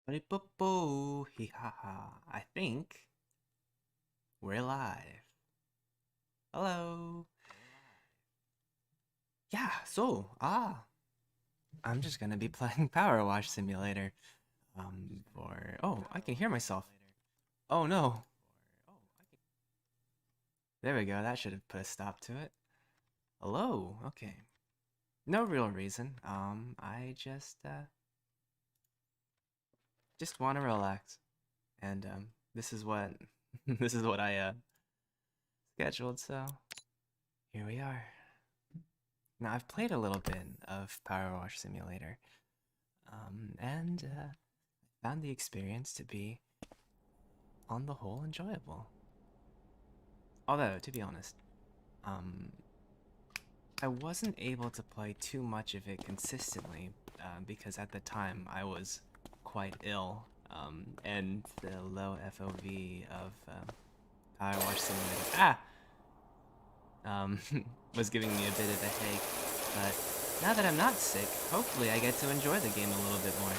I think we're live. Hello. Yeah, I'm just gonna be playing PowerWash Simulator. Oh, I can hear myself. Oh no. There we go, that should have put a stop to it. Hello, okay. No real reason. I just wanna relax. And, this is what, this is what I, scheduled, so here we are. Now, I've played a little bit of PowerWash Simulator, and found the experience to be, on the whole, enjoyable. Although, to be honest, um, I wasn't able to play too much of it consistently, because at the time I was quite ill, and the low FOV of PowerWash Simulator, was giving me a bit of a headache. But now that I'm not sick, hopefully I get to enjoy the game a little bit more.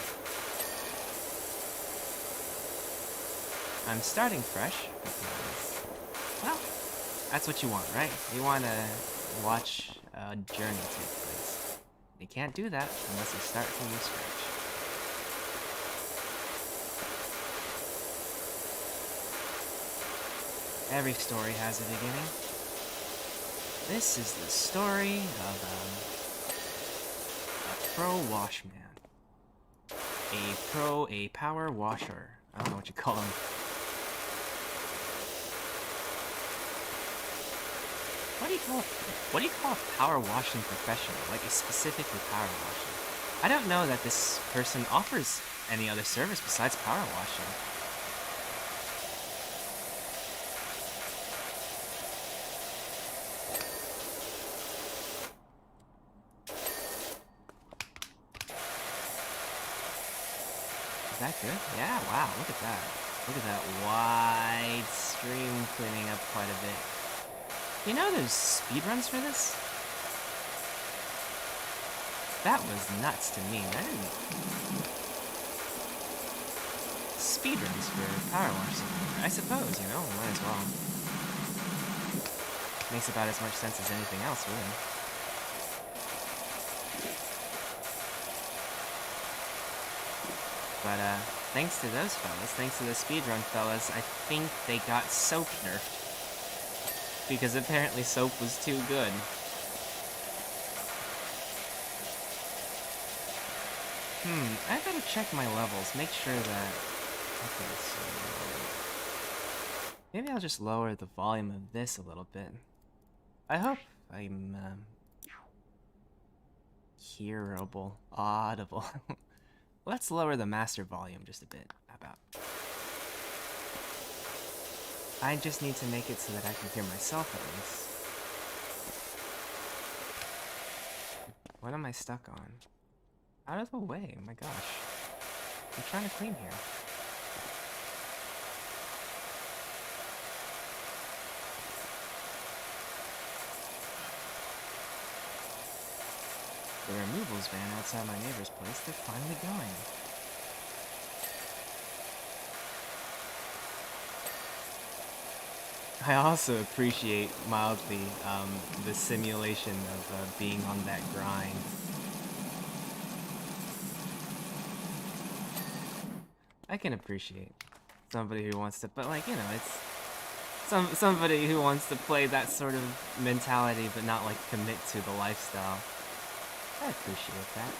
I'm starting fresh because, well, that's what you want, right? You want to watch a journey take place. You can't do that unless you start from scratch. Every story has a beginning. This is the story of a pro wash man. A power washer. I don't know what you call him. What do you call a power washing professional? Like a specifically power washing? I don't know that this person offers any other service besides power washing. Is that good? Yeah, wow, look at that. Look at that wide stream cleaning up quite a bit. You know there's speedruns for this? That was nuts to me. I didn't... Speedruns for Power Wash Simulator. I suppose, you know, might as well. Makes about as much sense as anything else, really. But, thanks to those fellas, thanks to the speedrun fellas, I think they got soap nerfed. Because apparently soap was too good. I gotta check my levels, make sure that... Okay, so... Maybe I'll just lower the volume of this a little bit. I hope I'm, hearable, audible. Let's lower the master volume just a bit. How about? I just need to make it so that I can hear myself at least. What am I stuck on? Out of the way, my gosh. I'm trying to clean here. The removals van outside my neighbor's place, they're finally going. I also appreciate mildly the simulation of being on that grind. I can appreciate somebody who wants to, but like, you know, it's somebody who wants to play that sort of mentality but not like commit to the lifestyle. I appreciate that.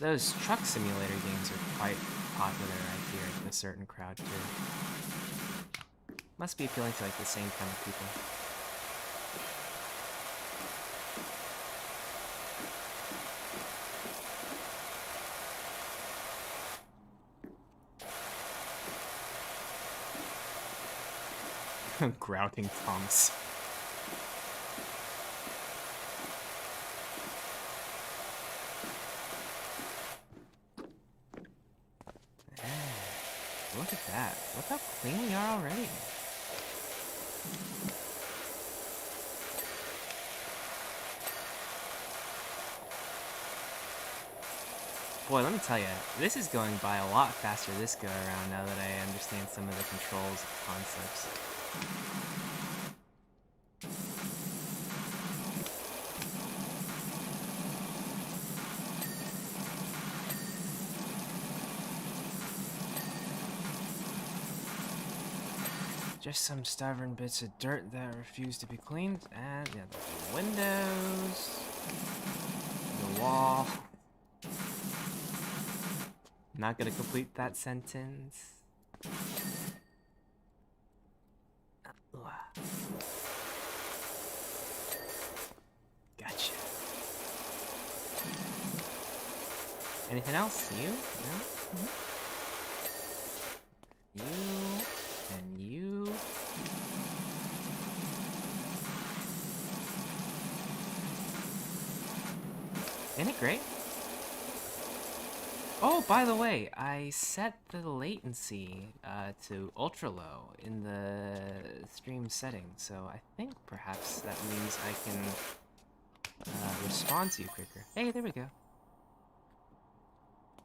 Those truck simulator games are quite popular, I hear, with a certain crowd too. Must be appealing to like the same kind of people. Grouting Thomas. Look at that. Look how clean we are already. Boy, let me tell you, this is going by a lot faster this go around now that I understand some of the controls concepts. Just some stubborn bits of dirt that refuse to be cleaned, and yeah, the windows, the wall. Not gonna complete that sentence. Gotcha. Anything else? You? No? You and you. Isn't it great? Oh, by the way, I set the latency to ultra low in the stream settings, so I think perhaps that means I can respond to you quicker. Hey, there we go.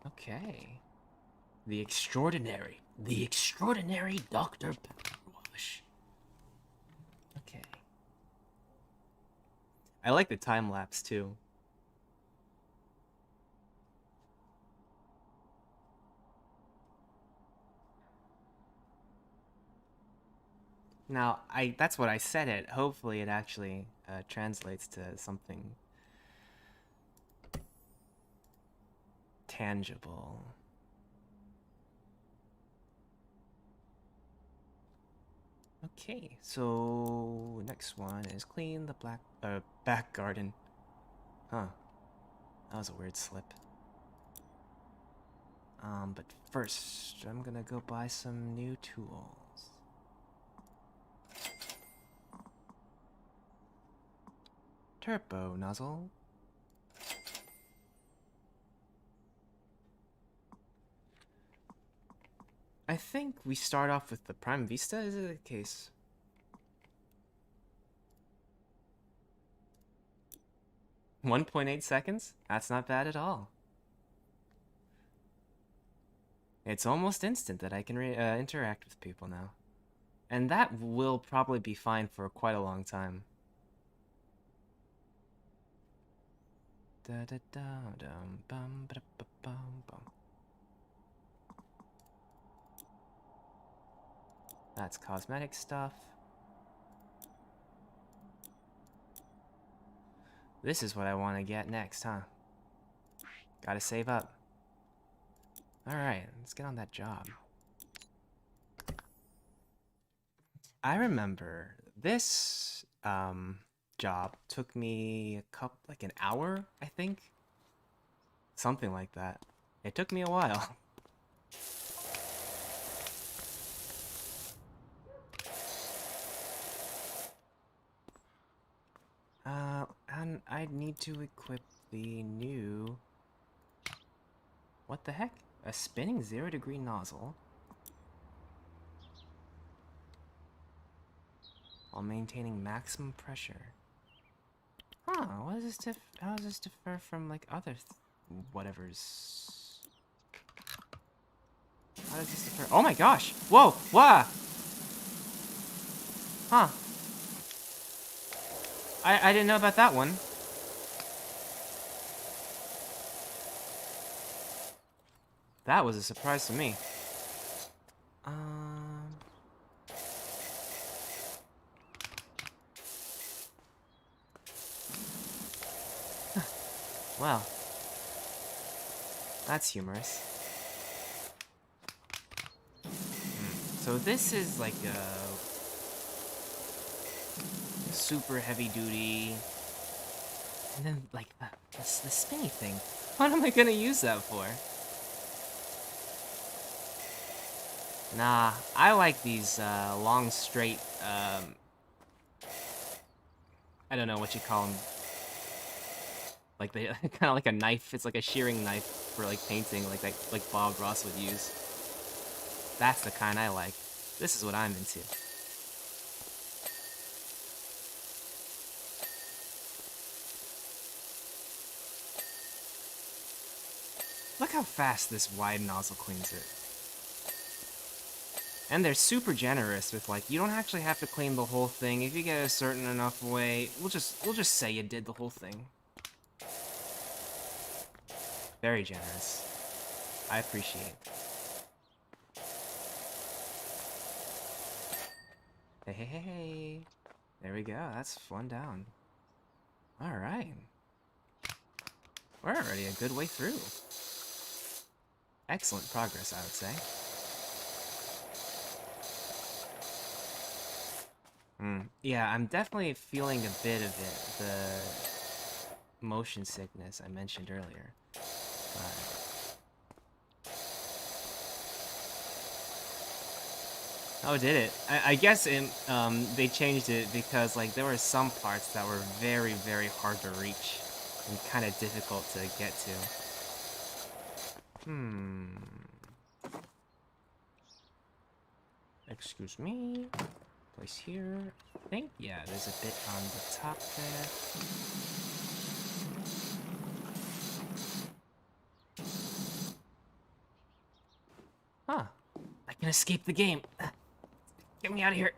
Okay. The extraordinary Dr. PowerWash. Okay. I like the time lapse too. Now, that's what I set it. Hopefully it actually translates to something tangible. Okay, so next one is clean the back garden. Huh. That was a weird slip. But first, I'm gonna go buy some new tools. Turbo nozzle. I think we start off with the Prime Vista, is it the case? $1.8 That's not bad at all. It's almost instant that I can interact with people now. And that will probably be fine for quite a long time. That's cosmetic stuff. This is what I want to get next, huh? Gotta save up. Alright, let's get on that job. I remember this job took me like an hour, I think. Something like that. It took me a while. And I need to equip the new... What the heck? A spinning 0-degree nozzle. While maintaining maximum pressure. Huh, what is this how does this differ from like other whatevers? How does this differ? Oh my gosh! Whoa! Wah! Huh. I didn't know about that one. That was a surprise to me. Well, that's humorous. So this is like a super heavy duty, and then like the spinny thing. What am I gonna use that for? Nah, I like these long straight. I don't know what you call them. Like they kind of like a knife. It's like a shearing knife for like painting, like Bob Ross would use. That's the kind I like. This is what I'm into. Look how fast this wide nozzle cleans it. And they're super generous with, like, you don't actually have to clean the whole thing. If you get a certain enough way, we'll just say you did the whole thing. Very generous. I appreciate. Hey, hey, hey, hey. There we go. That's one down. All right. We're already a good way through. Excellent progress, I would say. Yeah, I'm definitely feeling a bit of it. The motion sickness I mentioned earlier. Oh, did it? I guess they changed it because, like, there were some parts that were very, very hard to reach and kind of difficult to get to. Excuse me. Place here. I think, yeah, there's a bit on the top there. Huh. I can escape the game. Get me out of here.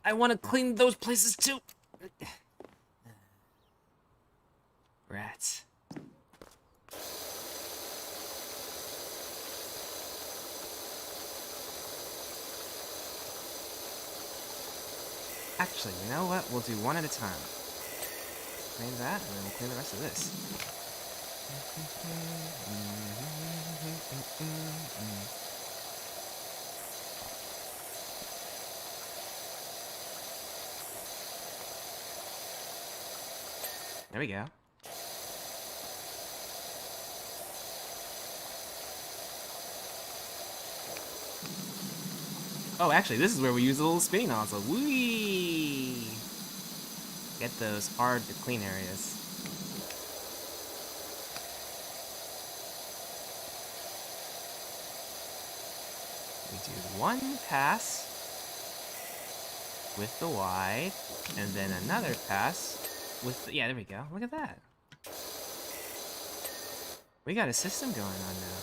I want to clean those places too. Rats. Actually, you know what? We'll do one at a time. Clean that, and then we'll clean the rest of this. There we go. Oh, actually, this is where we use a little spinning nozzle. Whee! Get those hard to clean areas. We do one pass with the wide, and then another pass with the, yeah, there we go. Look at that. We got a system going on now.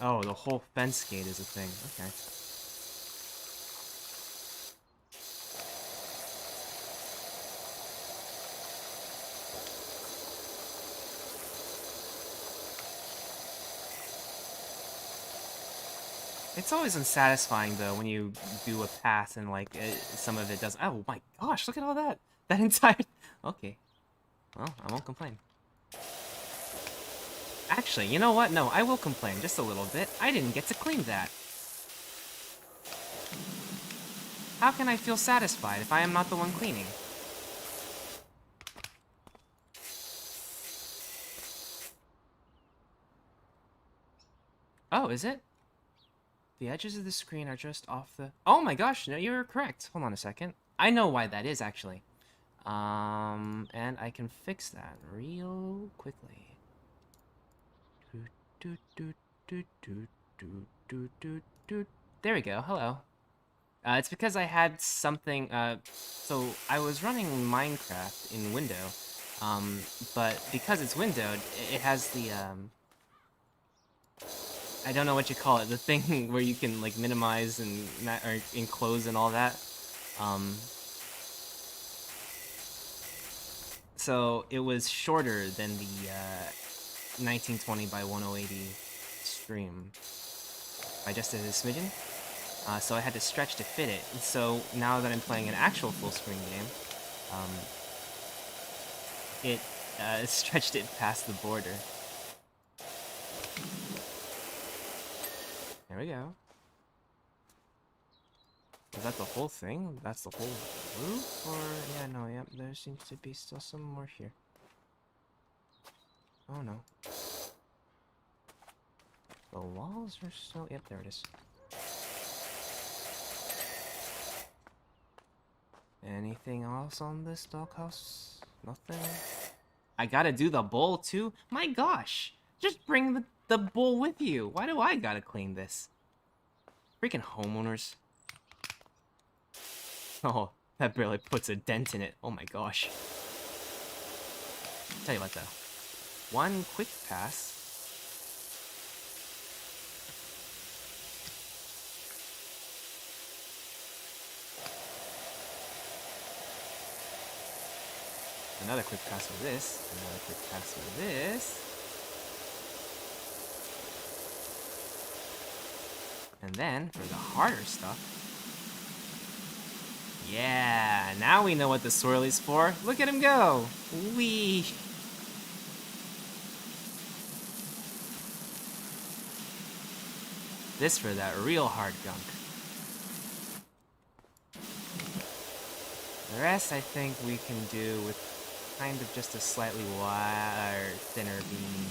Oh, the whole fence gate is a thing. Okay. It's always unsatisfying, though, when you do a pass and, like, some of it doesn't... Oh, my gosh, look at all that! That entire... Okay. Well, I won't complain. Actually, you know what? No, I will complain just a little bit. I didn't get to clean that. How can I feel satisfied if I am not the one cleaning? Oh, is it? The edges of the screen are just off the... Oh my gosh, no, you're correct. Hold on a second. I know why that is, actually. And I can fix that real quickly. There we go, hello. It's because I had something, so I was running Minecraft in window, but because it's windowed, it has the, I don't know what you call it, the thing where you can, like, minimize and, or enclose and all that. So it was shorter than the, 1920 by 1080 stream. I just did a smidgen. So I had to stretch to fit it. So now that I'm playing an actual full screen game, it stretched it past the border. There we go. Is that the whole thing? That's the whole roof? Or, yeah, no, yep, there seems to be still some more here. Oh no. The walls are still, yep, there it is. Anything else on this doghouse? Nothing? I gotta do the bowl too? My gosh! Just bring the bowl with you. Why do I gotta clean this? Freaking homeowners. Oh, that barely puts a dent in it. Oh my gosh. Tell you what though. One quick pass. Another quick pass with this. Another quick pass with this. And then, for the harder stuff... Yeah, now we know what the swirly's for. Look at him go! Whee! This for that real hard gunk. The rest, I think, we can do with kind of just a slightly wider, thinner beam.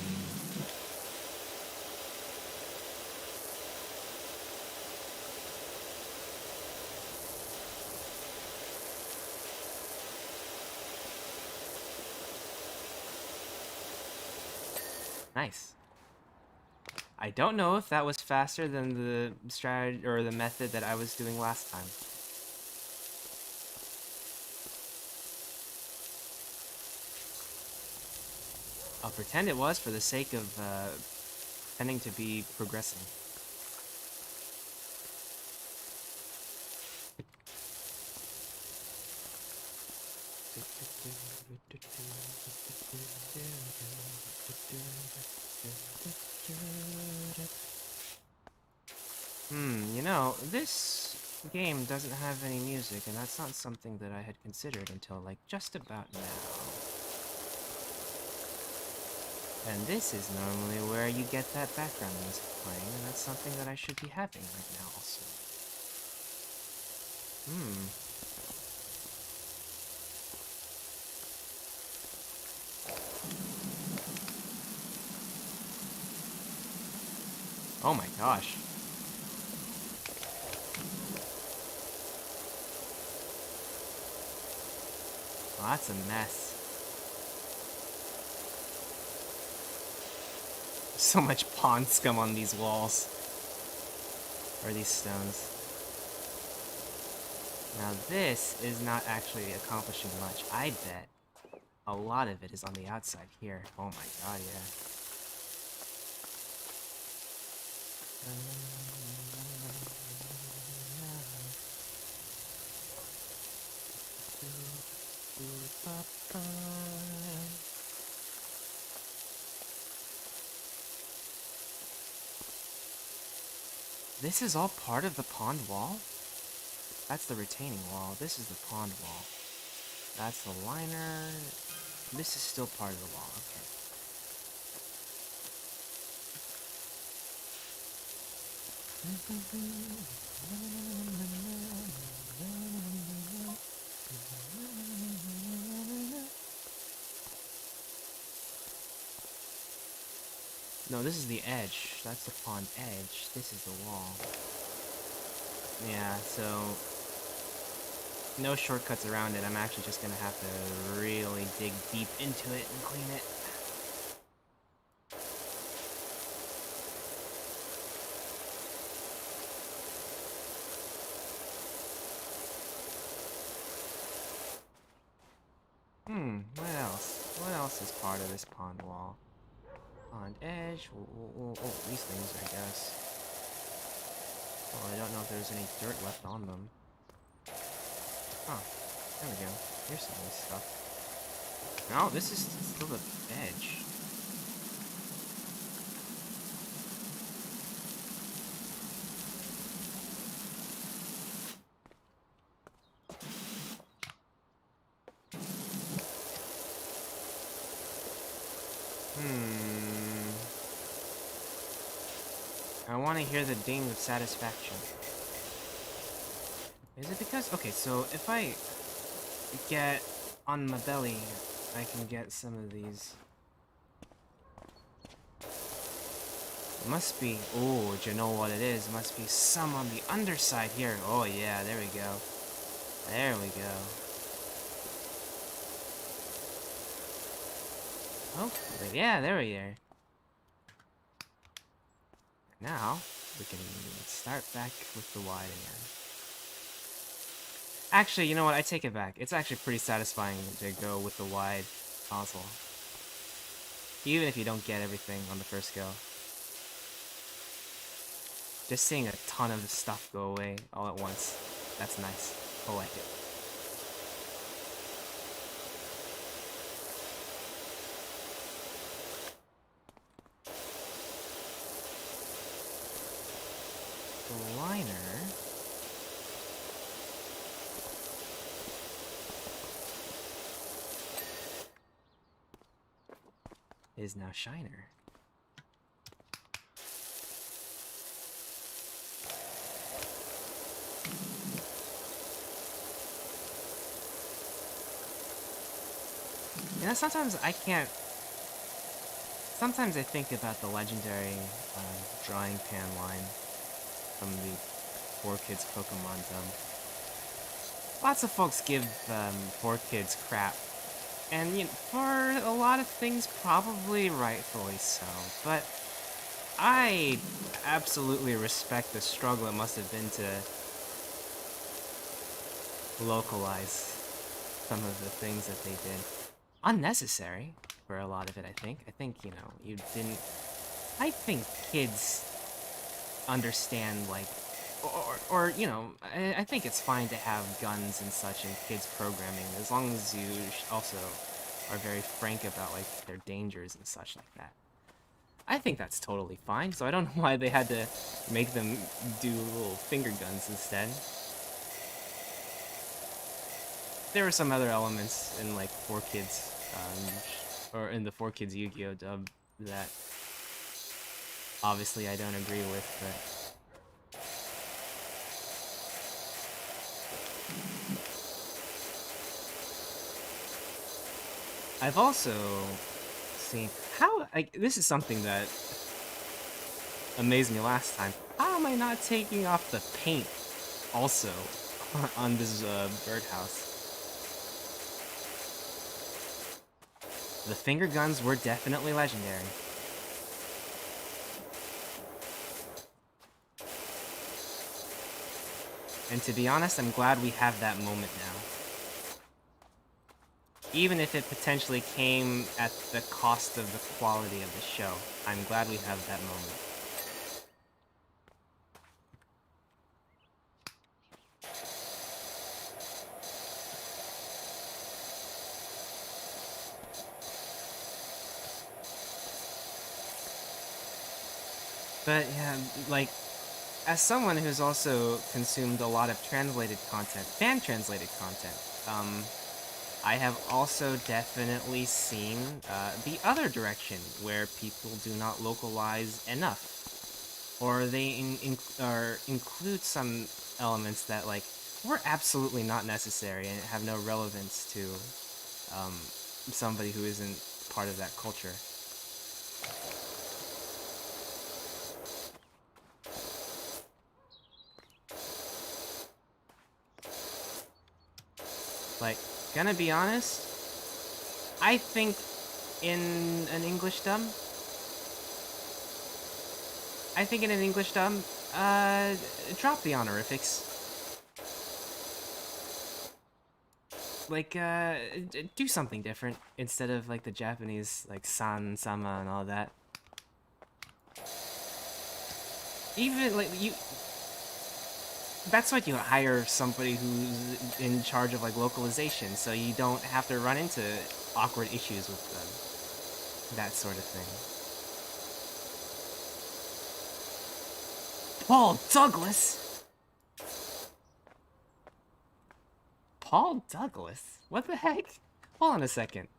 Nice. I don't know if that was faster than the strategy or the method that I was doing last time. I'll pretend it was for the sake of pretending to be progressing. You know, this game doesn't have any music, and that's not something that I had considered until, like, just about now. And this is normally where you get that background music playing, and that's something that I should be having right now also. Oh my gosh. Well, that's a mess. So much pond scum on these walls. Or these stones. Now this is not actually accomplishing much. I bet a lot of it is on the outside here. Oh my god, yeah. This is all part of the pond wall? That's the retaining wall. This is the pond wall. That's the liner. This is still part of the wall. Okay. No, this is the edge. That's the pond edge. This is the wall. Yeah, so no shortcuts around it. I'm actually just gonna have to really dig deep into it and clean it. What else? What else is part of this pond wall? Pond edge. Oh, these things, I guess. Well, I don't know if there's any dirt left on them. Oh, there we go. Here's some of this stuff. No, this is still the edge. I want to hear the ding of satisfaction. Is it because... Okay, so if I get on my belly, I can get some of these. It must be... Oh, do you know what it is? It must be some on the underside here. Oh, yeah, there we go. There we go. Hopefully. Yeah, there we are. Now, we can start back with the wide again. Actually, you know what? I take it back. It's actually pretty satisfying to go with the wide console. Even if you don't get everything on the first go. Just seeing a ton of stuff go away all at once. That's nice. I like it. The liner is now shiner. You know, sometimes I can't... Sometimes I think about the legendary drawing pan line from the 4Kids Pokemon dub. Lots of folks give 4Kids crap. And, you know, for a lot of things, probably rightfully so. But I absolutely respect the struggle it must have been to localize some of the things that they did. Unnecessary for a lot of it, I think. I think, you know, you didn't... I think kids understand, like... Or you know, I think it's fine to have guns and such in kids' programming, as long as you also are very frank about, like, their dangers and such like that. I think that's totally fine, so I don't know why they had to make them do little finger guns instead. There were some other elements in, like, 4Kids, or in the 4Kids Yu-Gi-Oh! Dub that obviously I don't agree with, but... I've also seen how this is something that amazed me last time. How am I not taking off the paint also on this birdhouse? The finger guns were definitely legendary. And to be honest, I'm glad we have that moment now. Even if it potentially came at the cost of the quality of the show, I'm glad we have that moment. But yeah, like, as someone who's also consumed a lot of translated content, fan-translated content, I have also definitely seen the other direction, where people do not localize enough. Or they include some elements that, like, were absolutely not necessary and have no relevance to somebody who isn't part of that culture. Like, gonna be honest, I think in an English dub, drop the honorifics. Like, do something different instead of, like, the Japanese, like, san, sama, and all that. Even, like, that's what you hire somebody who's in charge of, like, localization, so you don't have to run into awkward issues with that sort of thing. Paul Douglas? Paul Douglas? What the heck? Hold on a second.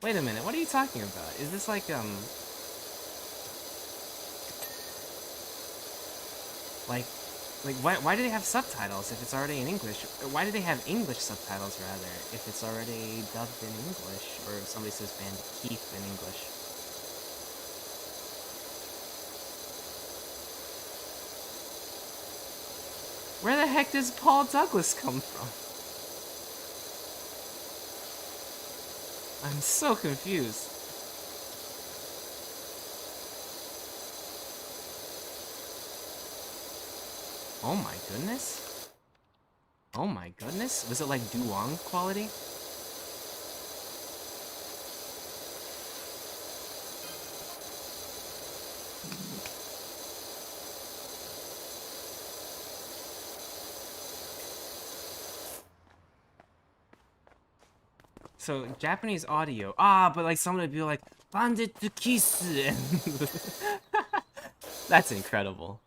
Wait a minute, what are you talking about? Is this like, why do they have subtitles if it's already in English? Or why do they have English subtitles, rather, if it's already dubbed in English? Or if somebody says Band Keith in English? Where the heck does Paul Douglas come from? I'm so confused. Oh my goodness. Oh my goodness. Was it like Duong quality? So Japanese audio. But like someone would be like, Bandit to kiss. That's incredible.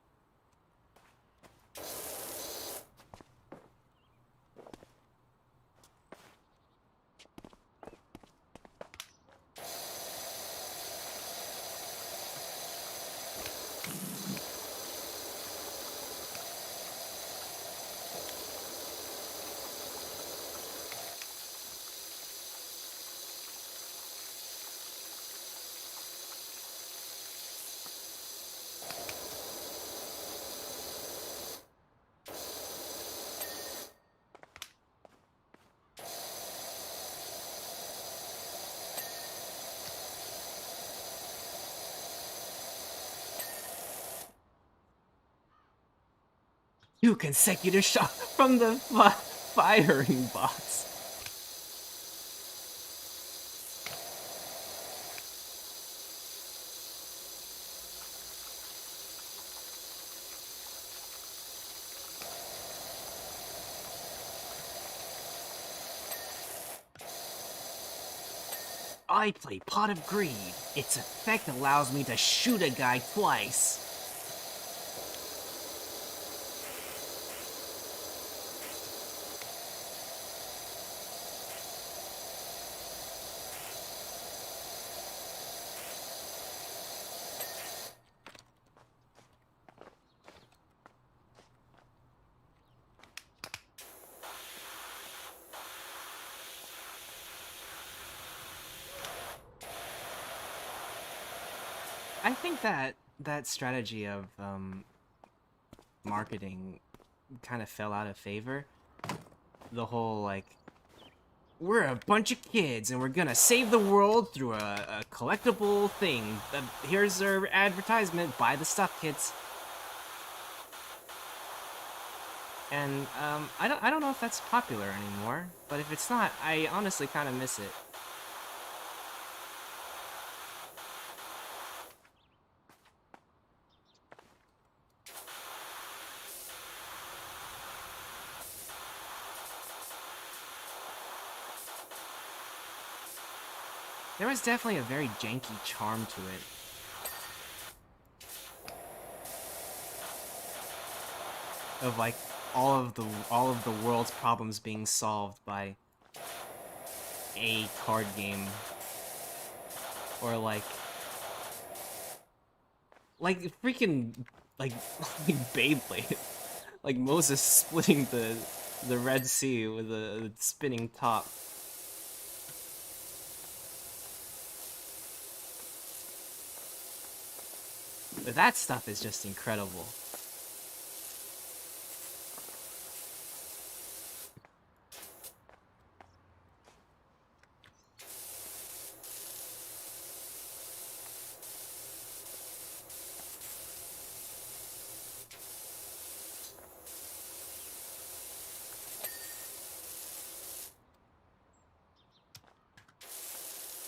Two consecutive shots from the firing box. I play Pot of Greed. Its effect allows me to shoot a guy twice. I think that strategy of marketing kind of fell out of favor. The whole like, we're a bunch of kids and we're gonna save the world through a collectible thing. Here's our advertisement. Buy the stuff, kids. And I don't know if that's popular anymore. But if it's not, I honestly kind of miss it. There was definitely a very janky charm to it. Of like all of the world's problems being solved by a card game. Or like freaking like Beyblade. Like Moses splitting the Red Sea with a spinning top. But that stuff is just incredible.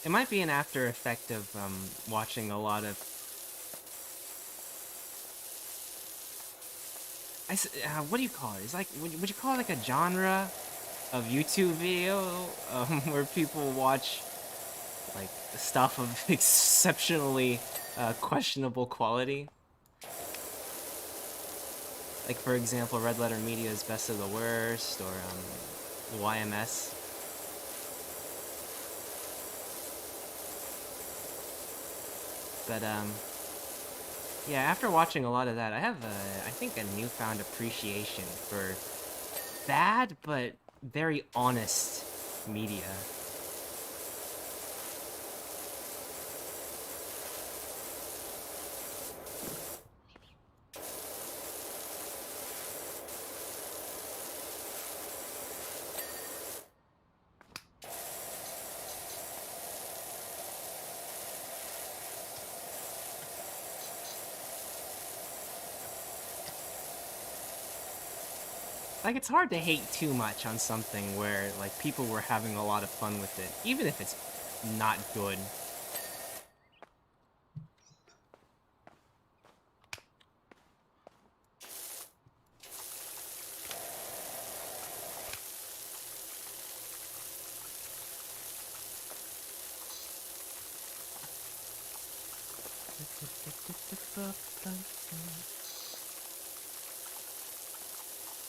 It might be an after effect of watching a lot of what do you call it? It's like, would you call it like a genre of YouTube video where people watch like stuff of exceptionally questionable quality? Like for example, Red Letter Media's Best of the Worst, or YMS. But yeah, after watching a lot of that, I have I think a newfound appreciation for bad but very honest media. Like, it's hard to hate too much on something where, like, people were having a lot of fun with it, even if it's not good.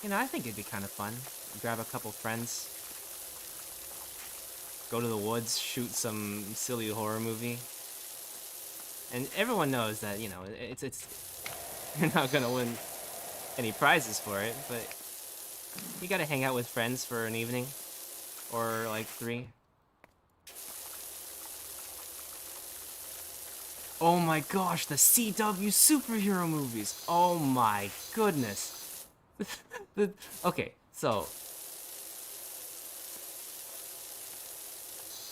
You know, I think it'd be kind of fun. Grab a couple friends, go to the woods, shoot some silly horror movie. And everyone knows that, you know, it's you're not gonna win any prizes for it, but you gotta hang out with friends for an evening or like 3. Oh my gosh, the CW superhero movies. Oh my goodness. Okay, so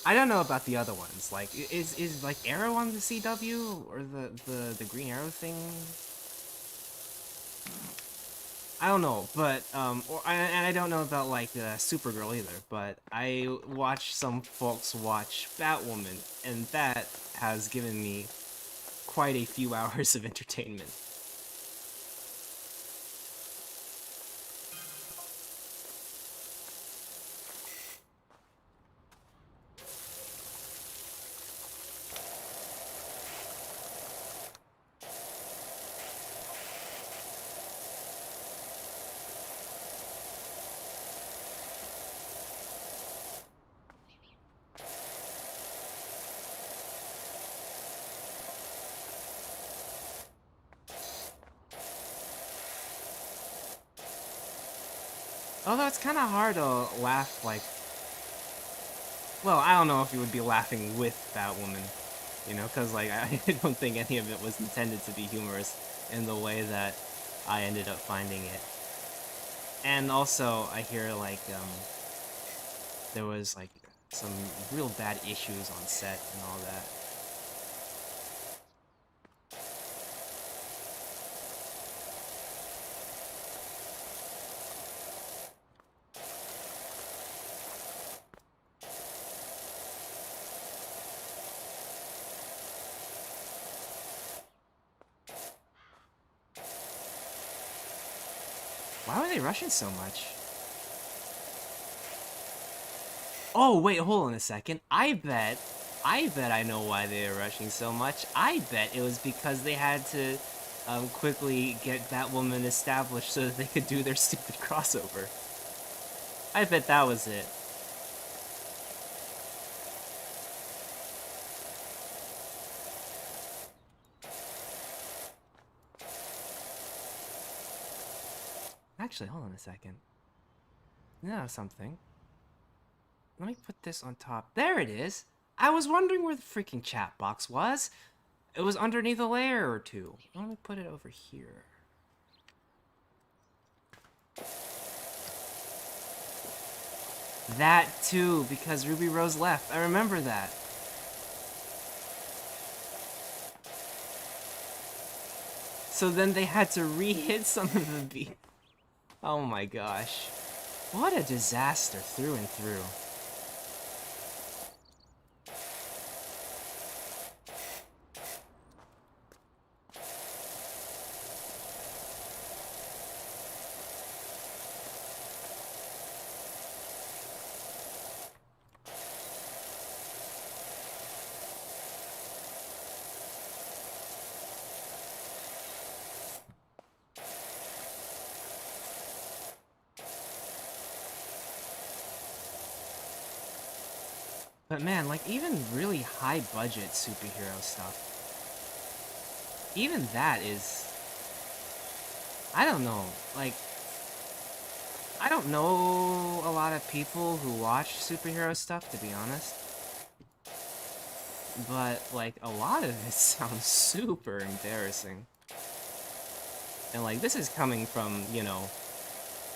I don't know about the other ones. Like, is like Arrow on the CW or the Green Arrow thing? I don't know, but and I don't know about like Supergirl either. But I watched some folks watch Batwoman, and that has given me quite a few hours of entertainment. Although it's kind of hard to laugh like, well, I don't know if you would be laughing with Batwoman, you know, because like I don't think any of it was intended to be humorous in the way that I ended up finding it. And also, I hear like there was like some real bad issues on set and all that. Why were they rushing so much? Oh, wait, hold on a second. I bet I know why they were rushing so much. I bet it was because they had to quickly get Batwoman established so that they could do their stupid crossover. I bet that was it. Actually, hold on a second. No, something. Let me put this on top. There it is! I was wondering where the freaking chat box was. It was underneath a layer or two. Let me put it over here. That too, because Ruby Rose left. I remember that. So then they had to re-hit some of the beat. Oh my gosh. What a disaster through and through. But man, like even really high budget superhero stuff, even that is, I don't know, like, I don't know a lot of people who watch superhero stuff, to be honest. But like a lot of it sounds super embarrassing. And like this is coming from, you know,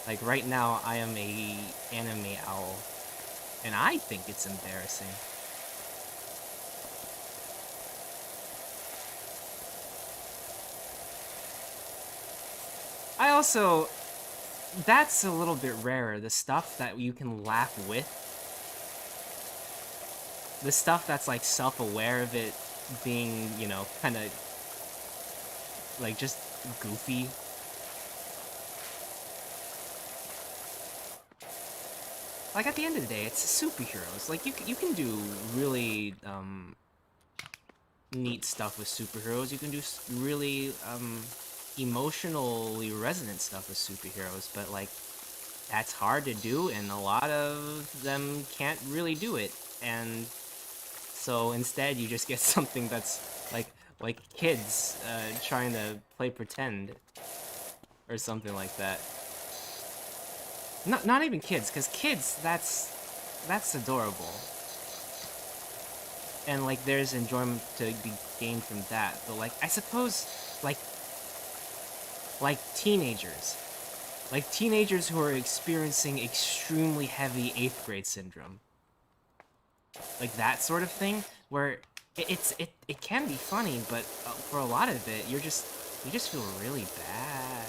like right now I am a anime owl. And I think it's embarrassing. I also, that's a little bit rarer. The stuff that you can laugh with, the stuff that's like self-aware of it being, you know, kind of like just goofy. Like at the end of the day, it's superheroes. Like you can do really neat stuff with superheroes. You can do really emotionally resonant stuff with superheroes, but like that's hard to do, and a lot of them can't really do it. And so instead, you just get something that's like kids trying to play pretend or something like that. Not even kids, because kids, that's adorable. And like there's enjoyment to be gained from that. But like I suppose like like teenagers. Like teenagers who are experiencing extremely heavy 8th grade syndrome. Like that sort of thing where it can be funny, but for a lot of it you just feel really bad.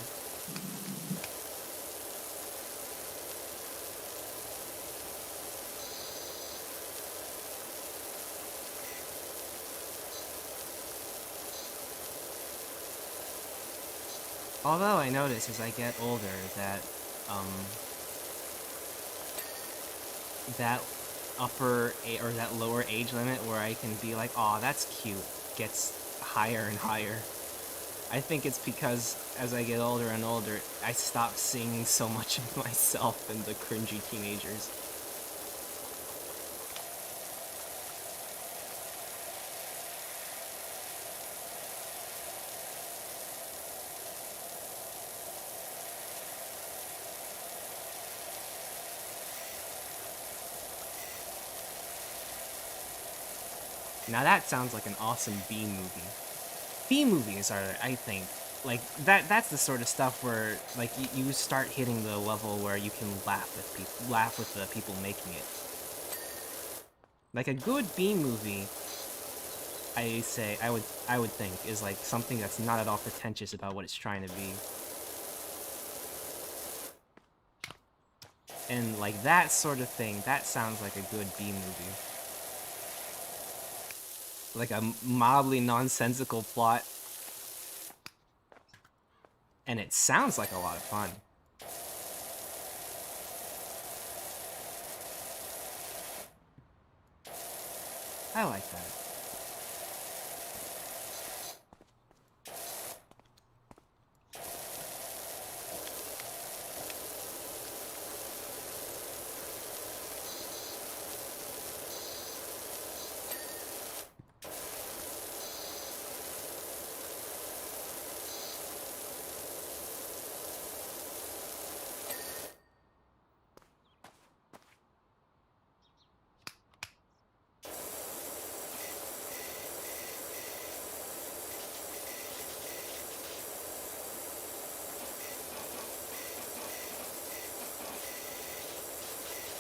Although I notice as I get older that um, that or that lower age limit where I can be like, "Aw, that's cute," gets higher and higher. I think it's because as I get older and older, I stop seeing so much of myself in the cringy teenagers. Now that sounds like an awesome B movie. B movies are, I think, like that's the sort of stuff where like you start hitting the level where you can laugh with the people making it. Like a good B movie, I would think is like something that's not at all pretentious about what it's trying to be. And like that sort of thing, that sounds like a good B movie. Like a mildly nonsensical plot. And it sounds like a lot of fun. I like that.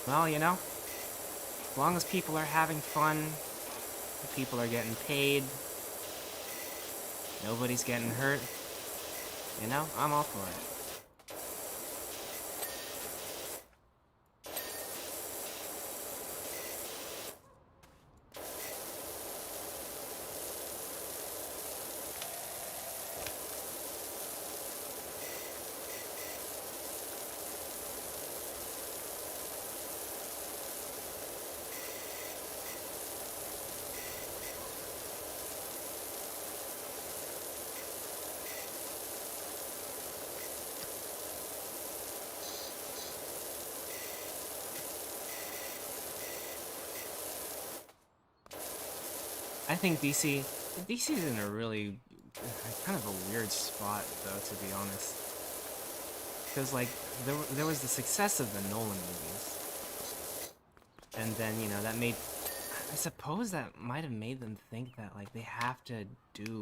Well, you know, as long as people are having fun, people are getting paid, nobody's getting hurt, you know, I'm all for it. I think DC's in a really kind of a weird spot though, to be honest. Because like there was the success of the Nolan movies, and then you know that made, I suppose that might have made them think that like they have to do.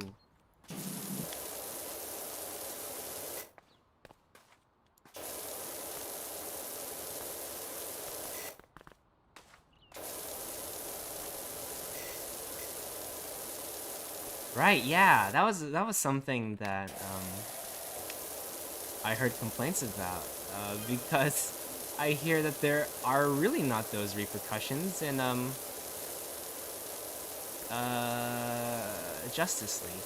Right, yeah, that was something that I heard complaints about, because I hear that there are really not those repercussions in Justice League.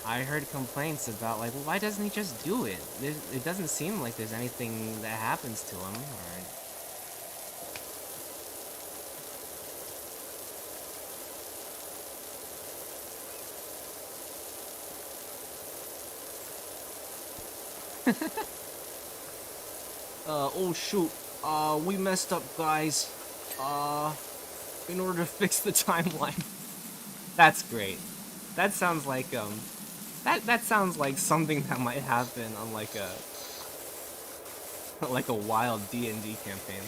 I heard complaints about, like, well, why doesn't he just do it? It doesn't seem like there's anything that happens to him, or... Oh shoot, we messed up, guys. In order to fix the timeline. That's great. That sounds like, that sounds like something that might happen on, like, like a wild D&D campaign.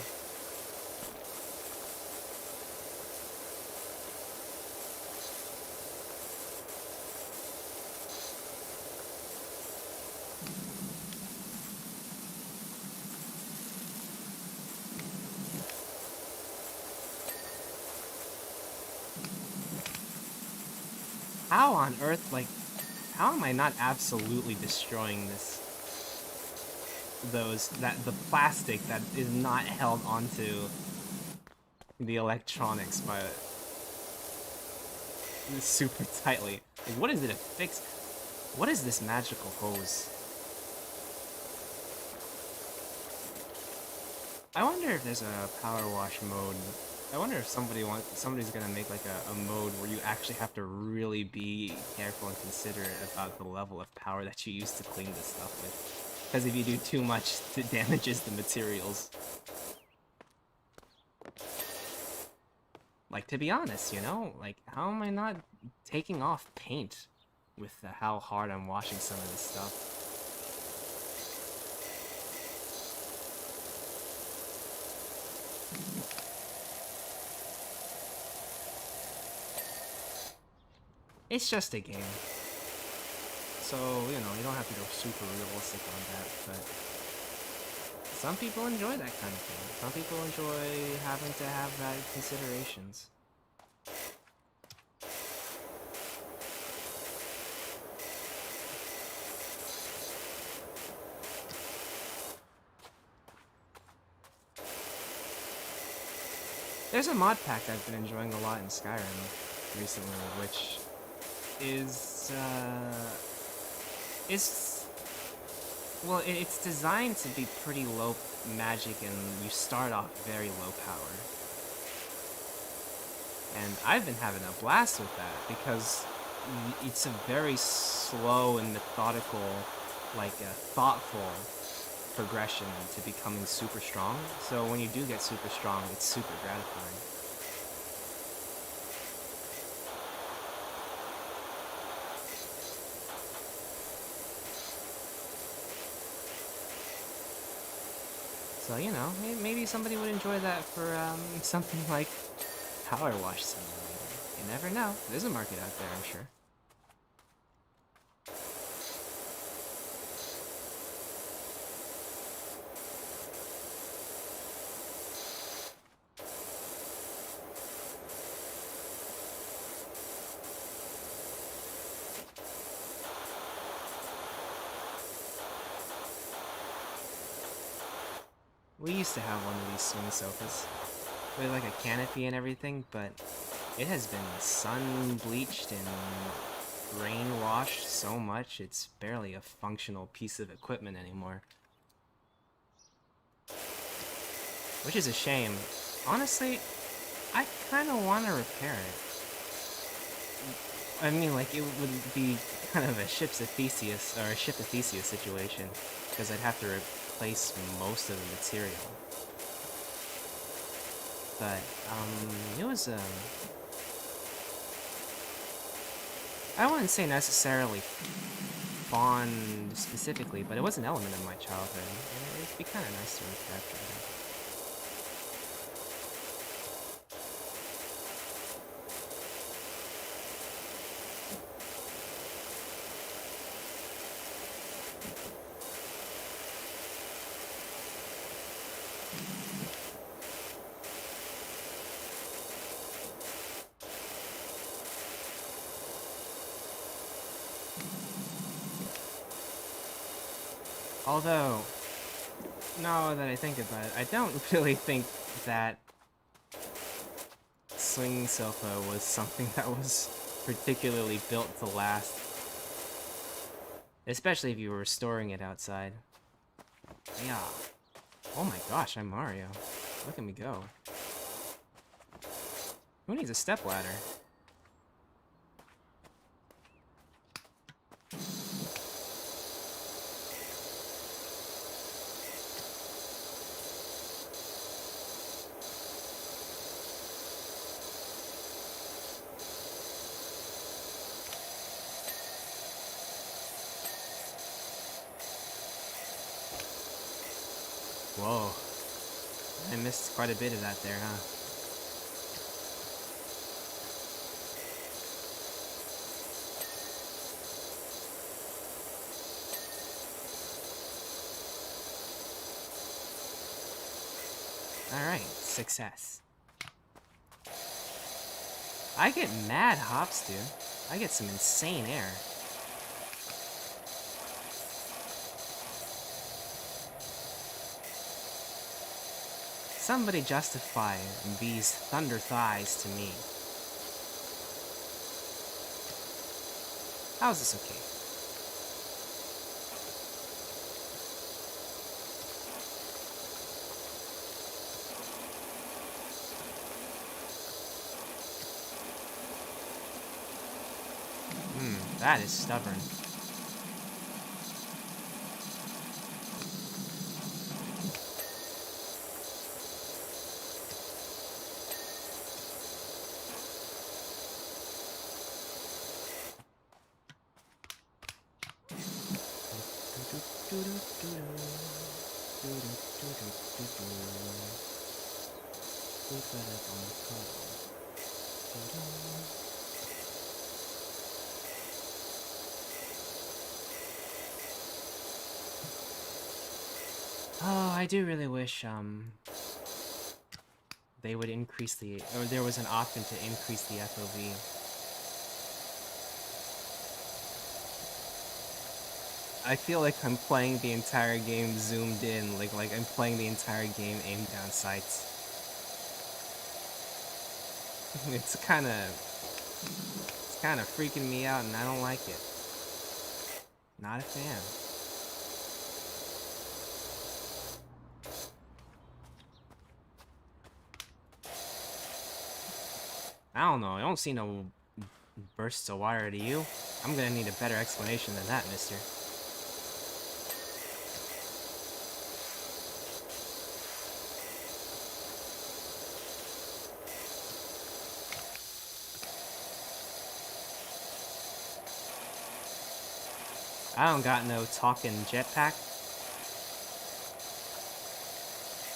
How on earth, like, how am I not absolutely destroying the plastic that is not held onto the electronics by super tightly? Like, what is it to fix? What is this magical hose? I wonder if there's a power wash mode. I wonder if somebody's gonna make like a mode where you actually have to really be careful and considerate about the level of power that you use to clean this stuff with. Because if you do too much, it damages the materials. Like, to be honest, you know, like, how am I not taking off paint with how hard I'm washing some of this stuff? It's just a game. So, you know, you don't have to go super realistic on that, but some people enjoy that kind of thing. Some people enjoy having to have that considerations. There's a mod pack I've been enjoying a lot in Skyrim recently, which is, well, it's designed to be pretty low magic, and you start off very low power. And I've been having a blast with that, because it's a very slow and methodical, like, thoughtful progression to becoming super strong. So when you do get super strong, it's super gratifying. So, you know, maybe somebody would enjoy that for something like PowerWash Simulator. You never know. There's a market out there, I'm sure. We used to have one of these swing sofas with like a canopy and everything, but it has been sun bleached and rain washed so much it's barely a functional piece of equipment anymore. Which is a shame. Honestly, I kind of want to repair it. I mean, like, it would be kind of a Ship of Theseus situation, because I'd have to replace most of the material. But, it was, I wouldn't say necessarily fond specifically, but it was an element of my childhood, and it'd be kind of nice to recapture it. Although, now that I think about it, I don't really think that swinging sofa was something that was particularly built to last. Especially if you were storing it outside. Yeah. Oh my gosh, I'm Mario. Look at me go. Who needs a stepladder? Whoa. I missed quite a bit of that there, huh? Alright, success. I get mad hops, dude. I get some insane air. Somebody justify these thunder thighs to me. How is this okay? That is stubborn. Oh, I do really wish, they would increase the, or there was an option to increase the FOV. I feel like I'm playing the entire game zoomed in, like I'm playing the entire game aimed down sights. It's kind of freaking me out, and I don't like it. Not a fan. I don't know. I don't see no bursts of wire to you. I'm gonna need a better explanation than that, mister. I don't got no talking jetpack.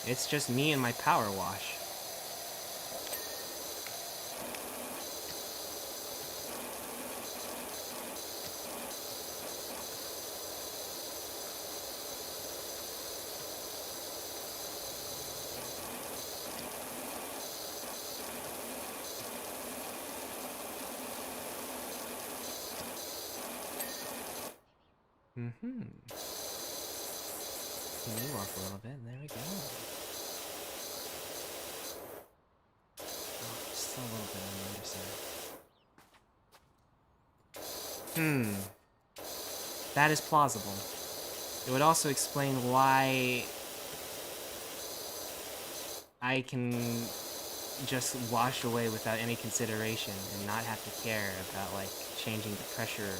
It's just me and my PowerWash. Can you off a little bit? There we go. Oh, just a little bit on the underside. That is plausible. It would also explain why I can just wash away without any consideration and not have to care about, like, changing the pressure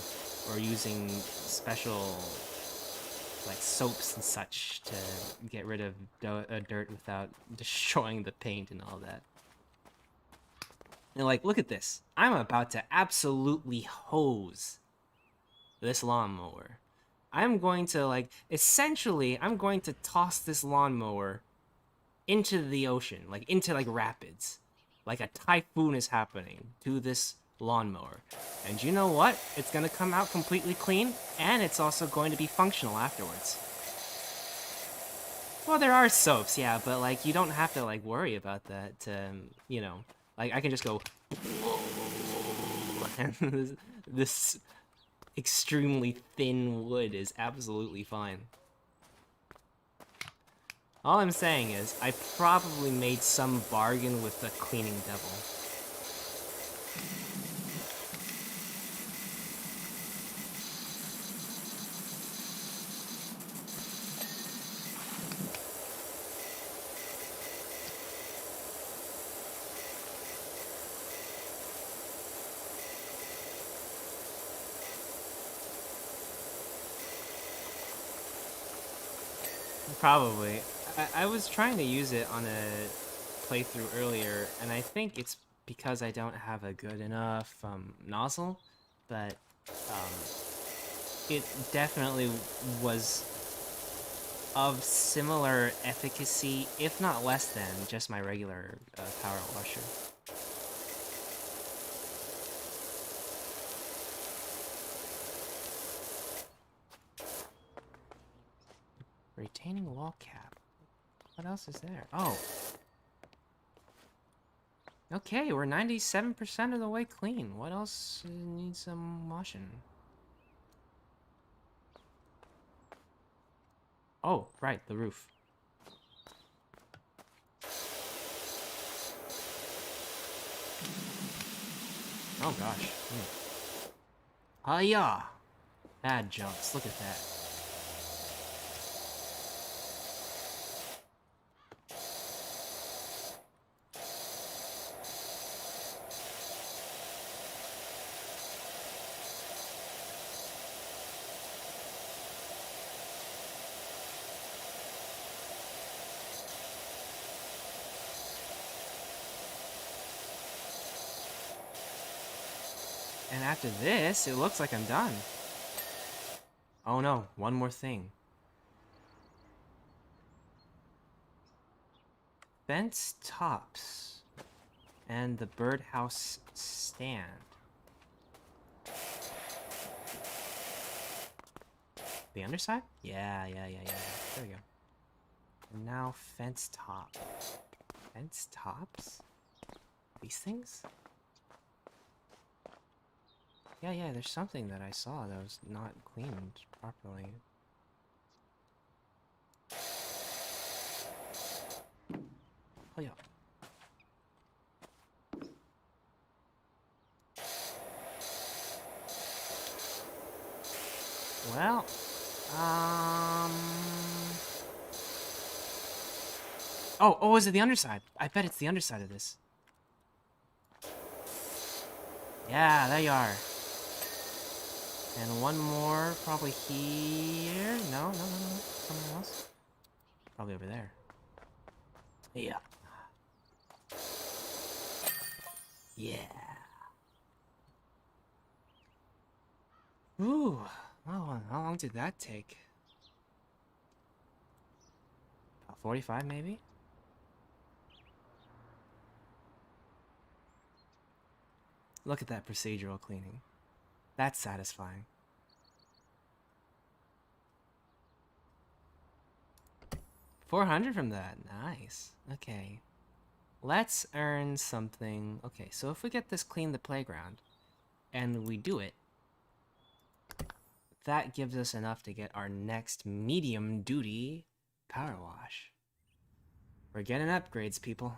or using special, like, soaps and such to get rid of dirt without destroying the paint and all that. And, like, look at this. I'm about to absolutely hose this lawnmower. I'm going to, like, essentially, I'm going to toss this lawnmower into the ocean, like, into, like, rapids. Like a typhoon is happening to this lawnmower. And you know what? It's gonna come out completely clean, and it's also going to be functional afterwards. Well, there are soaps, yeah, but, like, you don't have to, like, worry about that to, you know, like, I can just go, and this extremely thin wood is absolutely fine. All I'm saying is, I probably made some bargain with the cleaning devil. Probably. I was trying to use it on a playthrough earlier, and I think it's because I don't have a good enough nozzle, but it definitely was of similar efficacy, if not less than, just my regular power washer. Retaining wall cap. What else is there? Oh. Okay, we're 97% of the way clean. What else needs some washing? Oh, right, the roof. Oh gosh. Hiya! Bad jumps, look at that. And after this, it looks like I'm done. Oh no, one more thing. Fence tops and the birdhouse stand. The underside? Yeah. There we go. And now fence top. Fence tops? These things? Yeah, there's something that I saw that was not cleaned properly. Oh yeah. Well, Oh, is it the underside? I bet it's the underside of this. Yeah, there you are. And one more, probably here. No. Somewhere else. Probably over there. Yeah. Yeah. Ooh. Oh, how long did that take? About 45, maybe? Look at that procedural cleaning. That's satisfying. 400 from that. Nice. Okay. Let's earn something. Okay, so if we get this clean the playground, and we do it, that gives us enough to get our next medium duty power wash. We're getting upgrades, people.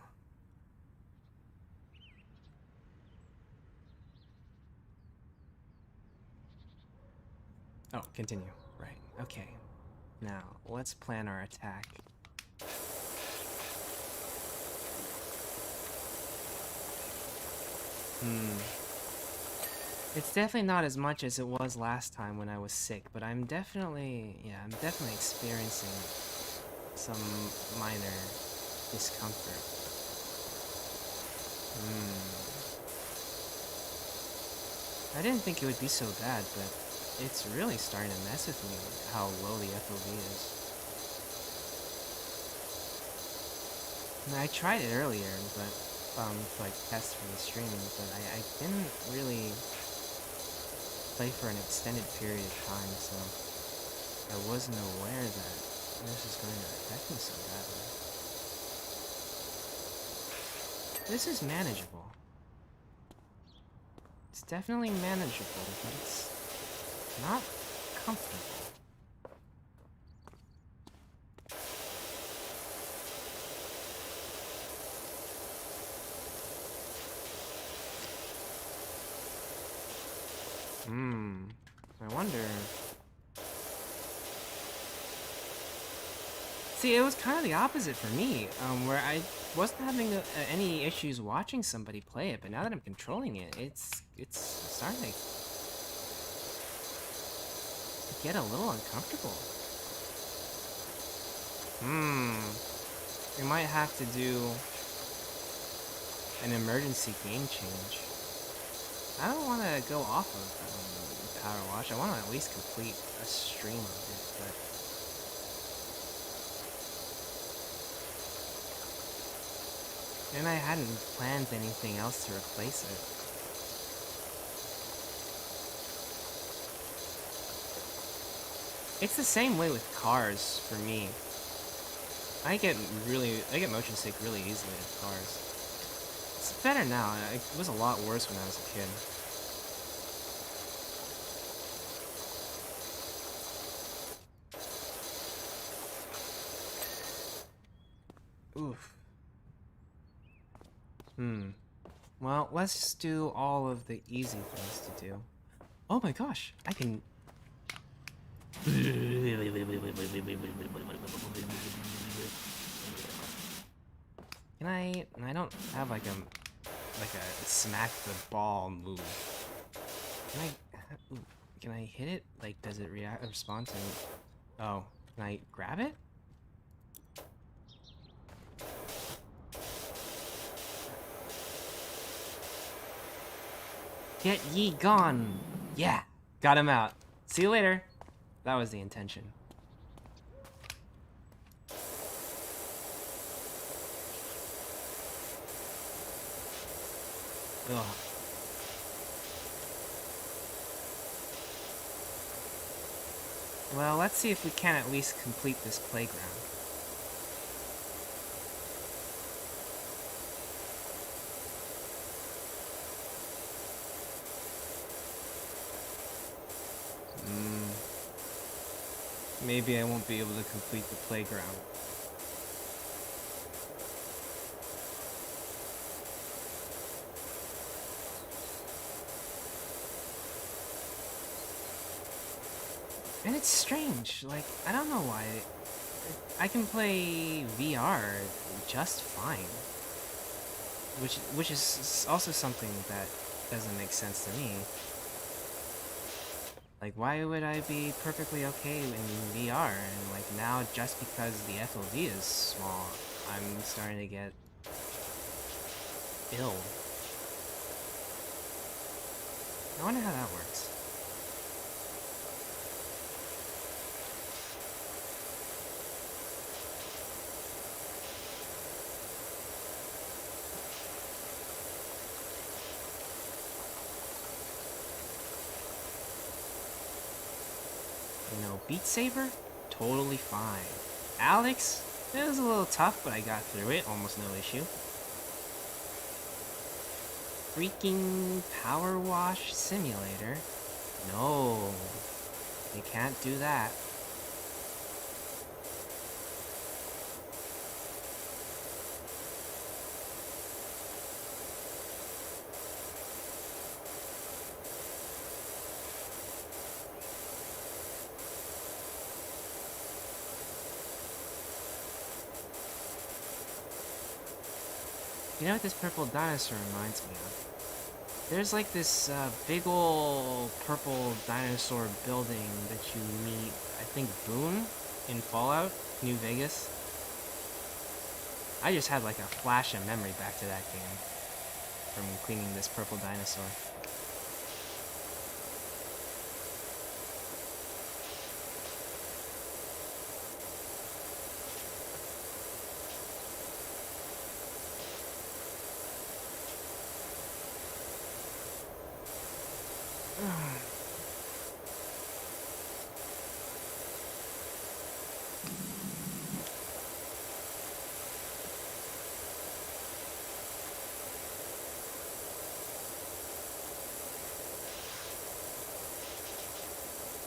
Oh, continue. Right. Okay. Now, let's plan our attack. It's definitely not as much as it was last time when I was sick, but I'm definitely experiencing some minor discomfort. I didn't think it would be so bad, but it's really starting to mess with me how low the FOV is. And I tried it earlier, but to like test for the stream, but I didn't really play for an extended period of time, so I wasn't aware that this is going to affect me so badly. This is manageable. It's definitely manageable, but it's not comfortable. I wonder. See, it was kind of the opposite for me, where I wasn't having any issues watching somebody play it, but now that I'm controlling it, it's starting to get a little uncomfortable. We might have to do an emergency game change. I don't want to go off of PowerWash. I want to at least complete a stream of it, but and I hadn't planned anything else to replace it. It's the same way with cars for me. I get motion sick really easily with cars. It's better now. It was a lot worse when I was a kid. Oof. Well, let's just do all of the easy things to do. Oh my gosh, I can... Can I don't have like a smack the ball move. Can I hit it? Like, does it respond to... Oh, can I grab it? Get ye gone! Yeah! Got him out. See you later. That was the intention. Ugh. Well, let's see if we can at least complete this playground. Maybe I won't be able to complete the playground. And it's strange, like, I don't know why. I can play VR just fine. Which is also something that doesn't make sense to me. Like, why would I be perfectly okay in VR? And, like, now, just because the FOV is small, I'm starting to get ill. I wonder how that works. You know, Beat Saber, totally fine. Alex, it was a little tough, but I got through it, almost no issue. Freaking PowerWash Simulator. No, you can't do that. You know what this purple dinosaur reminds me of? There's like this big ol' purple dinosaur building that you meet, I think Boone in Fallout, New Vegas. I just had like a flash of memory back to that game from cleaning this purple dinosaur.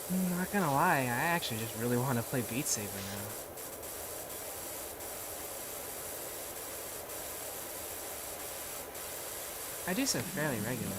I'm not gonna lie, I actually just really want to play Beat Saber now. I do so fairly regularly.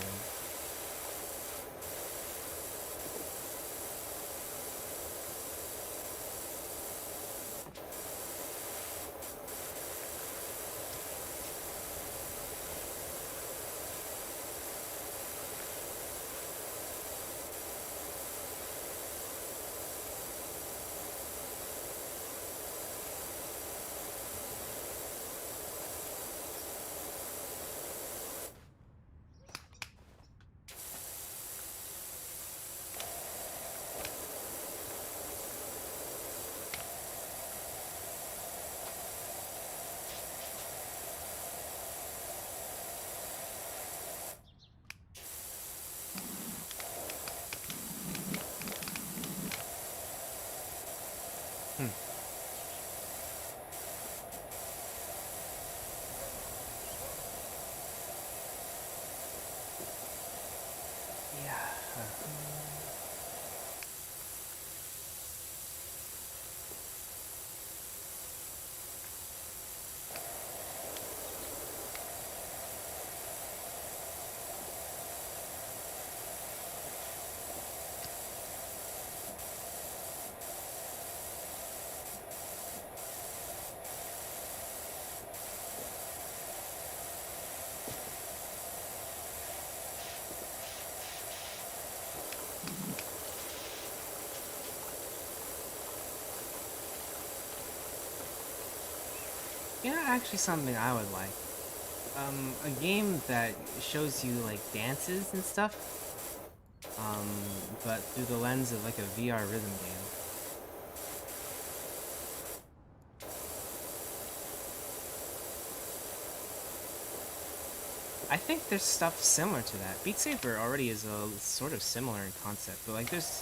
You know, actually something I would like. A game that shows you like dances and stuff. But through the lens of like a VR rhythm game. I think there's stuff similar to that. Beat Saber already is a sort of similar in concept, but like there's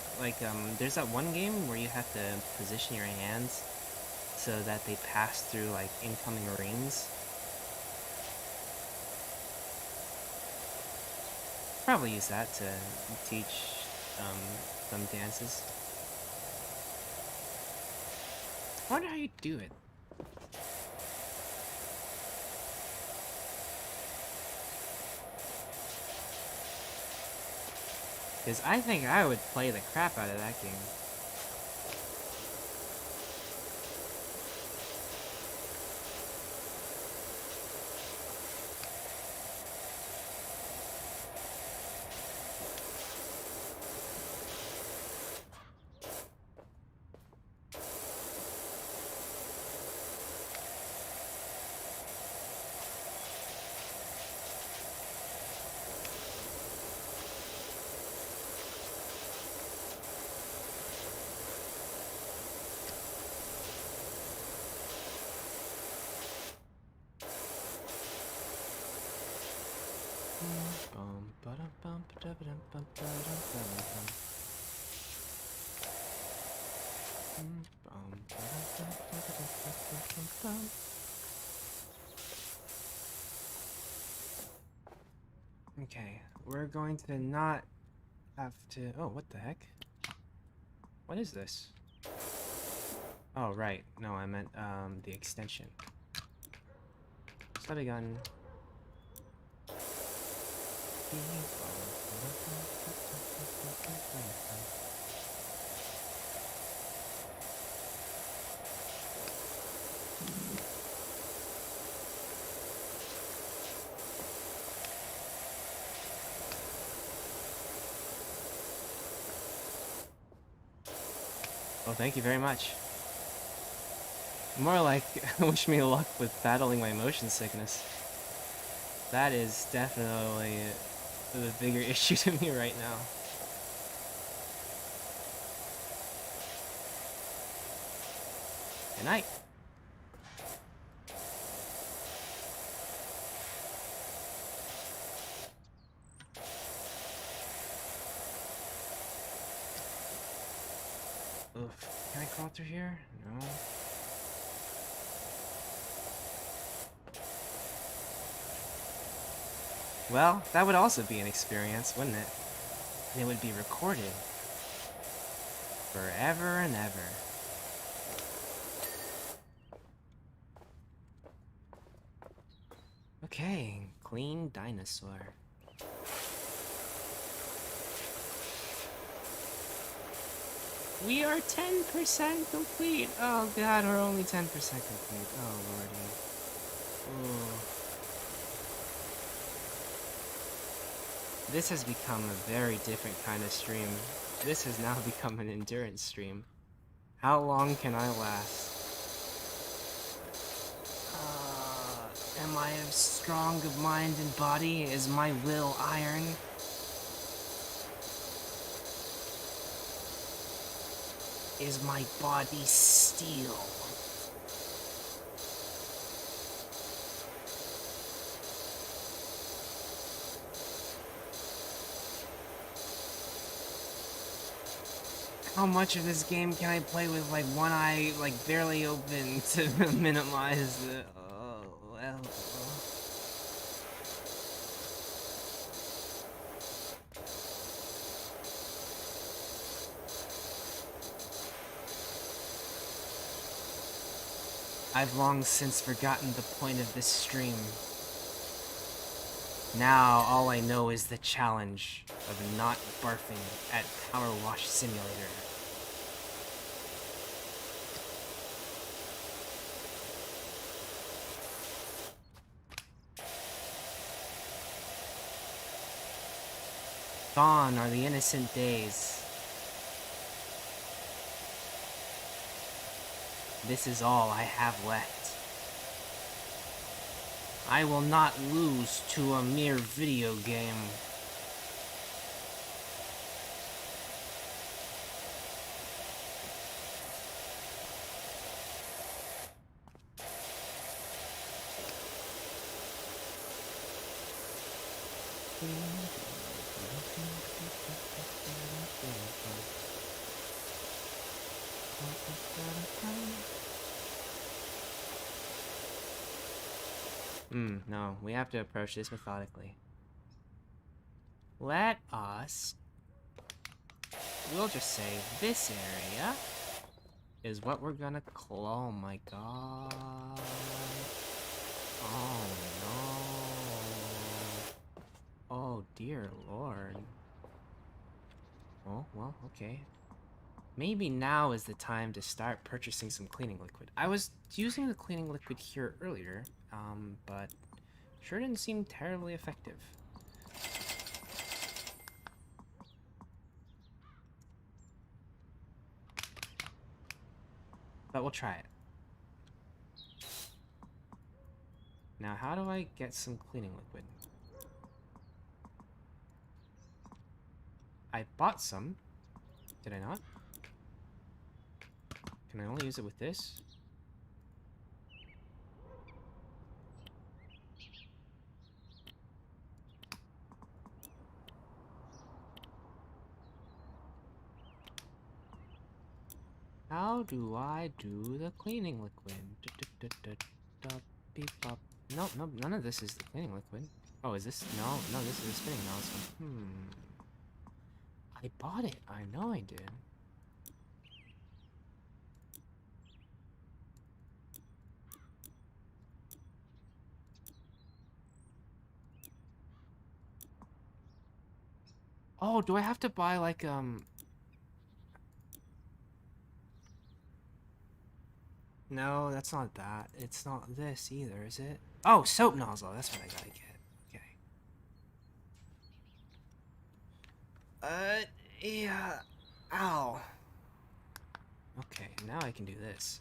that one game where you have to position your hands so that they pass through like incoming rings. Probably use that to teach some dances. I wonder how you do it. Because I think I would play the crap out of that game. Okay, we're going to not have to... Oh, what the heck? What is this? Oh, right. No, I meant, the extension. Stubby gun. Well, thank you very much. More like, wish me luck with battling my motion sickness. That is definitely the bigger issue to me right now. Good night. Oof. Can I crawl through here? No. Well, that would also be an experience, wouldn't it? And it would be recorded. Forever and ever. Okay, clean dinosaur. We are 10% complete! Oh god, we're only 10% complete. Oh lordy. Ooh. This has become a very different kind of stream. This has now become an endurance stream. How long can I last? Am I of strong of mind and body? Is my will iron? Is my body steel? How much of this game can I play with like one eye like barely open to minimize the well. I've long since forgotten the point of this stream. Now all I know is the challenge of not barfing at PowerWash Simulator. Gone are the innocent days. This is all I have left. I will not lose to a mere video game. No, we have to approach this methodically. Let us... We'll just say this area is what we're gonna oh my god. Oh no. Oh dear lord. Oh, well, okay. Maybe now is the time to start purchasing some cleaning liquid. I was using the cleaning liquid here earlier, but sure didn't seem terribly effective. But we'll try it. Now, how do I get some cleaning liquid? I bought some. Did I not? Can I only use it with this? How do I do the cleaning liquid? Nope, nope, none of this is the cleaning liquid. Oh, is this? No, this is the spinning nozzle. I bought it. I know I did. Oh, do I have to buy like No, that's not that. It's not this either, is it? Oh, soap nozzle. That's what I gotta get. Okay. Yeah. Ow. Okay, now I can do this.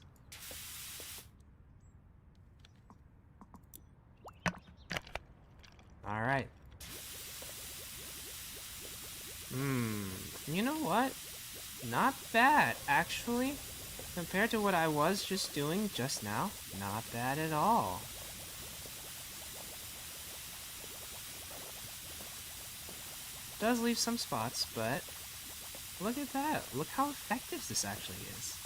Alright. You know what? Not bad, actually. Compared to what I was just doing just now, not bad at all. Does leave some spots, but look at that. Look how effective this actually is.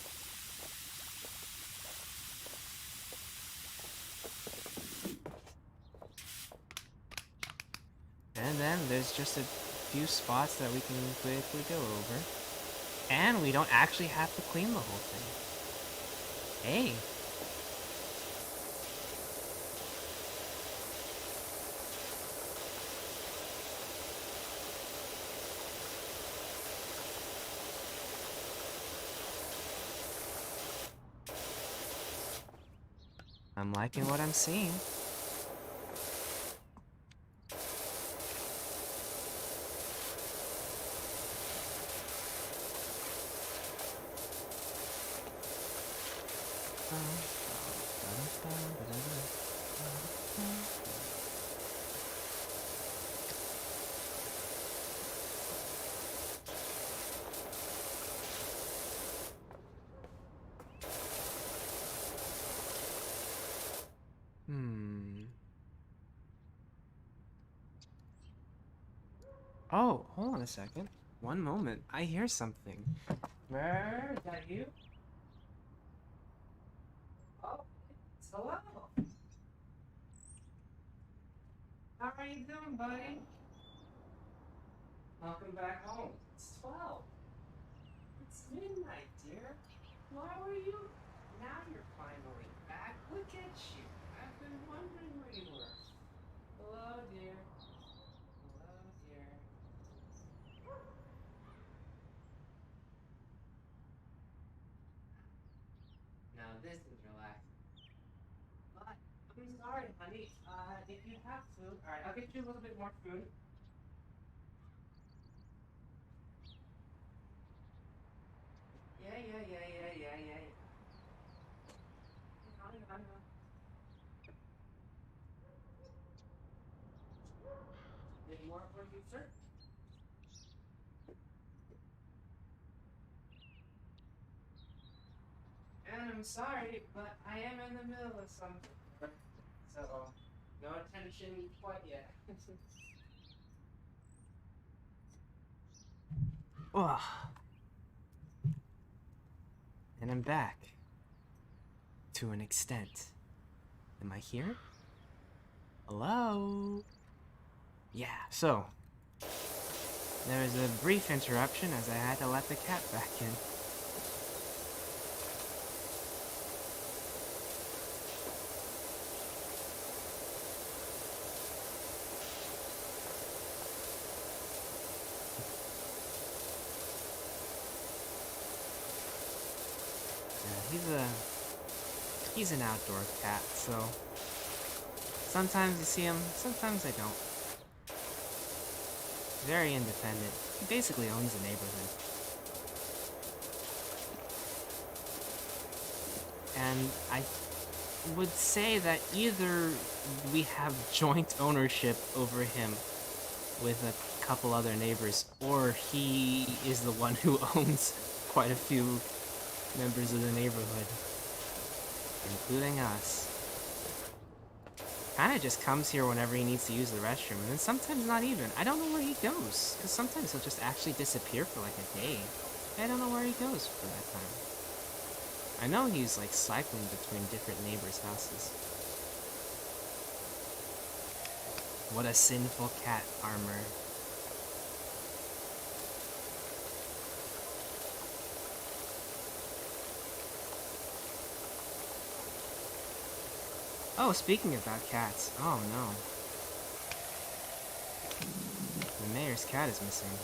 And then there's just a few spots that we can quickly go over. And we don't actually have to clean the whole thing. Hey. I'm liking what I'm seeing. Oh, hold on a second. One moment. I hear something. Where is that you? Oh, it's hello. How are you doing, buddy? Welcome back home. It's 12. It's midnight, dear. Why were you? Now you're finally back. Look at you. I've been wondering where you were. Hello, dear. Hello, dear. Now this is relaxing. But I'm sorry, honey. If you have food, all right, I'll get you a little bit more food. Yeah. I know. artwork you search. And I'm sorry, but I am in the middle of something. So, no attention quite yet. Oh. And I'm back. To an extent. Am I here? Hello? Yeah, so. There was a brief interruption as I had to let the cat back in. He's an outdoor cat, so sometimes you see him, sometimes I don't. Very independent. He basically owns the neighborhood. And I would say that either we have joint ownership over him with a couple other neighbors, or he is the one who owns quite a few members of the neighborhood, including us. Kinda just comes here whenever he needs to use the restroom, and then sometimes not even. I don't know where he goes, because sometimes he'll just actually disappear for like a day. I don't know where he goes for that time. I know he's like cycling between different neighbors' houses. What a sinful cat armor. Oh, speaking about cats. Oh no. The mayor's cat is missing.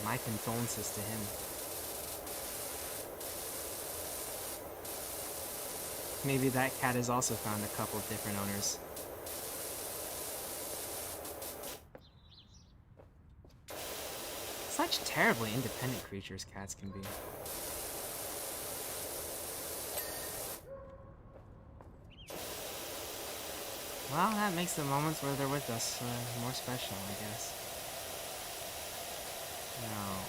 My condolences to him. Maybe that cat has also found a couple different owners. Such terribly independent creatures cats can be. Well, that makes the moments where they're with us more special, I guess. Now,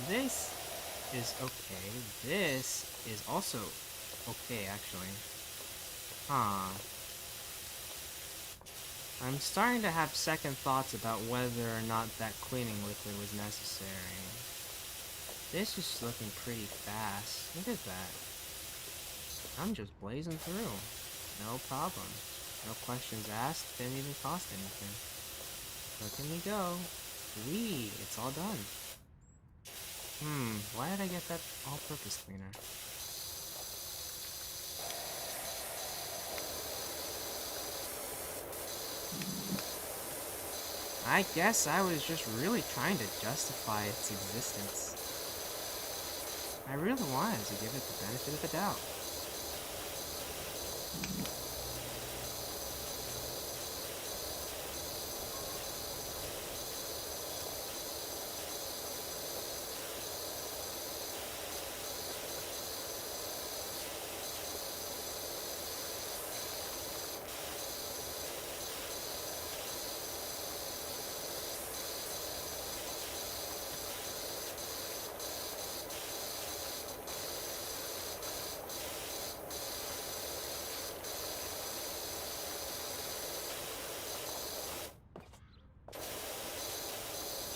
this is okay. This is also okay, actually. Huh. I'm starting to have second thoughts about whether or not that cleaning liquid was necessary. This is looking pretty fast. Look at that. I'm just blazing through. No problem. No questions asked, didn't even cost anything. Look at me go. Whee! It's all done. Why did I get that all-purpose cleaner? I guess I was just really trying to justify its existence. I really wanted to give it the benefit of the doubt.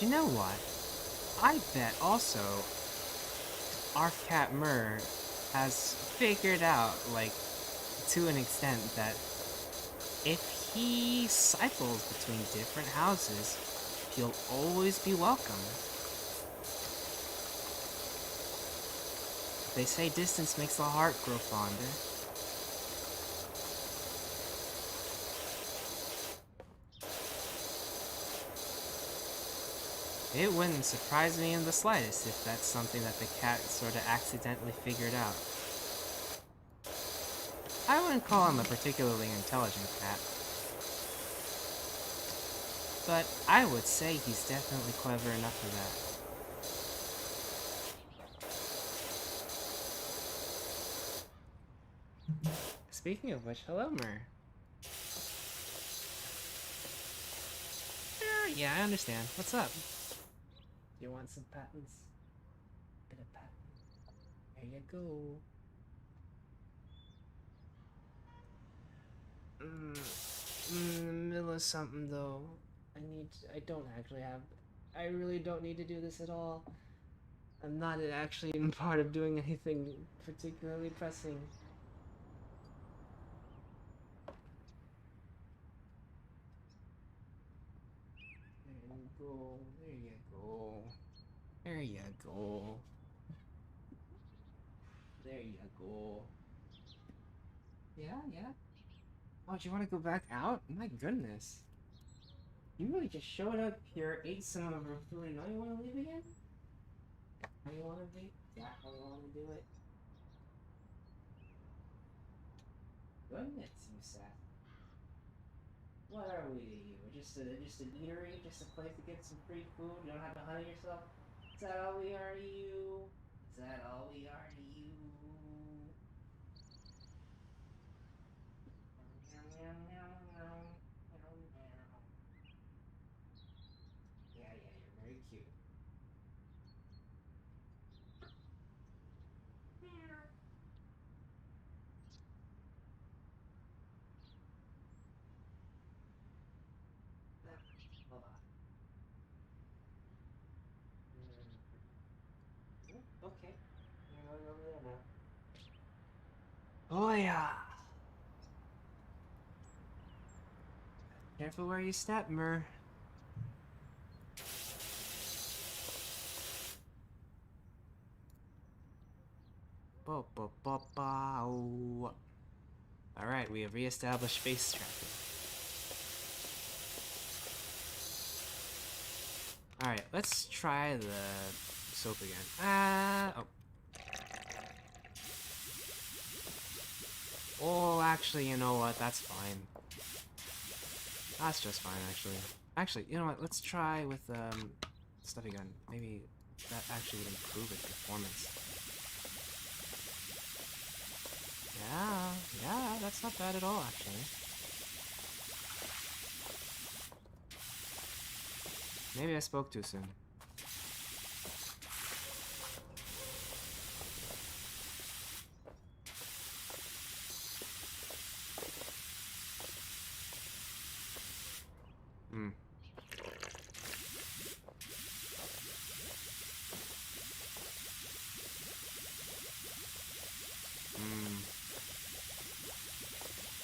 You know what? I bet also our cat Murr has figured out, like, to an extent that if he cycles between different houses, he'll always be welcome. They say distance makes the heart grow fonder. It wouldn't surprise me in the slightest if that's something that the cat sort of accidentally figured out. I wouldn't call him a particularly intelligent cat, but I would say he's definitely clever enough for that. Speaking of which, hello, Murr. Yeah, I understand. What's up? Do you want some patents? Bit of patent. There you go. In the middle of something though. I don't actually have. I really don't need to do this at all. I'm not actually in part of doing anything particularly pressing. There you go. There you go. There you go. There you go. Yeah, yeah. Oh, do you want to go back out? My goodness. You really just showed up here, ate some of our food, and now you want to leave again? How you want to be? Yeah, how you want to do it? Goodness, you Seth. What are we to you? Just an eatery? Just a place to get some free food? You don't have to hunt yourself? Is that all we are to you? Is that all we are to you? Yeah, yeah, you're very cute. Hold on. Okay. You're going over there now. Oh yeah. Careful where you step, Mer. Alright, we have re-established face tracking. Alright, let's try the soap again. Oh. Oh, actually, you know what? That's fine. That's just fine, actually. Actually, you know what? Let's try with, stuffy gun. Maybe that actually would improve its performance. Yeah, that's not bad at all, actually. Maybe I spoke too soon.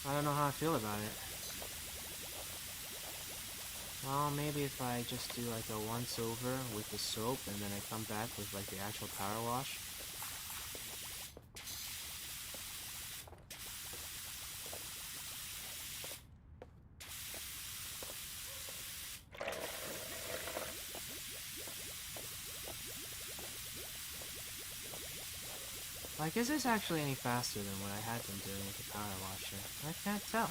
I don't know how I feel about it. Well, maybe if I just do like a once over with the soap and then I come back with like the actual power wash. Like, is this actually any faster than what I had been doing with the power washer? I can't tell.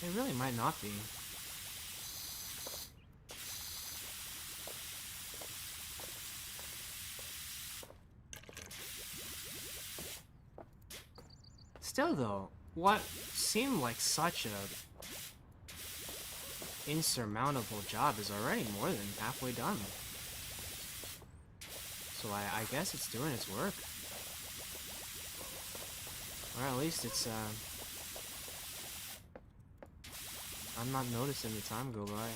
It really might not be. Still though, what seemed like such a insurmountable job is already more than halfway done. So I guess it's doing its work. Or at least it's, I'm not noticing the time go by.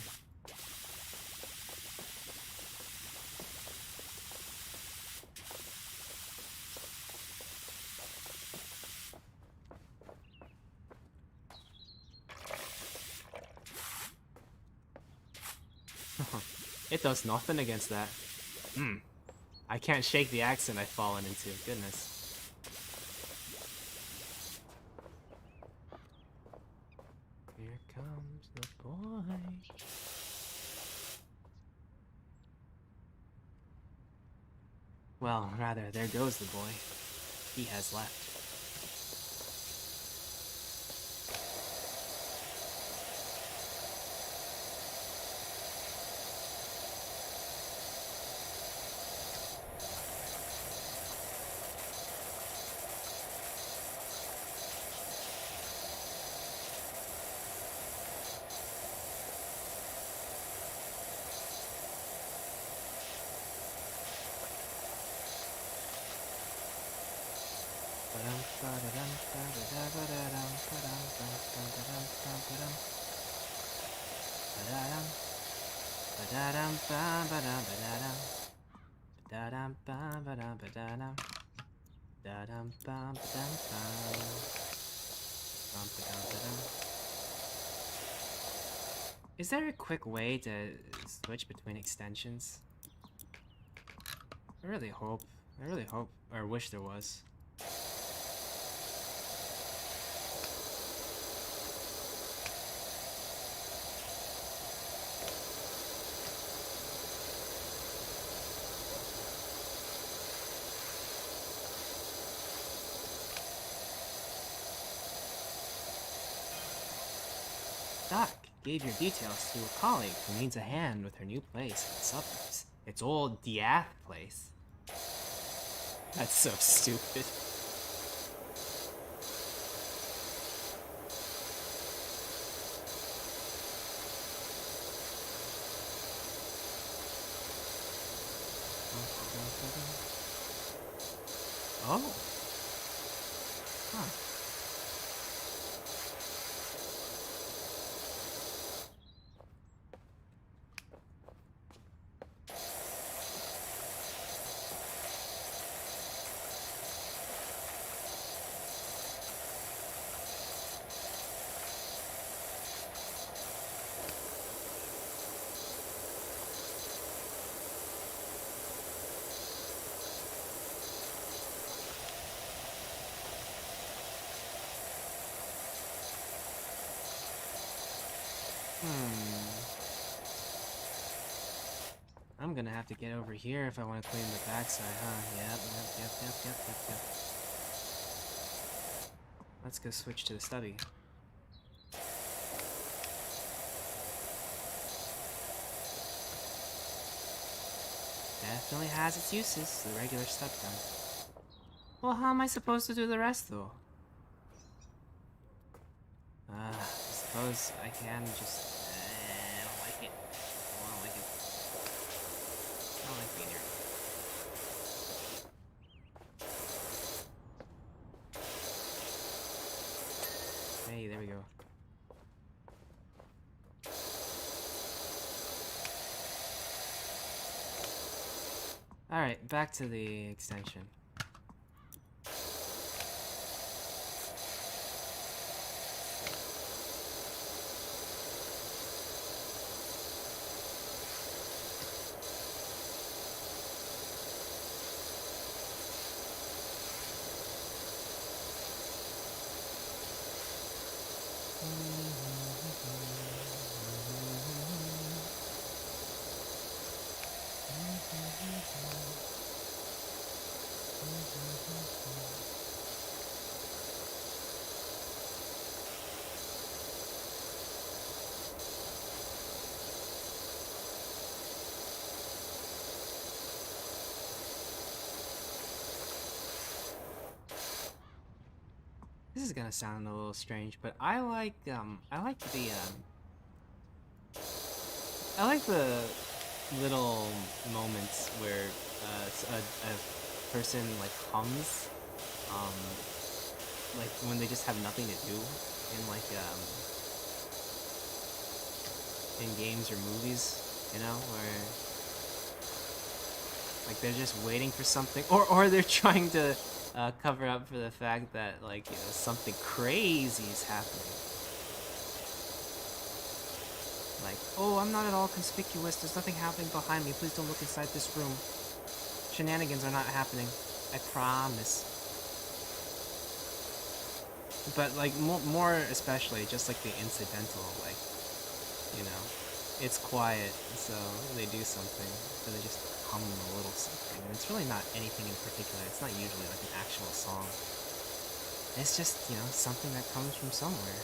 It does nothing against that. I can't shake the accent I've fallen into. Goodness. Here comes the boy. Well, rather, there goes the boy. He has left. Is there a quick way to switch between extensions? I really hope, or wish there was. Doc gave your details to a colleague who needs a hand with her new place in the suburbs. It's old Diath place. That's so stupid. Oh. Huh. I'm gonna have to get over here if I want to clean the backside, huh? Yep. Let's go switch to the stubby. Definitely has its uses, the regular stub gun. Well, how am I supposed to do the rest, though? I suppose I can just... I don't like it. I don't like it. I don't like being here. Hey, there we go. Alright, back to the extension. This is gonna sound a little strange, but I like the little moments where a person like hums, like when they just have nothing to do in in games or movies, you know, where like they're just waiting for something, or they're trying to cover up for the fact that, like, you know, something crazy is happening. Like, oh, I'm not at all conspicuous, there's nothing happening behind me, please don't look inside this room. Shenanigans are not happening, I promise. But, like, more especially, just like the incidental, like, you know, it's quiet, so they do something, so they just hum a little something, and it's really not anything in particular. It's not usually like an actual song. It's just, you know, something that comes from somewhere.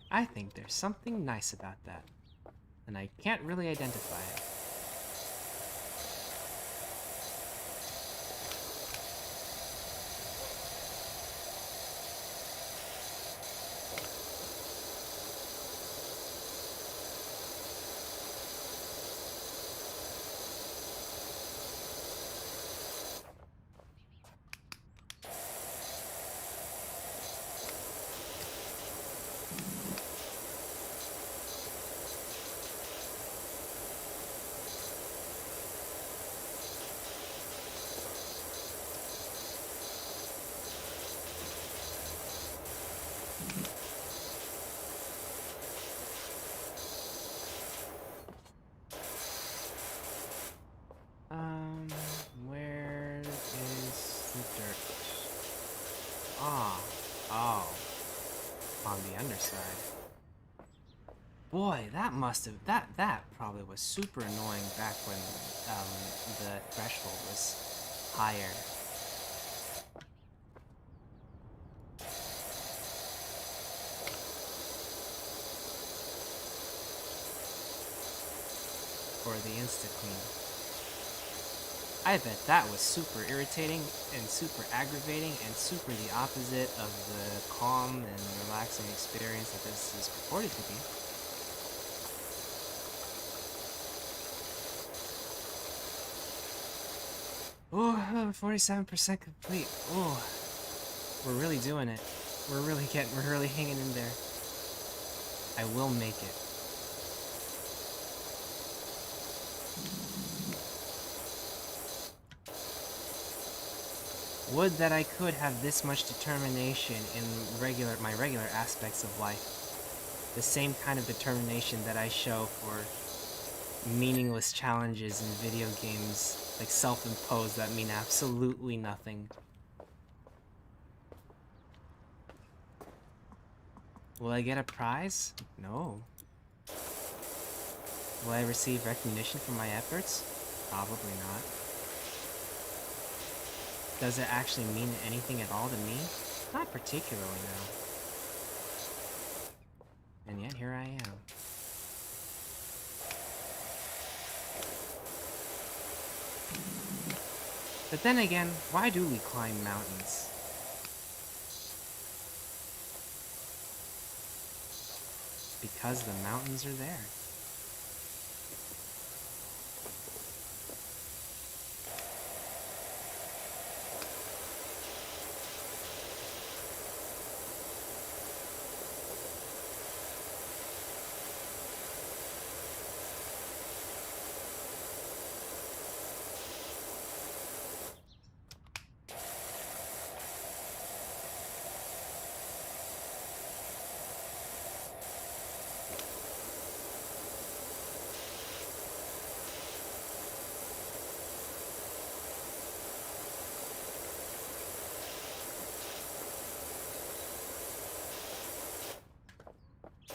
I think there's something nice about that, and I can't really identify it. Oh, on the underside. Boy, that must have that probably was super annoying back when the threshold was higher. Or the insta-clean. I bet that was super irritating and super aggravating and super the opposite of the calm and relaxing experience that this is purported to be. Oh, 47% complete. Oh, we're really doing it. We're really hanging in there. I will make it. Would that I could have this much determination in my regular aspects of life. The same kind of determination that I show for meaningless challenges in video games, like self-imposed, that mean absolutely nothing. Will I get a prize? No. Will I receive recognition for my efforts? Probably not. Does it actually mean anything at all to me? Not particularly, no. And yet here I am. But then again, why do we climb mountains? Because the mountains are there.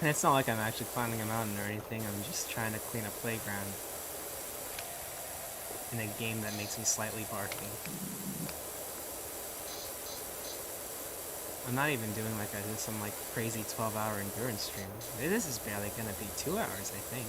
And it's not like I'm actually climbing a mountain or anything, I'm just trying to clean a playground in a game that makes me slightly barky. I'm not even doing like some like crazy 12-hour endurance stream. This is barely gonna be 2 hours, I think.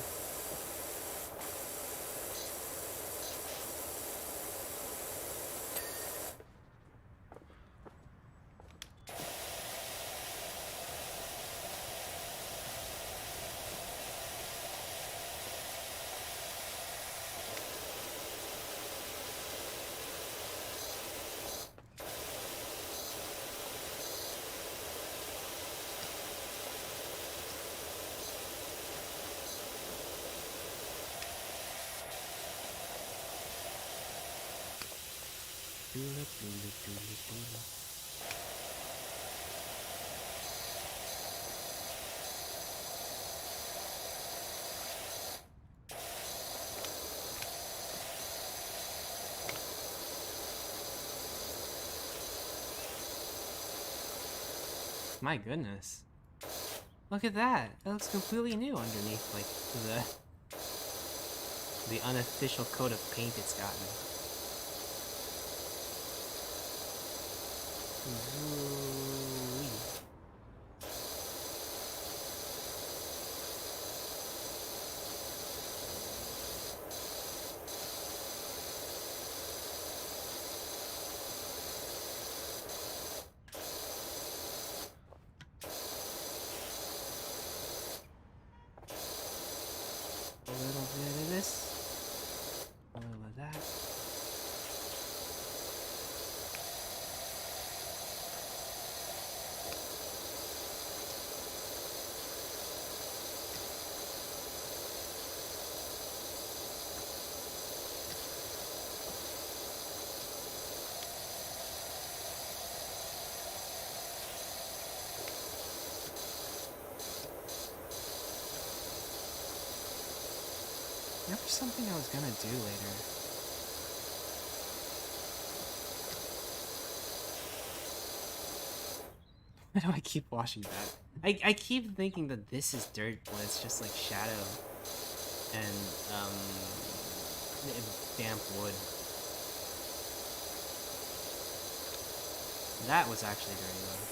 My goodness. Look at that. That looks completely new underneath, like, the unofficial coat of paint it's gotten. Ooh-wee. A little bit of this, a little of that. That was something I was gonna do later. Why do I keep washing that? I keep thinking that this is dirt when it's just like shadow and damp wood. That was actually dirty though.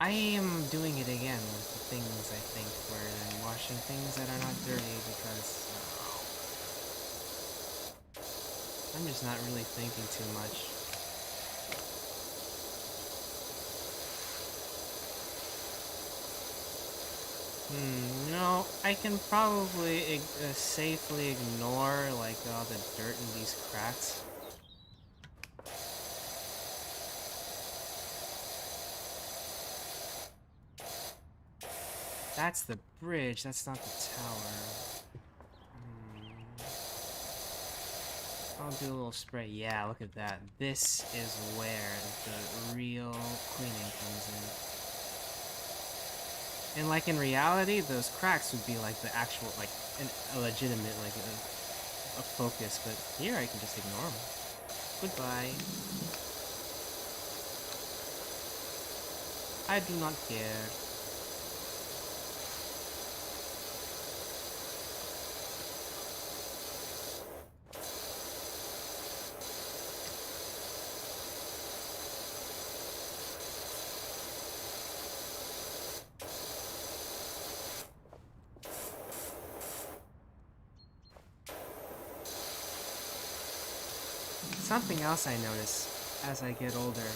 I am doing it again with the things I think where I'm washing things that are not dirty because I'm just not really thinking too much. No, I can probably safely ignore like all the dirt in these cracks. That's the bridge, that's not the tower. I'll do a little spray. Yeah, look at that. This is where the real cleaning comes in. And like in reality, those cracks would be like the actual, like a legitimate, like a focus. But here I can just ignore them. Goodbye. I do not care. Something else I notice as I get older,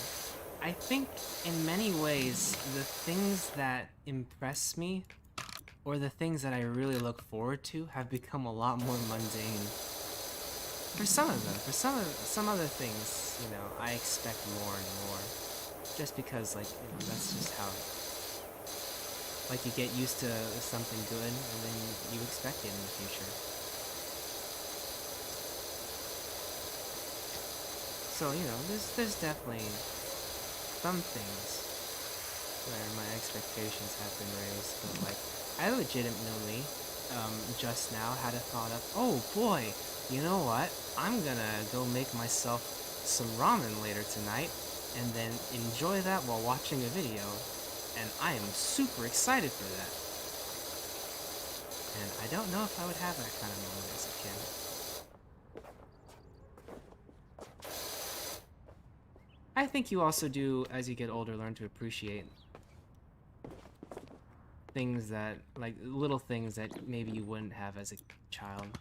I think in many ways the things that impress me or the things that I really look forward to have become a lot more mundane. For some of them, for some other things, you know, I expect more and more. Just because, like, you know, that's just how, like, you get used to something good and then you expect it in the future. So, you know, there's definitely some things where my expectations have been raised, but like, I legitimately, just now had a thought of, oh boy, you know what? I'm gonna go make myself some ramen later tonight, and then enjoy that while watching a video, and I am super excited for that. And I don't know if I would have that kind of moment as a kid. I think you also do, as you get older, learn to appreciate things that, like, little things that maybe you wouldn't have as a child.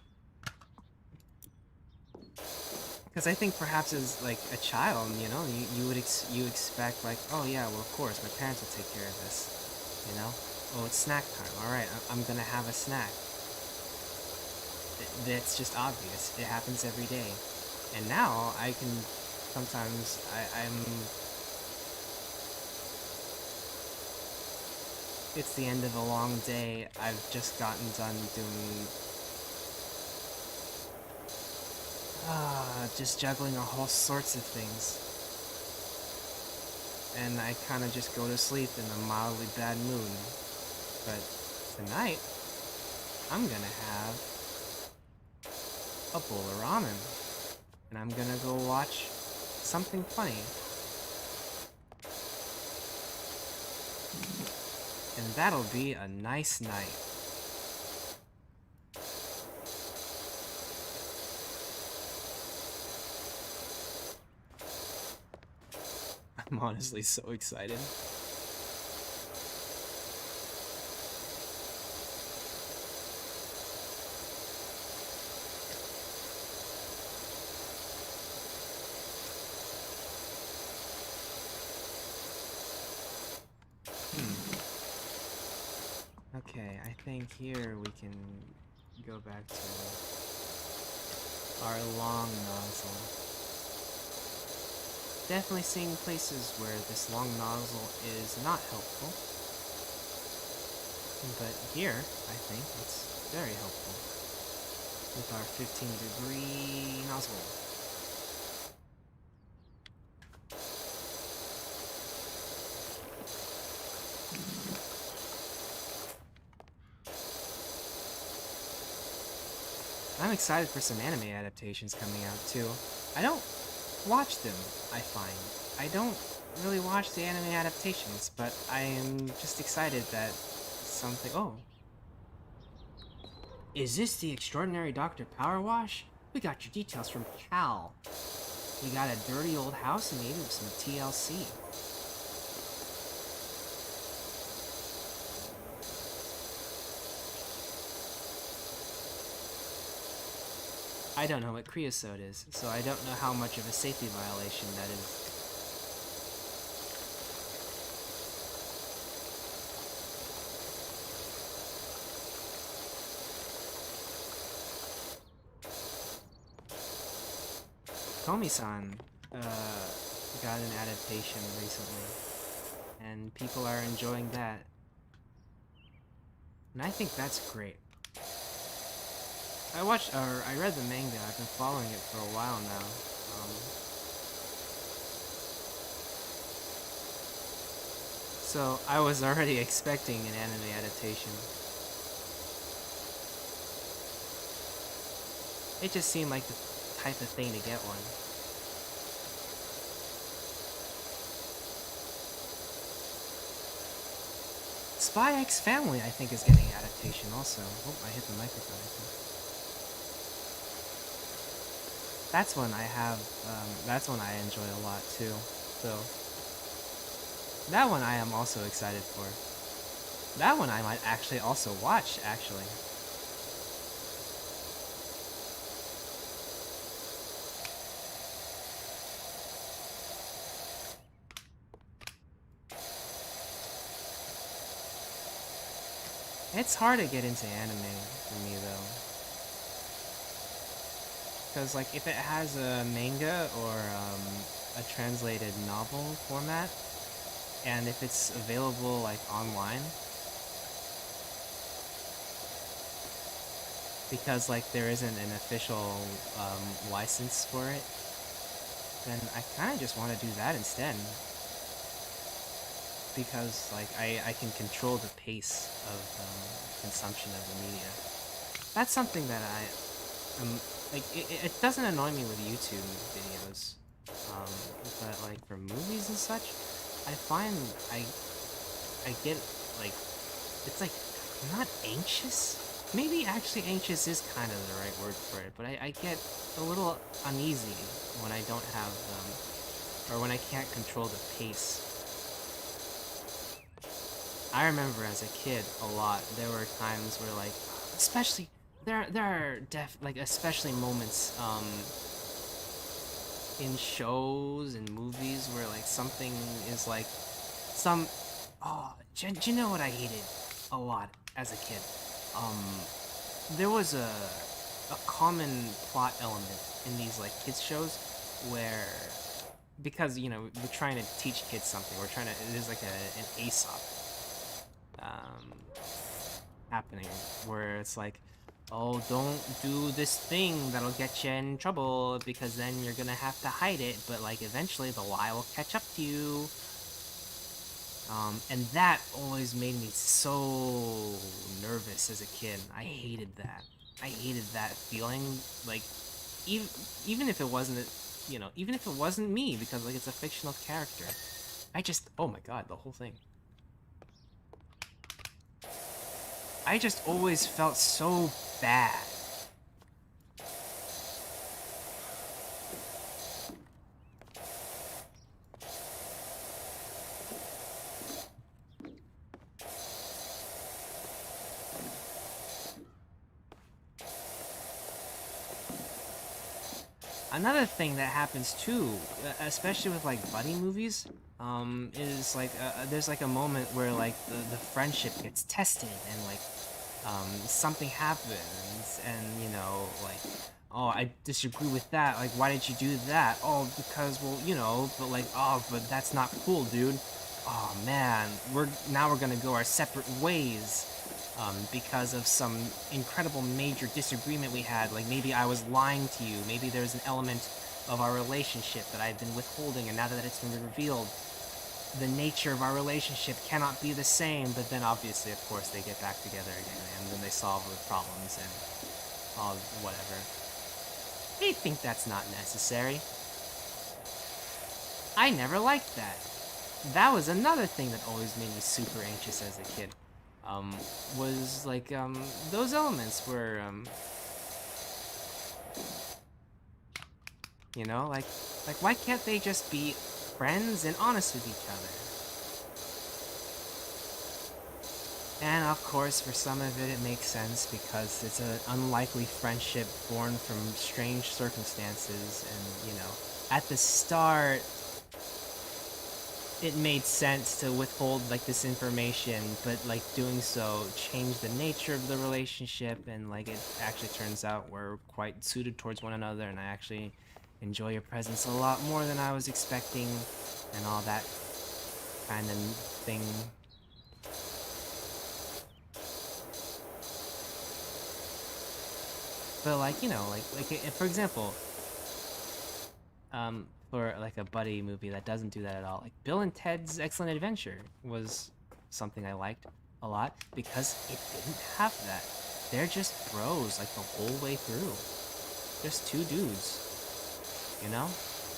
Because I think perhaps as, like, a child, you know, you expect, like, oh yeah, well, of course, my parents will take care of this, you know? Oh, it's snack time, alright, I'm gonna have a snack. That's just obvious. It happens every day. And now, I can, sometimes, it's the end of a long day. I've just gotten done doing just juggling a whole sorts of things. And I kind of just go to sleep in a mildly bad mood. But tonight, I'm gonna have a bowl of ramen. And I'm gonna go watch something funny. And that'll be a nice night. I'm honestly so excited. Okay, I think here we can go back to our long nozzle. Definitely seeing places where this long nozzle is not helpful. But here, I think it's very helpful. With our 15-degree nozzle. I'm excited for some anime adaptations coming out too. I don't watch them, I find. I don't really watch the anime adaptations, but I am just excited that something... Oh. Is this the extraordinary Dr. PowerWash? We got your details from Cal. We got a dirty old house and maybe with some TLC. I don't know what creosote is, so I don't know how much of a safety violation that is. Komi-san got an adaptation recently, and people are enjoying that. And I think that's great. I read the manga. I've been following it for a while now. So I was already expecting an anime adaptation. It just seemed like the type of thing to get one. Spy X Family, I think, is getting an adaptation also. Oh, I hit the microphone, I think. That's one I enjoy a lot too. So that one I am also excited for. That one I might actually also watch, actually. It's hard to get into anime for me though. Because like if it has a manga or a translated novel format, and if it's available like online, because like there isn't an official license for it, then I kind of just want to do that instead. Because like I can control the pace of consumption of the media. That's something that like it doesn't annoy me with YouTube videos, but like for movies and such, I find I get like, it's like, I'm not anxious. Maybe actually anxious is kind of the right word for it, but I get a little uneasy when I don't have or when I can't control the pace. I remember as a kid a lot, there were times where like, especially, there are especially moments in shows and movies where like something is like, do you know what I hated a lot as a kid? There was a common plot element in these like kids shows where, because you know we're trying to teach kids something, there's like an Aesop happening where it's like, oh, don't do this thing that'll get you in trouble because then you're gonna have to hide it, but like eventually the lie will catch up to you. And that always made me so nervous as a kid. I hated that. I hated that feeling, like, even if it wasn't, even if it wasn't me, because like it's a fictional character. Oh my god, the whole thing. I just always felt so bad. Another thing that happens too, especially with like buddy movies, is like there's like a moment where like the friendship gets tested and like something happens and like, oh, I disagree with that, like why did you do that? Oh, because, well, but like, oh, but that's not cool, dude. Oh man, we're gonna go our separate ways. Because of some incredible major disagreement we had, like maybe I was lying to you, maybe there's an element of our relationship that I've been withholding, and now that it's been revealed, the nature of our relationship cannot be the same, but then obviously, of course, they get back together again, and then they solve the problems, and Oh, whatever. They think that's not necessary. I never liked that. That was another thing that always made me super anxious as a kid. Was like, those elements were, you know, like why can't they just be friends and honest with each other? And of course, for some of it, it makes sense because it's an unlikely friendship born from strange circumstances. And, you know, at the start, it made sense to withhold, like, this information, but, like, doing so changed the nature of the relationship. And, like, it actually turns out we're quite suited towards one another. And I actually enjoy your presence a lot more than I was expecting. And all that kind of thing. But, like, you know, like for example, for like a buddy movie that doesn't do that at all, like Bill and Ted's Excellent Adventure was something I liked a lot because it didn't have that. They're just bros like the whole way through. Just two dudes, you know,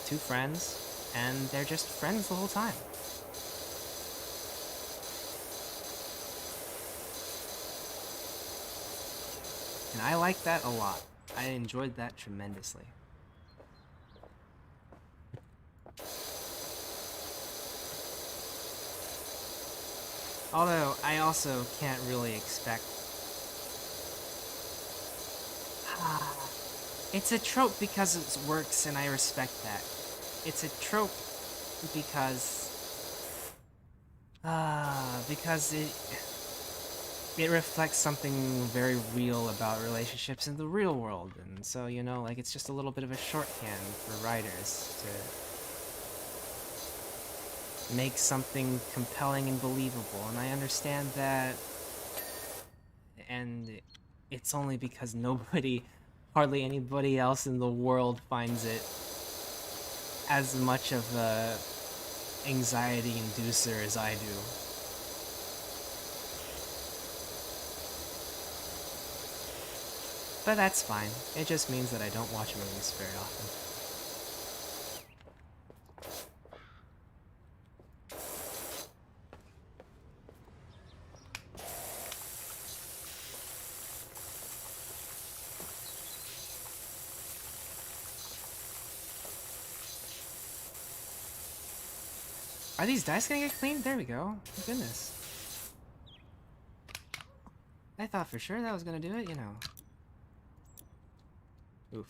two friends, and they're just friends the whole time. And I like that a lot. I enjoyed that tremendously. Although, I also can't really expect... It's a trope because it works, and I respect that. It's a trope because... because it reflects something very real about relationships in the real world. And so, you know, like, it's just a little bit of a shorthand for writers to make something compelling and believable. And I understand that. And it's only because hardly anybody else in the world finds it as much of a anxiety inducer as I do. But that's fine. It just means that I don't watch movies very often. Are these dice gonna get cleaned? There we go. Oh, goodness. I thought for sure that was gonna do it, you know. Oof.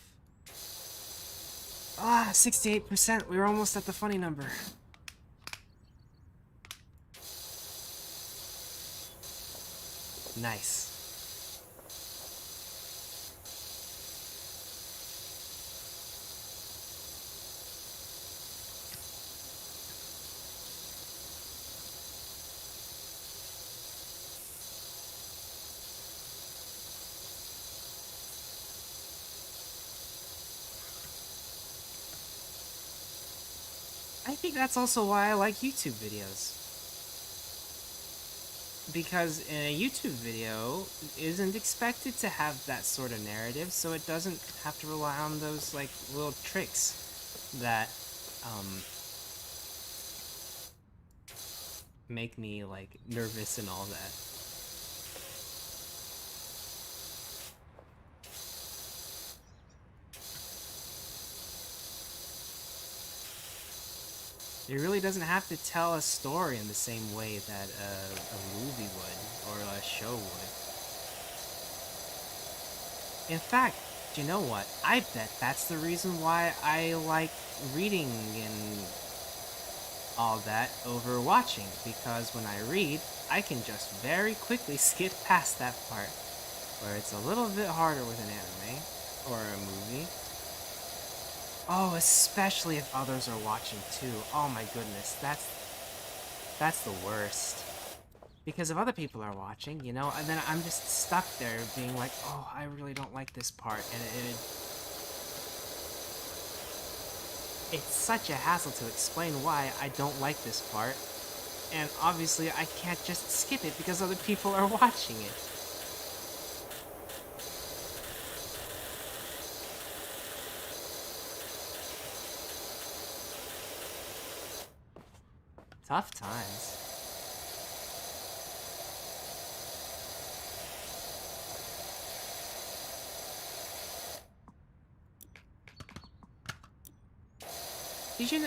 68%. We were almost at the funny number. Nice. I think that's also why I like YouTube videos. Because a YouTube video isn't expected to have that sort of narrative, so it doesn't have to rely on those, like, little tricks that, make me, like, nervous and all that. It really doesn't have to tell a story in the same way that a movie would, or a show would. In fact, do you know what? I bet that's the reason why I like reading and all that over watching, because when I read, I can just very quickly skip past that part, where it's a little bit harder with an anime, or a movie. Oh, especially if others are watching too. Oh my goodness, that's the worst. Because if other people are watching, you know, and then I'm just stuck there being like, oh, I really don't like this part, and it's such a hassle to explain why I don't like this part, and obviously I can't just skip it because other people are watching it. Tough times.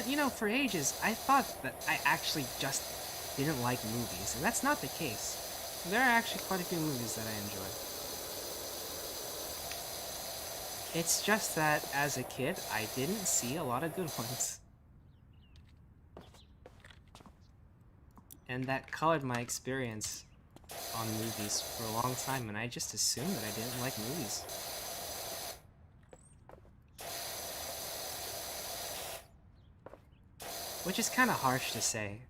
You know, for ages, I thought that I actually just didn't like movies, and that's not the case. There are actually quite a few movies that I enjoy. It's just that, as a kid, I didn't see a lot of good ones. And that colored my experience on movies for a long time, and I just assumed that I didn't like movies. Which is kind of harsh to say,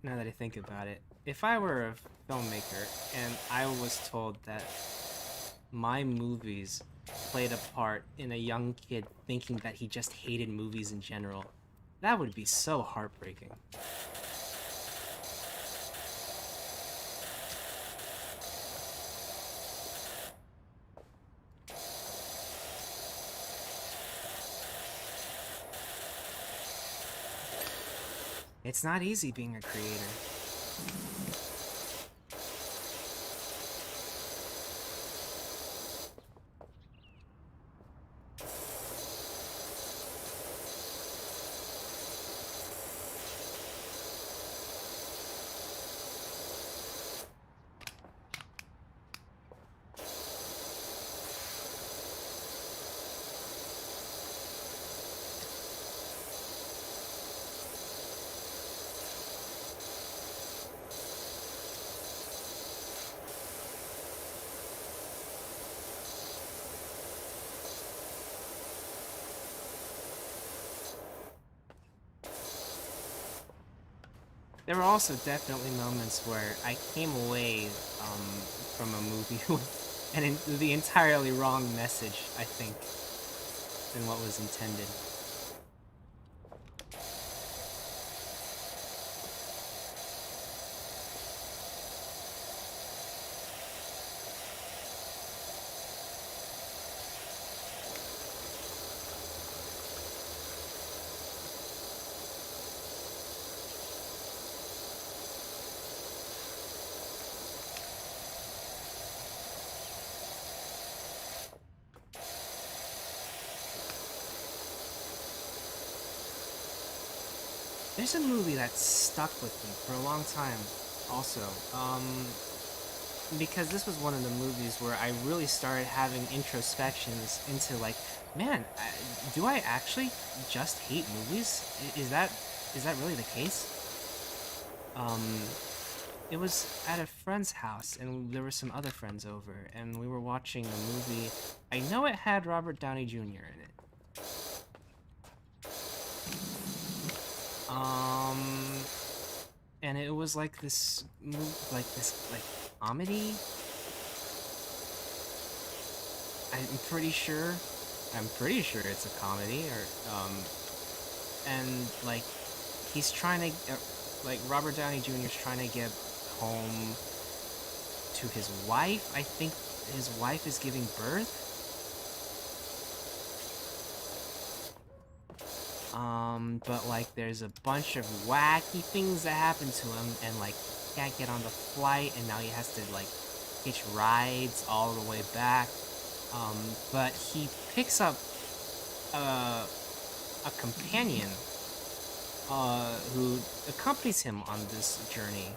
now that I think about it. If I were a filmmaker and I was told that my movies played a part in a young kid thinking that he just hated movies in general, that would be so heartbreaking. It's not easy being a creator. There were also definitely moments where I came away from a movie with the entirely wrong message, I think, than what was intended. There's a movie that stuck with me for a long time, also. Because this was one of the movies where I really started having introspections into, like, man, do I actually just hate movies? Is that really the case? It was at a friend's house, and there were some other friends over, and we were watching a movie. I know it had Robert Downey Jr. in it. And it was like this comedy. I'm pretty sure it's a comedy, or and like he's trying to, like Robert Downey Jr. is trying to get home to his wife. I think his wife is giving birth. But like there's a bunch of wacky things that happen to him, and like he can't get on the flight, and now he has to like hitch rides all the way back. But he picks up a companion who accompanies him on this journey.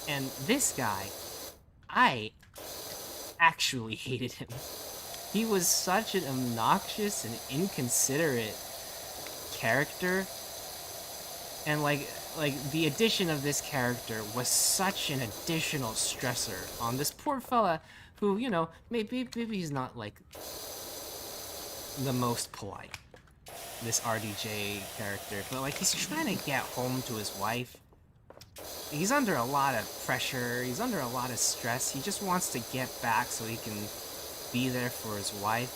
And this guy, I actually hated him. He was such an obnoxious and inconsiderate character, and like the addition of this character was such an additional stressor on this poor fella who, you know, maybe he's not like the most polite, this RDJ character, but like he's trying to get home to his wife. He's under a lot of pressure, he's under a lot of stress. He just wants to get back so he can be there for his wife.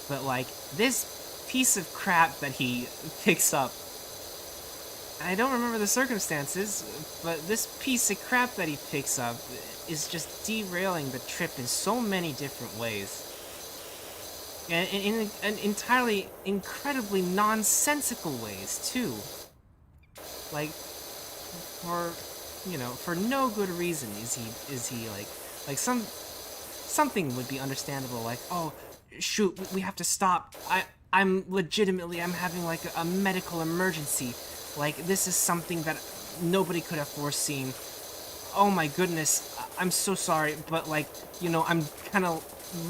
But like this piece of crap that he picks up, I don't remember the circumstances, but this piece of crap that he picks up is just derailing the trip in so many different ways. and in entirely incredibly nonsensical ways too. Like for for no good reason is he like something would be understandable, like, oh shoot, we have to stop. I'm having like a medical emergency. Like, this is something that nobody could have foreseen. Oh my goodness, I'm so sorry, but like, I'm kind of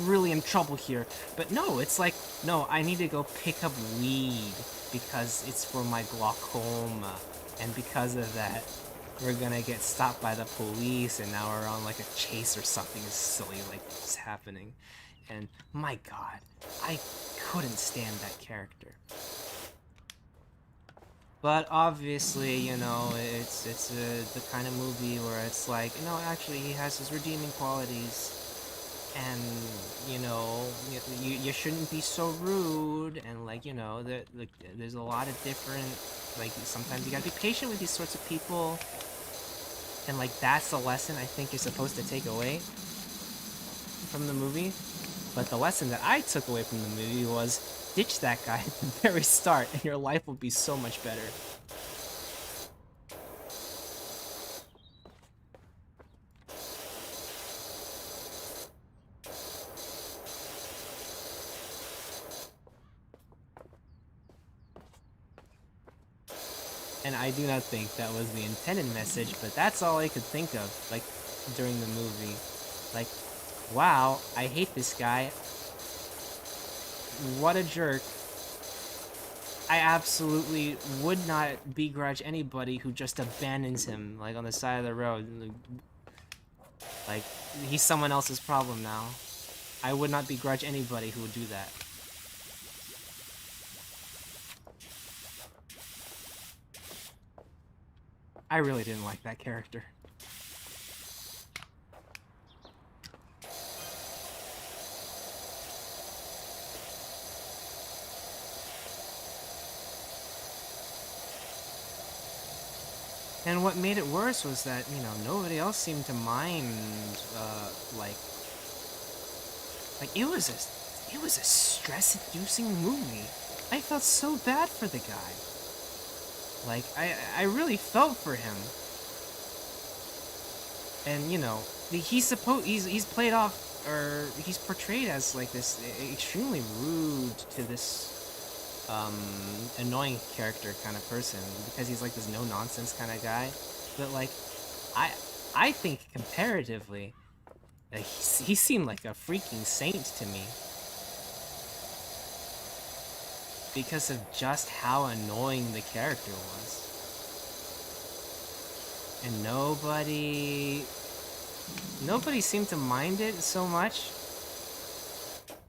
really in trouble here. But no, it's like, no, I need to go pick up weed because it's for my glaucoma. And because of that, we're gonna get stopped by the police, and now we're on like a chase or something silly like this happening. And my god, I couldn't stand that character. But obviously, it's the kind of movie where it's like, actually he has his redeeming qualities, and you shouldn't be so rude, and like, there's a lot of different, like, sometimes you gotta be patient with these sorts of people, and like that's the lesson I think you're supposed to take away from the movie. But the lesson that I took away from the movie was, ditch that guy at the very start, and your life will be so much better. And I do not think that was the intended message, but that's all I could think of, like, during the movie. Like, wow, I hate this guy. What a jerk. I absolutely would not begrudge anybody who just abandons him, like, on the side of the road. Like, he's someone else's problem now. I would not begrudge anybody who would do that. I really didn't like that character. And what made it worse was that, nobody else seemed to mind, like it was a stress-inducing movie. I felt so bad for the guy. Like, I really felt for him. And, he's played off, or he's portrayed as, like, this extremely rude to this annoying character kind of person, because he's like this no nonsense kind of guy. But like, I think comparatively, he seemed like a freaking saint to me, because of just how annoying the character was. And nobody seemed to mind it so much.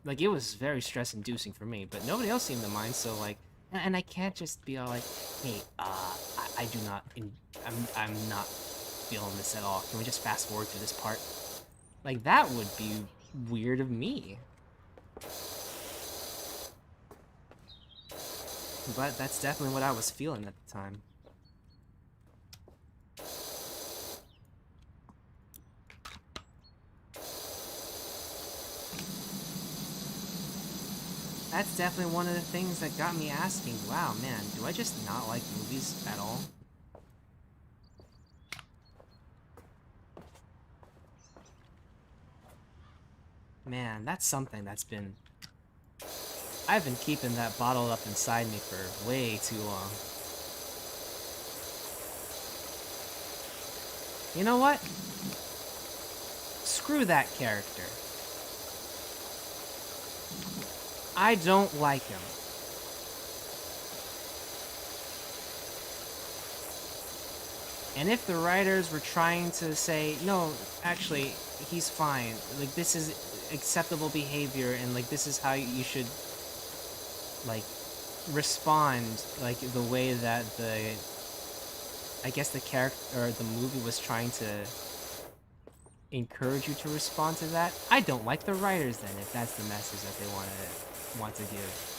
Like, it was very stress-inducing for me, but nobody else seemed to mind, so, like, and I can't just be all like, hey, I do not, I'm not feeling this at all. Can we just fast forward to this part? Like, that would be weird of me. But that's definitely what I was feeling at the time. That's definitely one of the things that got me asking, wow, man, do I just not like movies at all? Man, that's something that's been... I've been keeping that bottled up inside me for way too long. You know what? Screw that character. I don't like him. And if the writers were trying to say, no, actually, he's fine, like, this is acceptable behavior, and like, this is how you should, like, respond, like, the way that I guess the character, or the movie, was trying to encourage you to respond to that, I don't like the writers then, if that's the message that they want to give.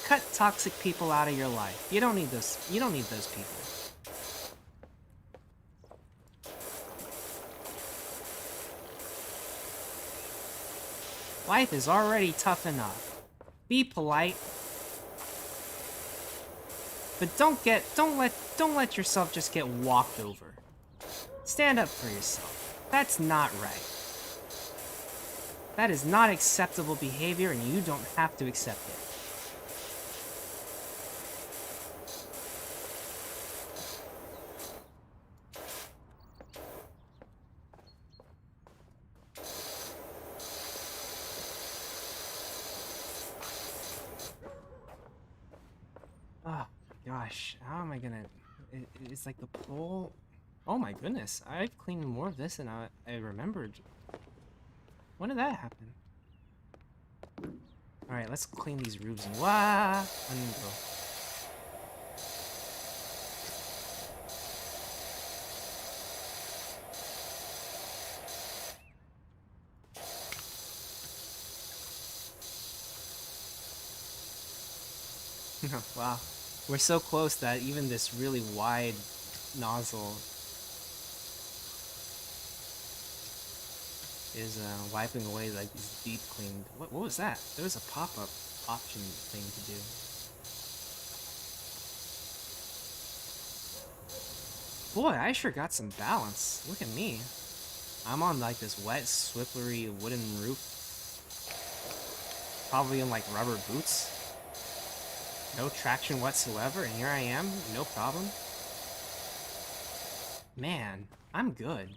Cut toxic people out of your life. You don't need those people. Life is already tough enough. Be polite. But don't let yourself just get walked over. Stand up for yourself. That's not right. That is not acceptable behavior, and you don't have to accept it. Oh gosh, how am I gonna... It's like the pole... Oh my goodness, I've cleaned more of this than I remembered. When did that happen? Alright, let's clean these roofs. Wah! Wow. We're so close that even this really wide nozzle is wiping away like these deep cleaned... What was that? There was a pop-up option thing to do. Boy, I sure got some balance. Look at me. I'm on like this wet, slippery wooden roof. Probably in like rubber boots. No traction whatsoever, and here I am, no problem. Man, I'm good.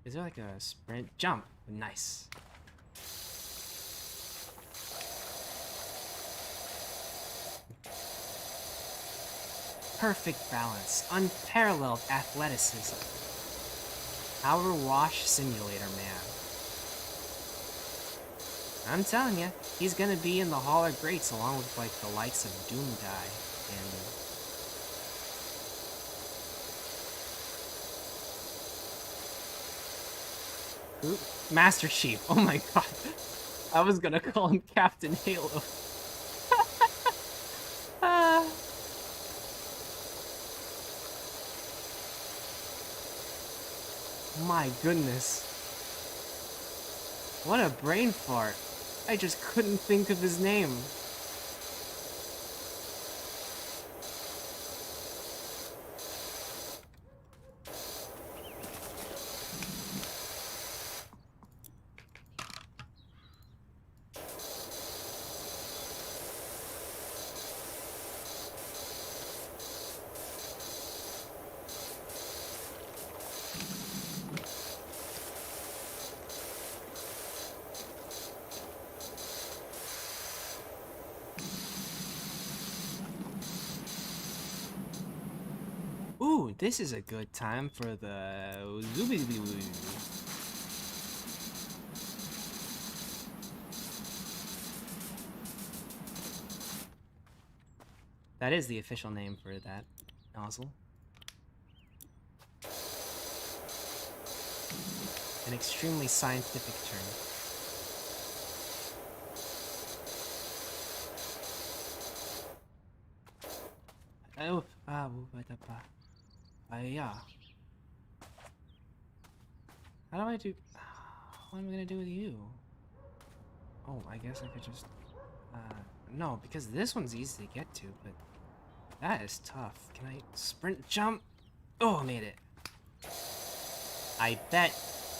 Is there like a sprint? Jump! Nice. Perfect balance, unparalleled athleticism. PowerWash Simulator, man. I'm telling you, he's gonna be in the Hall of Greats along with like the likes of Doomguy and Master Chief. Oh my god. I was gonna call him Captain Halo. My goodness. What a brain fart. I just couldn't think of his name. Ooh, this is a good time for the zoobie-doo. That is the official name for that nozzle. An extremely scientific term. Oh, yeah. How do I do... What am I gonna do with you? Oh, I guess I could just... No, because this one's easy to get to, but... That is tough. Can I sprint jump? Oh, I made it. I bet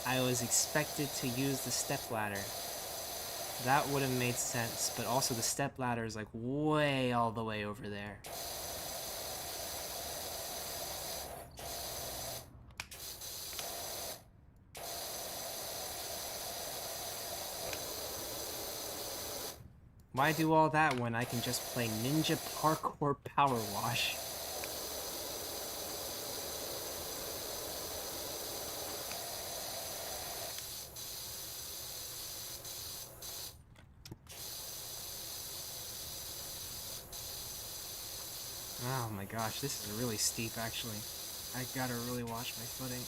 I was expected to use the stepladder. That would have made sense, but also the stepladder is like way all the way over there. Why do all that when I can just play Ninja Parkour Power Wash? Oh my gosh, this is really steep actually. I gotta really watch my footing.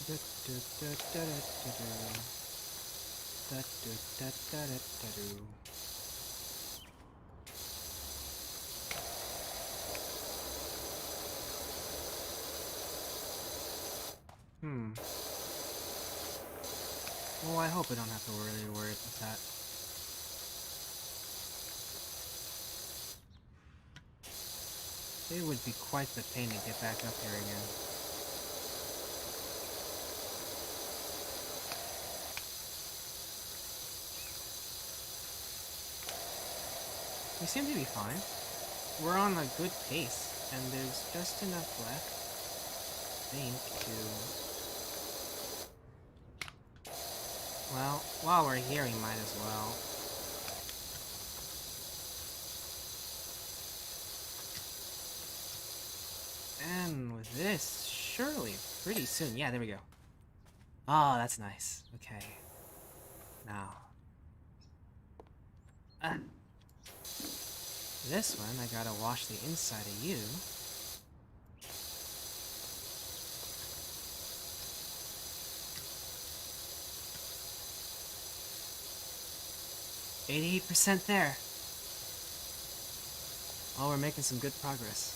Well, I hope I don't have to really worry about that. It would be quite the pain to get back up here again. We seem to be fine. We're on a good pace, and there's just enough left, I think, to... Well, while we're here, we might as well. And with this, surely, pretty soon. Yeah, there we go. Oh, that's nice. Okay. Now. This one, I gotta wash the inside of you. %88 there. Oh, we're making some good progress.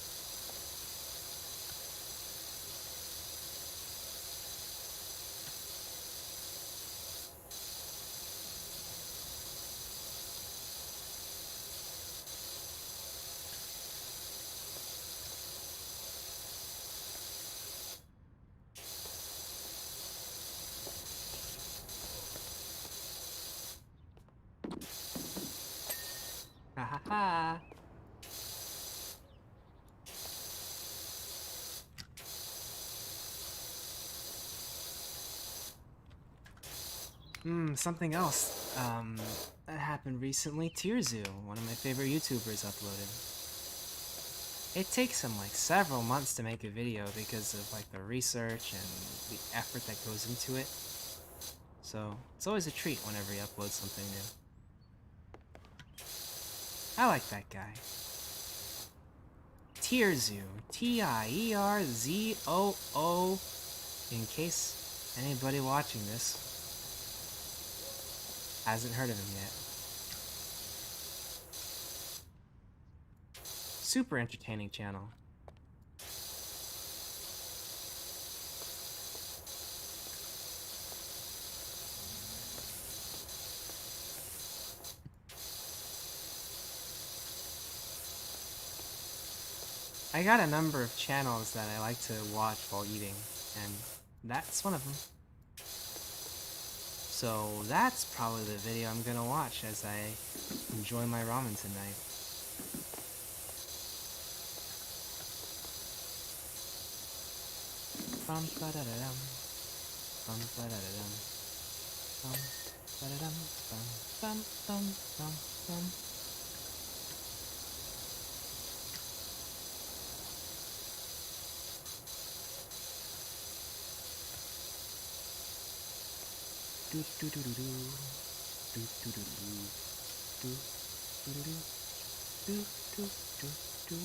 Ha ha ha. Something else, that happened recently. Tearzu, one of my favorite YouTubers, uploaded. It takes him, like, several months to make a video because of, like, the research and the effort that goes into it. So, it's always a treat whenever he uploads something new. I like that guy. Tearzu, Tierzoo, in case anybody watching this hasn't heard of him yet. Super entertaining channel. I got a number of channels that I like to watch while eating, and that's one of them. So that's probably the video I'm gonna watch as I enjoy my ramen tonight. Bum ba da da dum. Bum ba da da dum. Bum ba da dum. Bum bum bum bum bum. Do do do do do. Do do do do. Do do do do. Do do do do.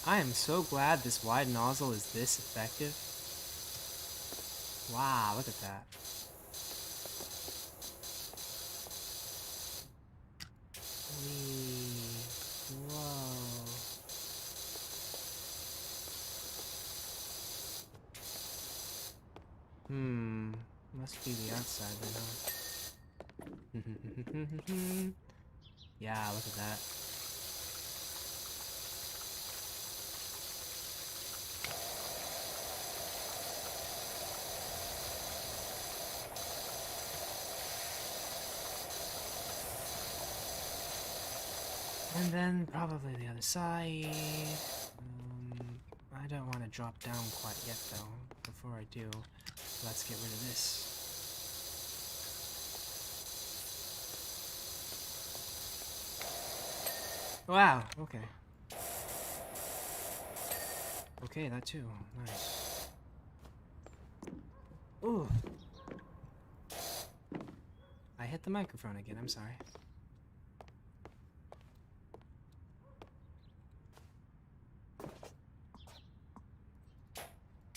I am so glad this wide nozzle is this effective. Wow, look at that. Whoa. Must be the outside then, huh? Yeah, look at that. And then probably the other side. I don't want to drop down quite yet, though. Before I do, let's get rid of this. Wow, okay. Okay, that too. Nice. Ooh. I hit the microphone again, I'm sorry.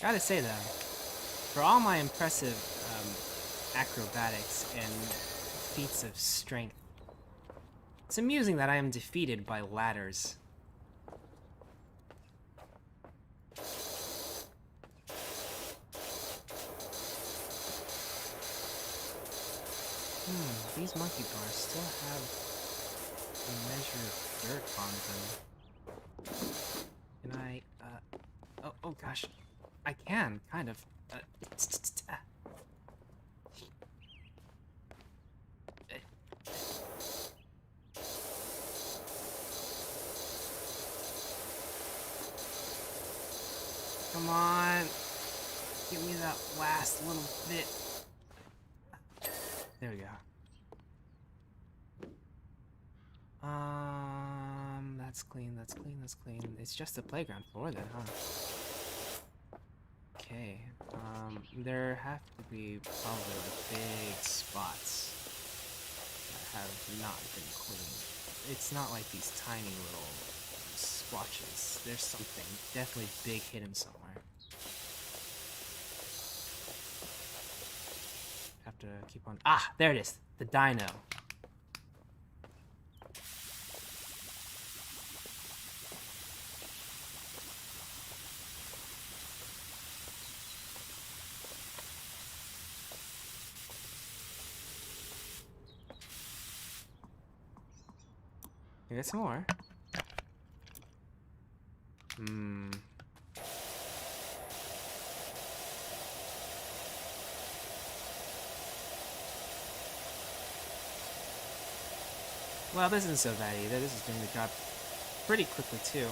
Gotta say though, for all my impressive acrobatics and feats of strength, it's amusing that I am defeated by ladders. These monkey bars still have a measure of dirt on them. Can I, oh gosh. I can, kind of. Come on. Give me that last little bit. There we go. That's clean, that's clean, that's clean. It's just a playground floor then, huh? Okay, there have to be probably big spots that have not been cleaned. It's not like these tiny little splotches. There's something definitely big hidden somewhere. Have to keep on. Ah, there it is. The dino. Get some more. Well, this isn't so bad either. This is doing the job pretty quickly too.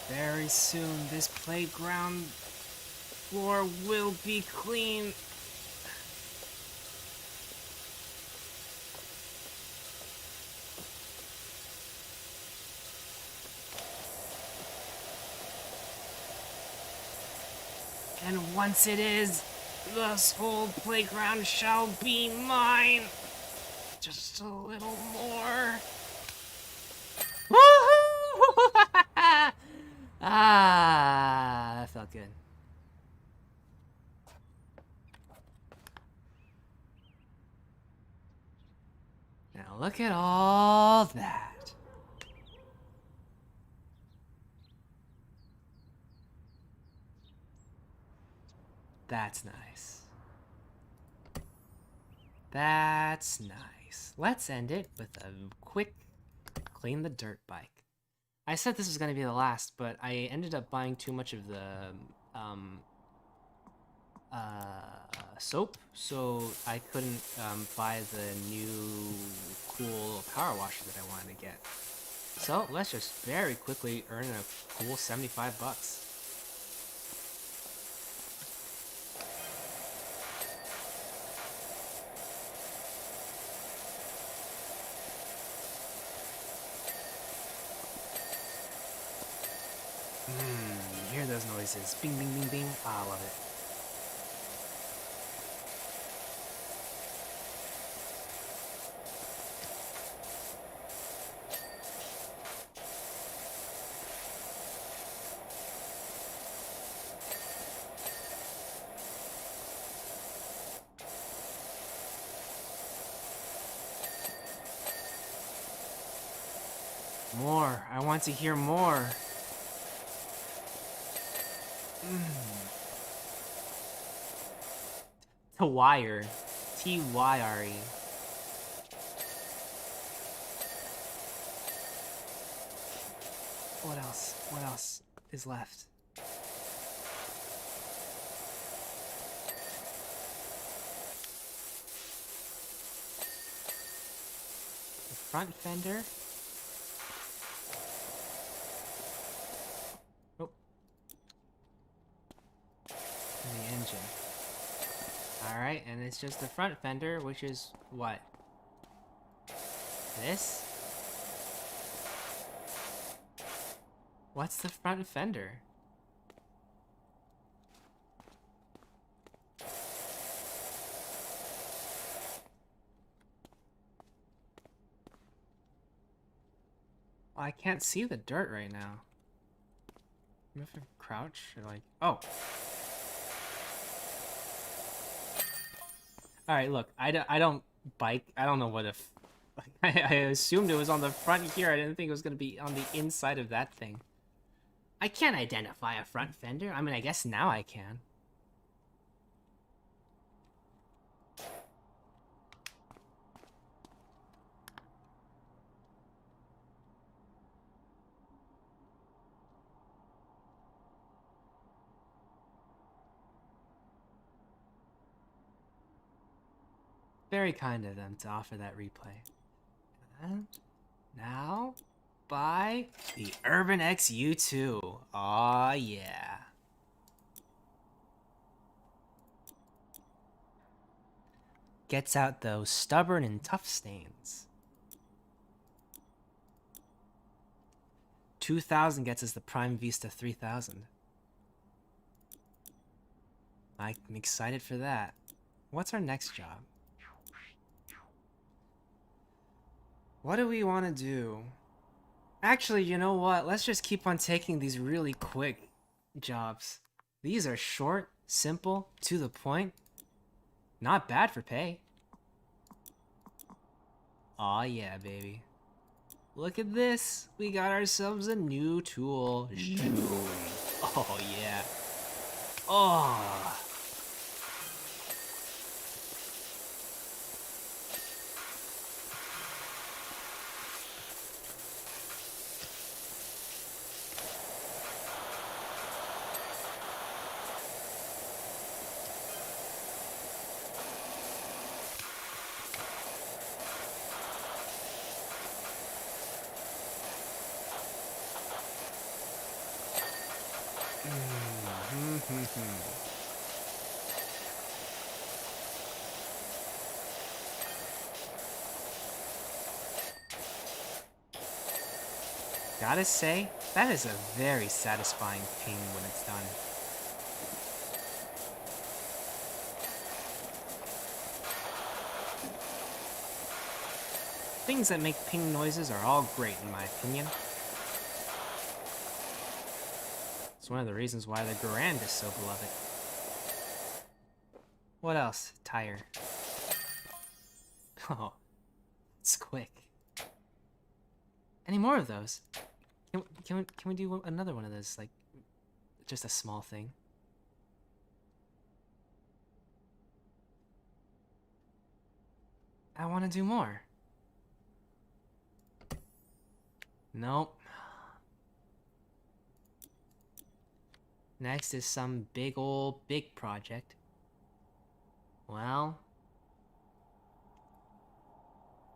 Very soon, this playground floor will be clean. And once it is, this whole playground shall be mine. Just a little more. Ah, that felt good. Now look at all that. That's nice. That's nice. Let's end it with a quick clean the dirt bike. I said this was going to be the last, but I ended up buying too much of the soap, so I couldn't buy the new cool power washer that I wanted to get. So let's just very quickly earn a cool 75 bucks. You hear those noises. Bing, bing, bing, bing. Ah, I love it. More. I want to hear more. To wire. T-Y-R-E. What else? What else is left? The front fender. Oh. And the engine. Alright, and it's just the front fender, which is what? This? What's the front fender? I can't see the dirt right now. You have to crouch or like, oh. All right, look, I don't bike. I don't know what if. I assumed it was on the front here. I didn't think it was gonna be on the inside of that thing. I can't identify a front fender. I mean, I guess now I can. Very kind of them to offer that replay. And now, buy the Urban X U2. Aw, yeah. Gets out those stubborn and tough stains. 2,000 gets us the Prime Vista 3000. I'm excited for that. What's our next job? What do we want to do? Actually, you know what? Let's just keep on taking these really quick jobs. These are short, simple, to the point. Not bad for pay. Aw, yeah, baby. Look at this. We got ourselves a new tool. Oh, yeah. Oh. Gotta say, that is a very satisfying ping when it's done. Things that make ping noises are all great in my opinion. It's one of the reasons why the Garand is so beloved. What else? Tire. Oh, it's quick. Any more of those? Can we do another one of those? Like, just a small thing. I want to do more. Nope. Next is some big project. Well.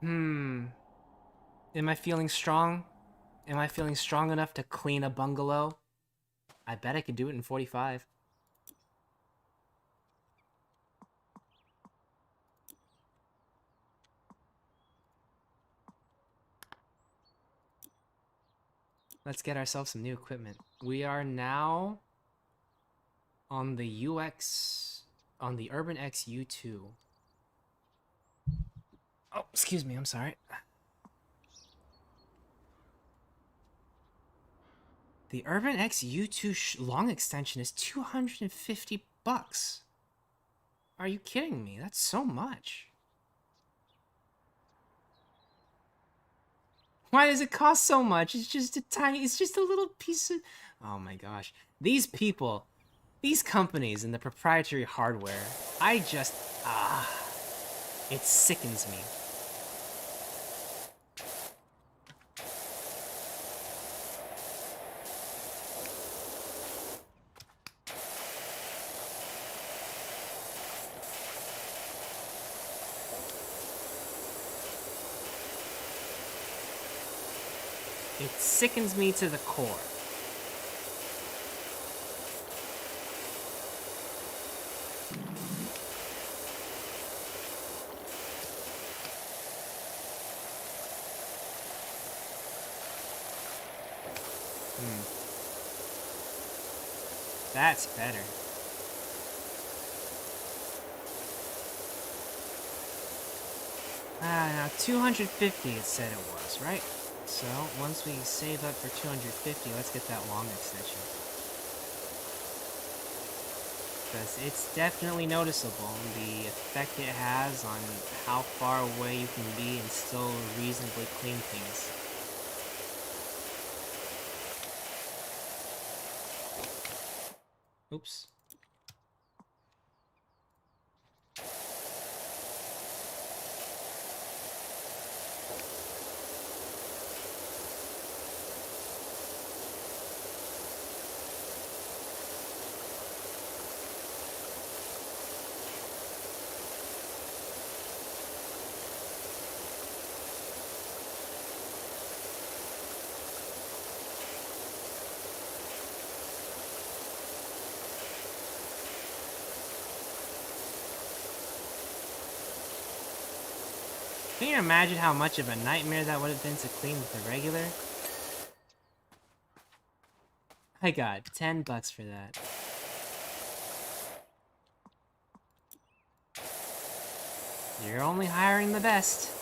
Am I feeling strong? Am I feeling strong enough to clean a bungalow? I bet I could do it in 45. Let's get ourselves some new equipment. We are now on the on the Urban X U2. Oh, excuse me, I'm sorry. The Urban X U2 long extension is 250 bucks. Are you kidding me? That's so much. Why does it cost so much? It's just a little piece of... Oh my gosh. These people These companies and the proprietary hardware, I just, it sickens me. It sickens me to the core. That's better. Now 250 it said it was, right? So, once we save up for 250, let's get that long extension. Because it's definitely noticeable, the effect it has on how far away you can be and still reasonably clean things. Oops. Can you imagine how much of a nightmare that would have been to clean with the regular? I got $10 for that. You're only hiring the best.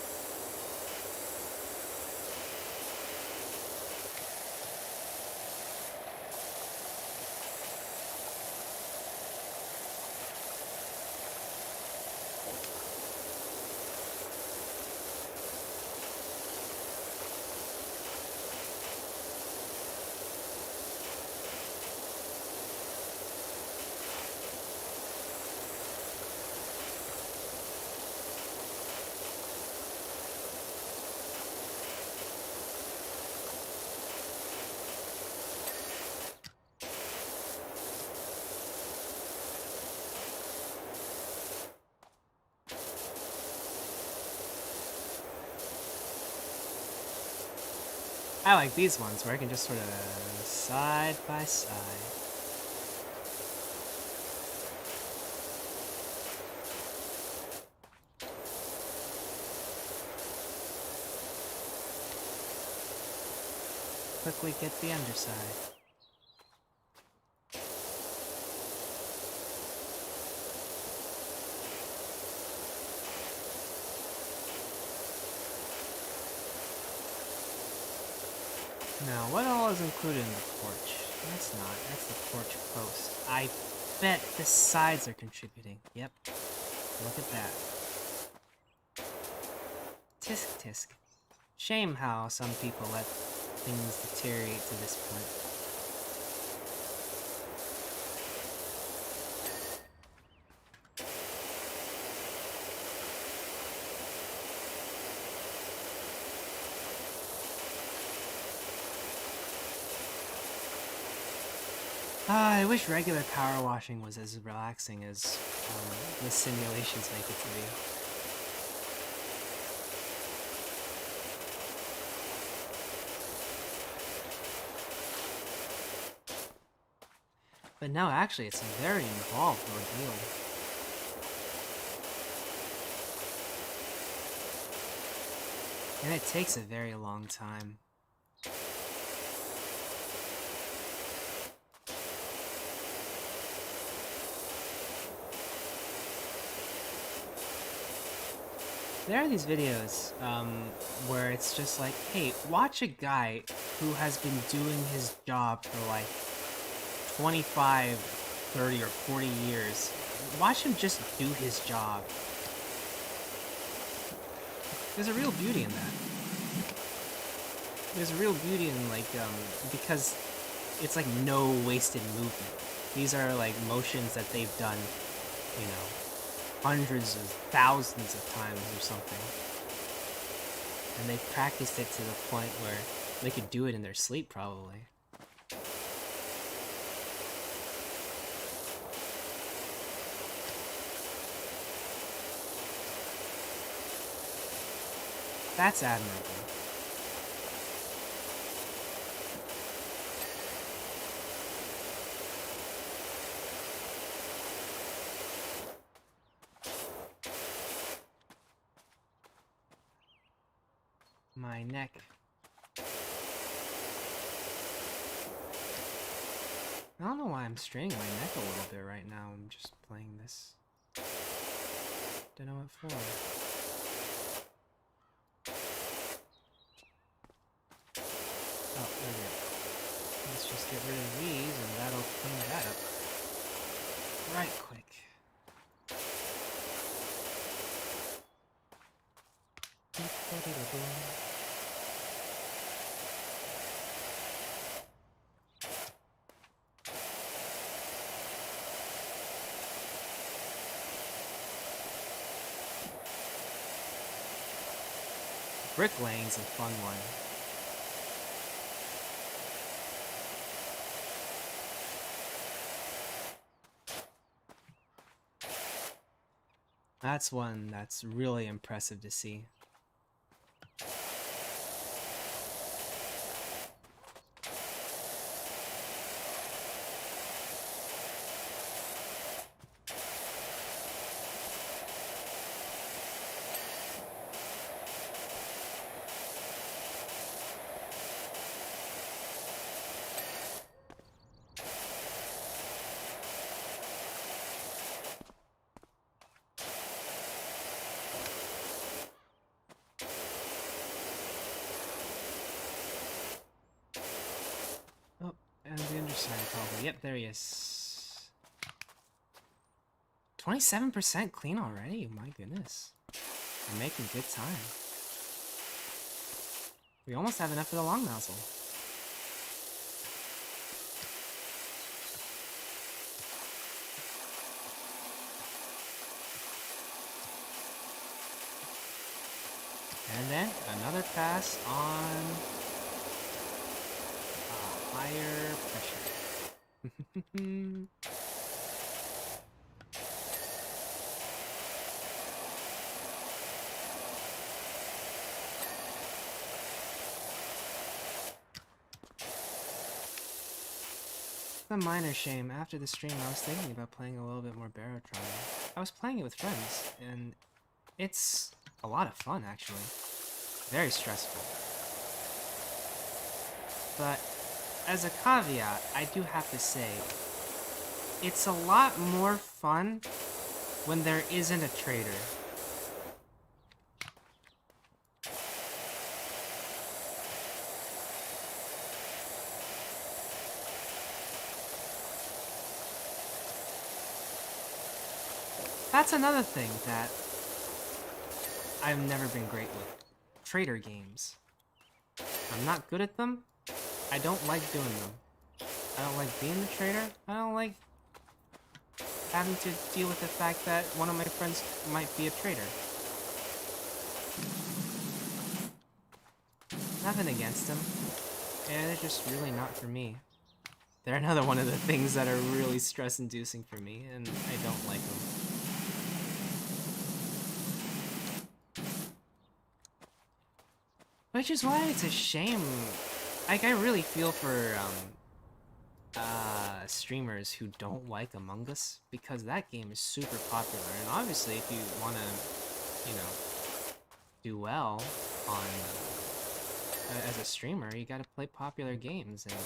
I like these ones where I can just sort of side by side. Quickly get the underside. Now, what all is included in the porch? That's not. That's the porch post. I bet the sides are contributing. Yep. Look at that. Tisk tisk. Shame how some people let things deteriorate to this point. I wish regular power washing was as relaxing as the simulations make it to be. But no, actually, it's a very involved ordeal. And it takes a very long time. There are these videos where it's just like, hey, watch a guy who has been doing his job for like 25, 30, or 40 years. Watch him just do his job. There's a real beauty in that. There's a real beauty in, like, because it's like no wasted movement. These are like motions that they've done, you know, hundreds of thousands of times or something. And they've practiced it to the point where they could do it in their sleep, probably. That's admirable. My neck. I don't know why I'm straining my neck a little bit right now. I'm just playing this. Don't know what for. Oh, there we go. Let's just get rid of these and that'll clean that up. Right quick. Bricklaying's a fun one. That's one that's really impressive to see. And the underside probably. Yep, there he is. 27% clean already? My goodness. We're making good time. We almost have enough for the long nozzle. And then another pass on higher pressure. A minor shame. After the stream, I was thinking about playing a little bit more Barotrauma. I was playing it with friends, and it's a lot of fun, actually. Very stressful. But as a caveat, I do have to say, it's a lot more fun when there isn't a traitor. That's another thing that I've never been great with. Traitor games. I'm not good at them. I don't like doing them. I don't like being the traitor. I don't like having to deal with the fact that one of my friends might be a traitor. Nothing against them. And they're just really not for me. They're another one of the things that are really stress-inducing for me, and I don't like them. Which is why it's a shame. Like, I really feel for streamers who don't like Among Us, because that game is super popular. And obviously, if you want to, you know, do well on as a streamer, you got to play popular games, and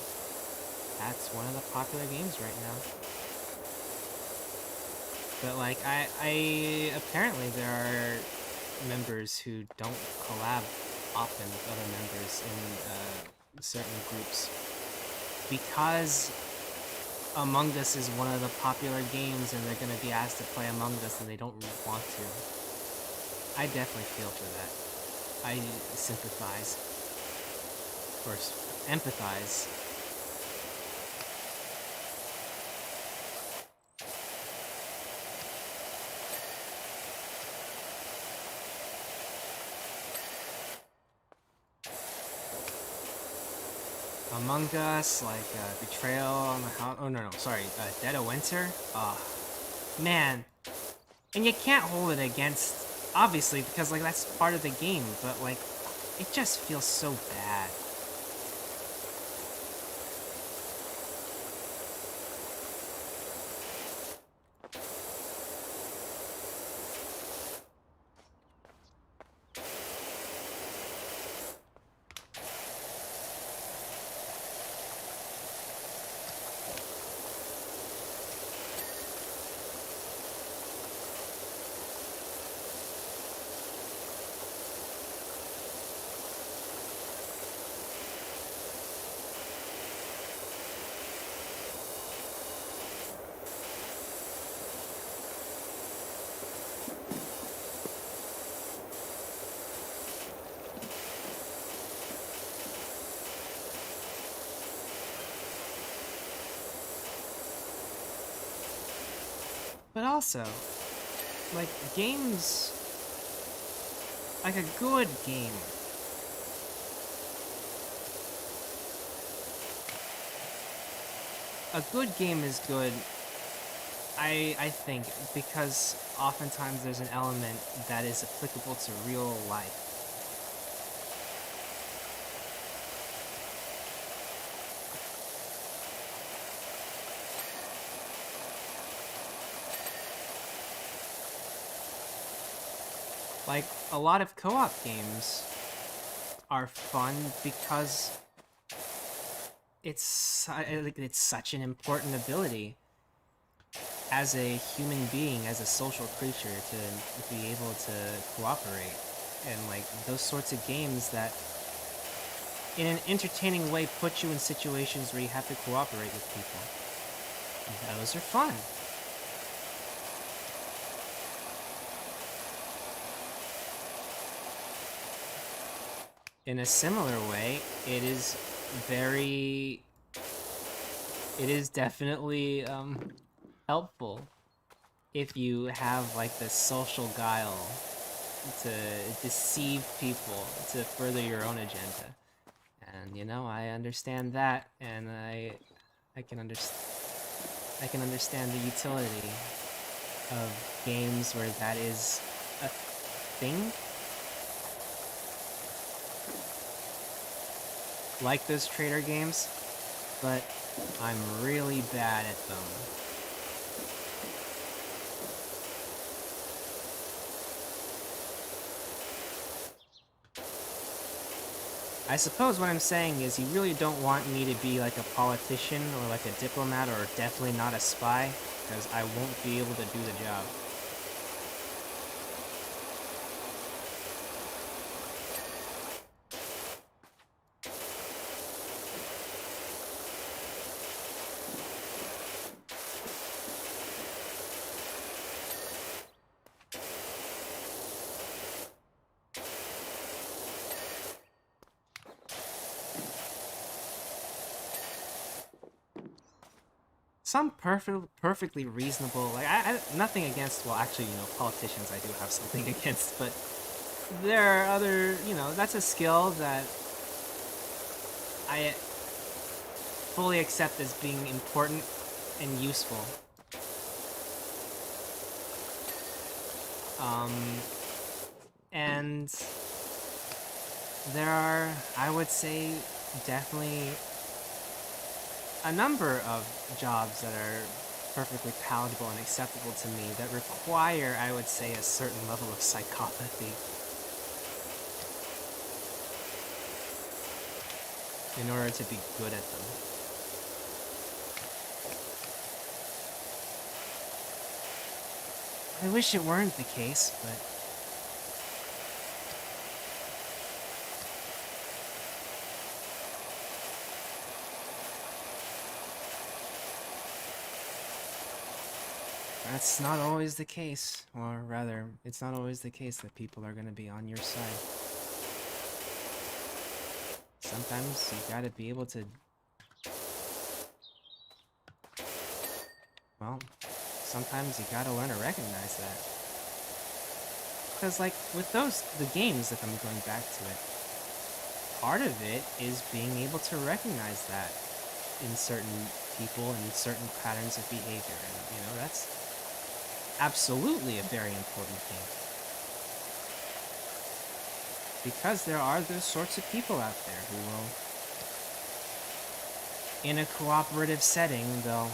that's one of the popular games right now. But like, I apparently there are members who don't collab often with other members in certain groups because Among Us is one of the popular games and they're going to be asked to play Among Us and they don't really want to. I definitely feel for that. I sympathize. Or empathize. Among Us, like Betrayal on the House. Oh no, sorry, Dead of Winter. Man, and you can't hold it against, obviously, because like that's part of the game. But like, it just feels so bad. But also, like, games, like a good game, is good, I think, because oftentimes there's an element that is applicable to real life. Like, a lot of co-op games are fun because it's such an important ability as a human being, as a social creature, to be able to cooperate. And like those sorts of games that in an entertaining way put you in situations where you have to cooperate with people. Those are fun. In a similar way, it is definitely helpful if you have like this social guile to deceive people to further your own agenda. And you know, I understand that, and I can understand the utility of games where that is a thing. Like those trader games, but I'm really bad at them. I suppose what I'm saying is you really don't want me to be like a politician or like a diplomat, or definitely not a spy, because I won't be able to do the job. Some perfectly reasonable, like I nothing against, well actually, you know, politicians I do have something against, but there are other, you know, that's a skill that I fully accept as being important and useful. And there are, I would say, definitely a number of jobs that are perfectly palatable and acceptable to me that require, I would say, a certain level of psychopathy in order to be good at them. I wish it weren't the case, but that's not always the case. Or rather, it's not always the case that people are going to be on your side. Sometimes you gotta be able to... Well, sometimes you gotta learn to recognize that. Because, like, with the games, if I'm going back to it, part of it is being able to recognize that in certain people and certain patterns of behavior. And, you know, that's absolutely a very important thing. Because there are those sorts of people out there who will, in a cooperative setting, they'll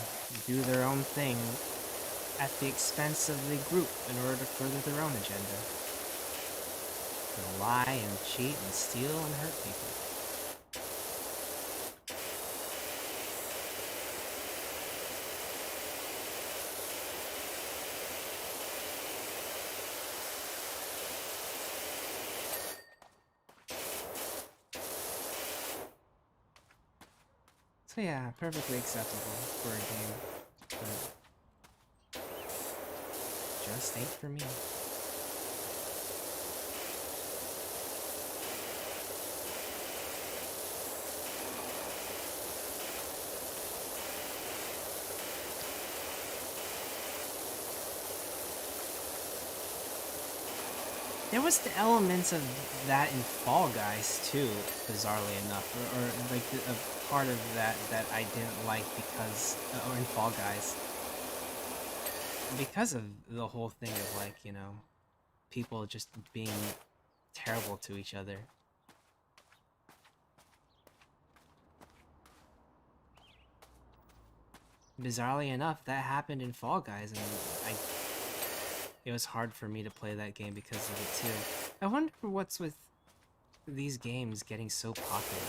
do their own thing at the expense of the group in order to further their own agenda. They'll lie and cheat and steal and hurt people. So yeah, perfectly acceptable for a game, but just ain't for me. There was the elements of that in Fall Guys too, bizarrely enough, or like a part of that I didn't like because, or in Fall Guys, because of the whole thing of like, you know, people just being terrible to each other. Bizarrely enough, that happened in Fall Guys, and it was hard for me to play that game because of it too. I wonder what's with these games getting so popular.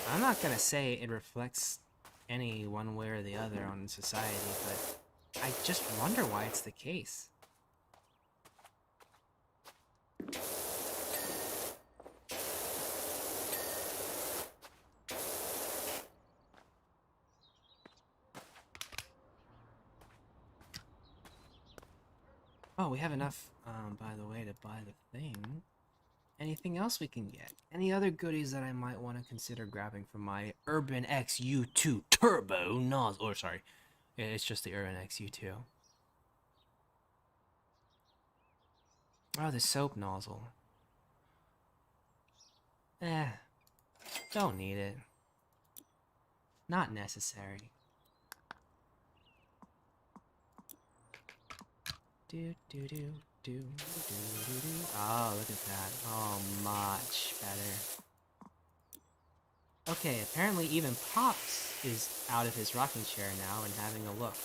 I'm not gonna say it reflects any one way or the other on society, but I just wonder why it's the case. Oh, we have enough, by the way, to buy the thing. Anything else we can get? Any other goodies that I might want to consider grabbing from my Urban XU2 Turbo nozzle? Or sorry, it's just the Urban XU2. Oh, the soap nozzle. Don't need it. Not necessary. Oh, look at that. Oh, much better. Okay, apparently even Pops is out of his rocking chair now and having a look.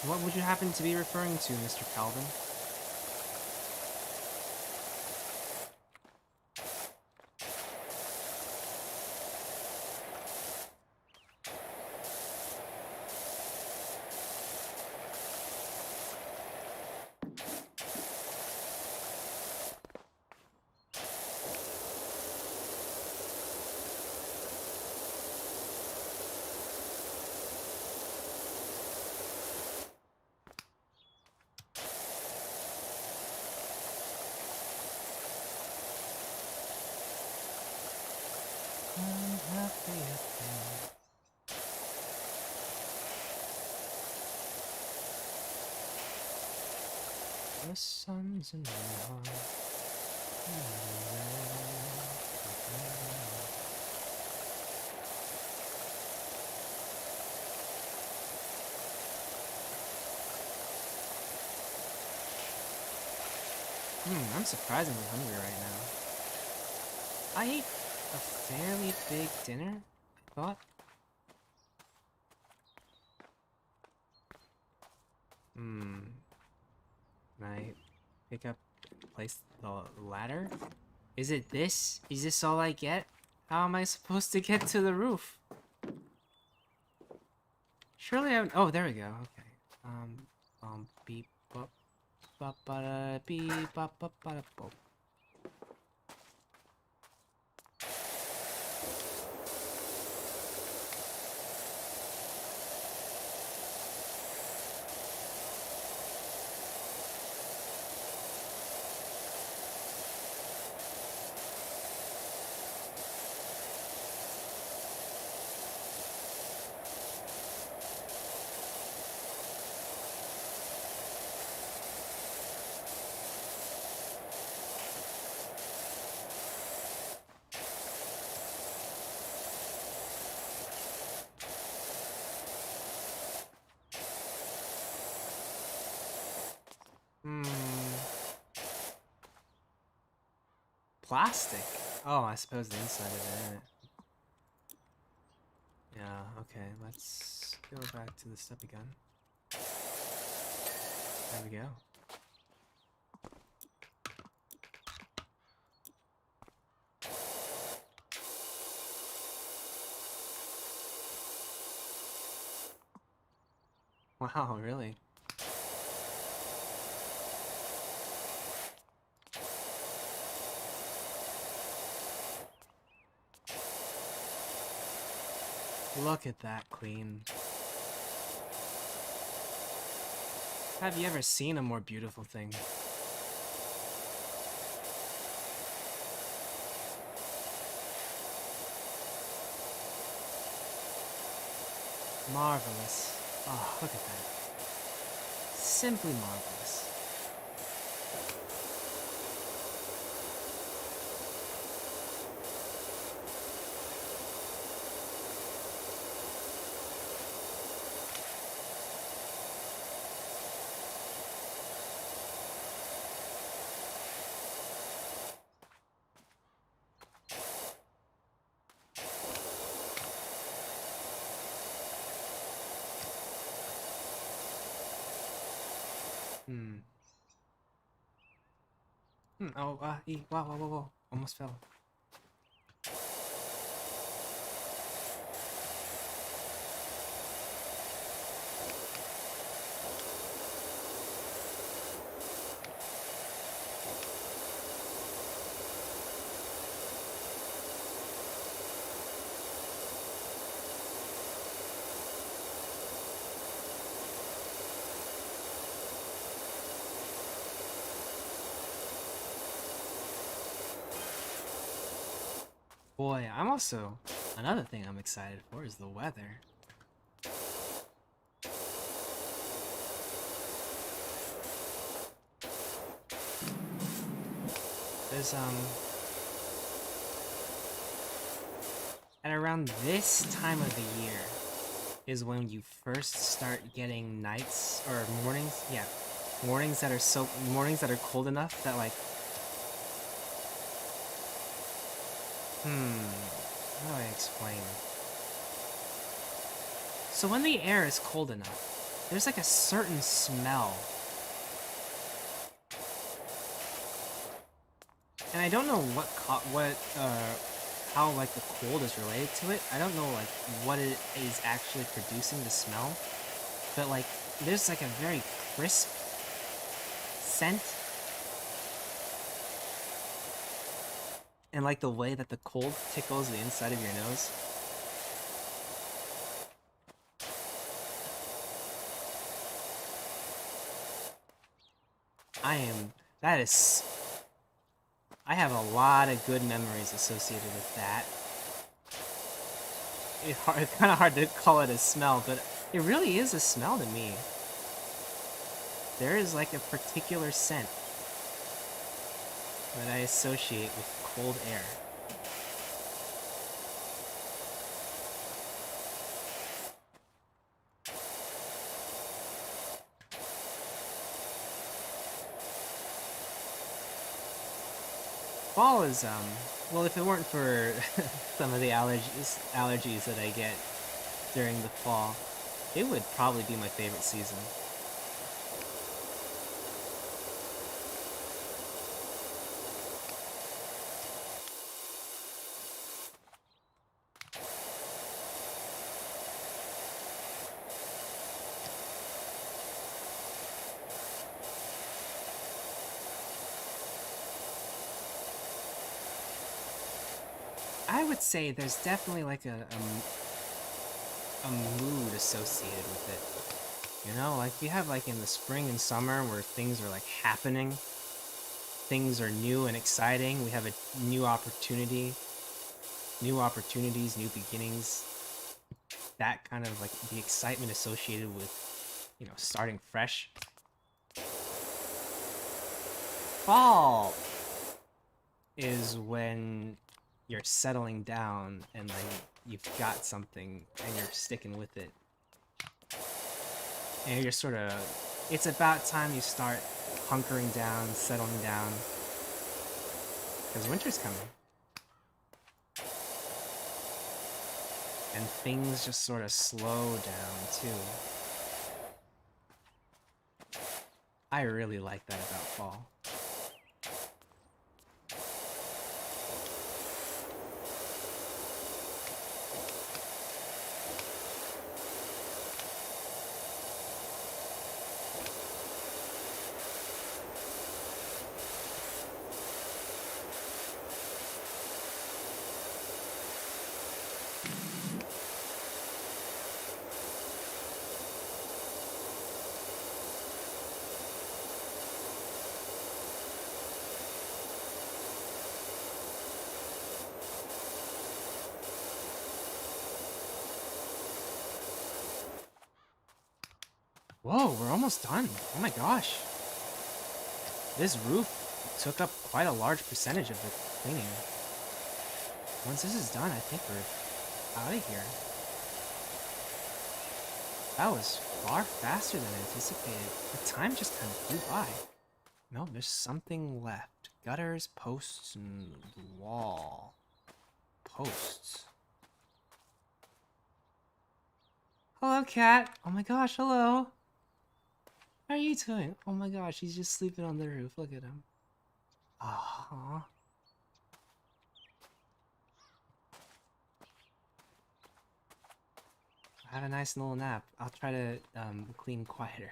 What would you happen to be referring to, Mr. Calvin? The sun's in my heart. I'm surprisingly hungry right now. I ate a fairly big dinner, I thought. Can I pick up, place the ladder? Is it this? Is this all I get? How am I supposed to get to the roof? Surely I... Oh, there we go. Okay. Beep, bop, bop, ba, beep, bop, bop, ba, bop. Plastic? Oh, I suppose the inside of it. Yeah, okay, let's go back to the step again. There we go. Wow, really? Look at that, Queen. Have you ever seen a more beautiful thing? Marvelous. Oh, look at that. Simply marvelous. Hmm. Oh, wow, whoa, whoa, whoa. Almost fell. Boy, I'm also... Another thing I'm excited for is the weather. There's, at around this time of the year is when you first start getting nights, or mornings, yeah. Mornings that are cold enough that, like... How do I explain? So when the air is cold enough, there's like a certain smell. And I don't know how like the cold is related to it. I don't know like what it is actually producing the smell. But like there's like a very crisp scent. And like the way that the cold tickles the inside of your nose. I have a lot of good memories associated with that. It's kind of hard to call it a smell, but it really is a smell to me. There is like a particular scent that I associate with cold air. Fall is, well, if it weren't for some of the allergies that I get during the fall, it would probably be my favorite season. I would say there's definitely like a mood associated with it. You know, like you have like in the spring and summer where things are like happening. Things are new and exciting. We have a new opportunity. New opportunities, new beginnings. That kind of like the excitement associated with, you know, starting fresh. Fall is when you're settling down and like you've got something and you're sticking with it. And you're sort of, it's about time you start hunkering down, settling down. Because winter's coming. And things just sort of slow down, too. I really like that about fall. Whoa, we're almost done. Oh my gosh. This roof took up quite a large percentage of the cleaning. Once this is done, I think we're out of here. That was far faster than anticipated. The time just kind of flew by. No, there's something left. Gutters, posts, and wall. Posts. Hello, cat. Oh my gosh, hello. How are you doing? Oh my gosh, he's just sleeping on the roof. Look at him. Aww. Have a nice little nap. I'll try to clean quieter.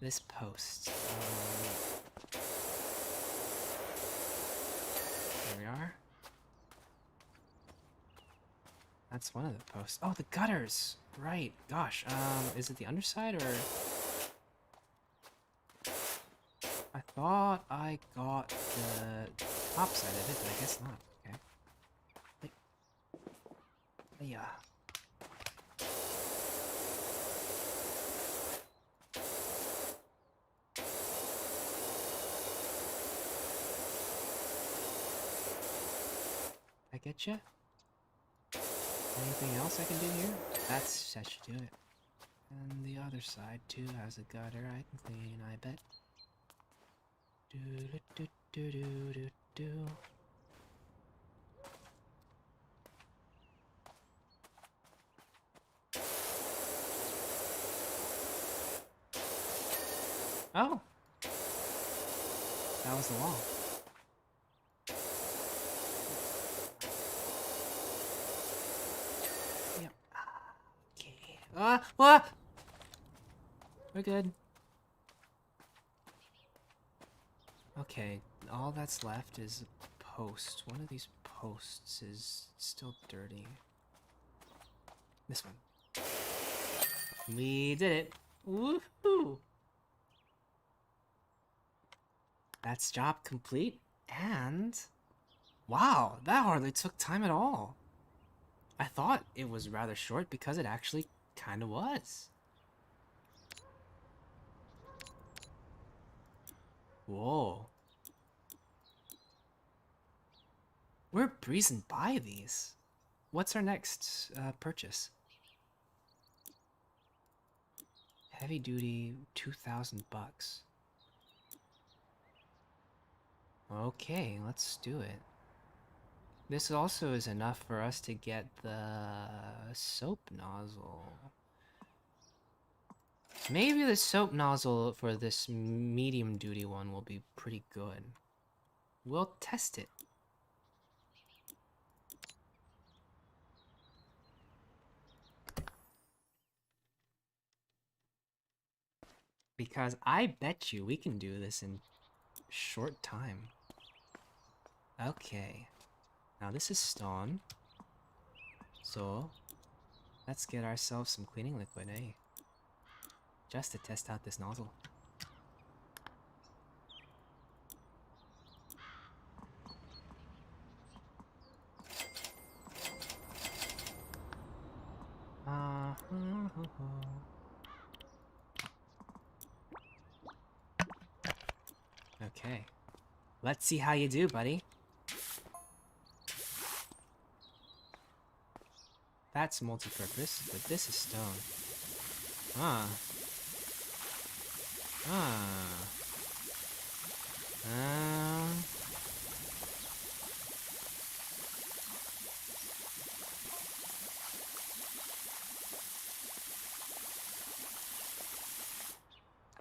This post. There we are. That's one of the posts. Oh, the gutters! Right. Gosh, is it the underside or... I thought I got the top side of it, but I guess not. Okay. Wait. Yeah. I get you. Anything else I can do here? That should do it. And the other side too has a gutter I can clean, I bet. Do do do do do do. Oh! That was the wall. Yep. Okay. What? We're good. Okay, all that's left is a post. One of these posts is still dirty. This one. We did it. Woohoo! That's job complete, and... Wow, that hardly took time at all. I thought it was rather short because it actually kind of was. Whoa. We're breezing by these. What's our next purchase? Heavy duty, 2,000 bucks. Okay, let's do it. This also is enough for us to get the soap nozzle. Maybe the soap nozzle for this medium duty one will be pretty good. We'll test it. Because I bet you we can do this in short time. Okay. Now this is stone. So, let's get ourselves some cleaning liquid, eh? Just to test out this nozzle. Okay. Let's see how you do, buddy. That's multi-purpose, but this is stone.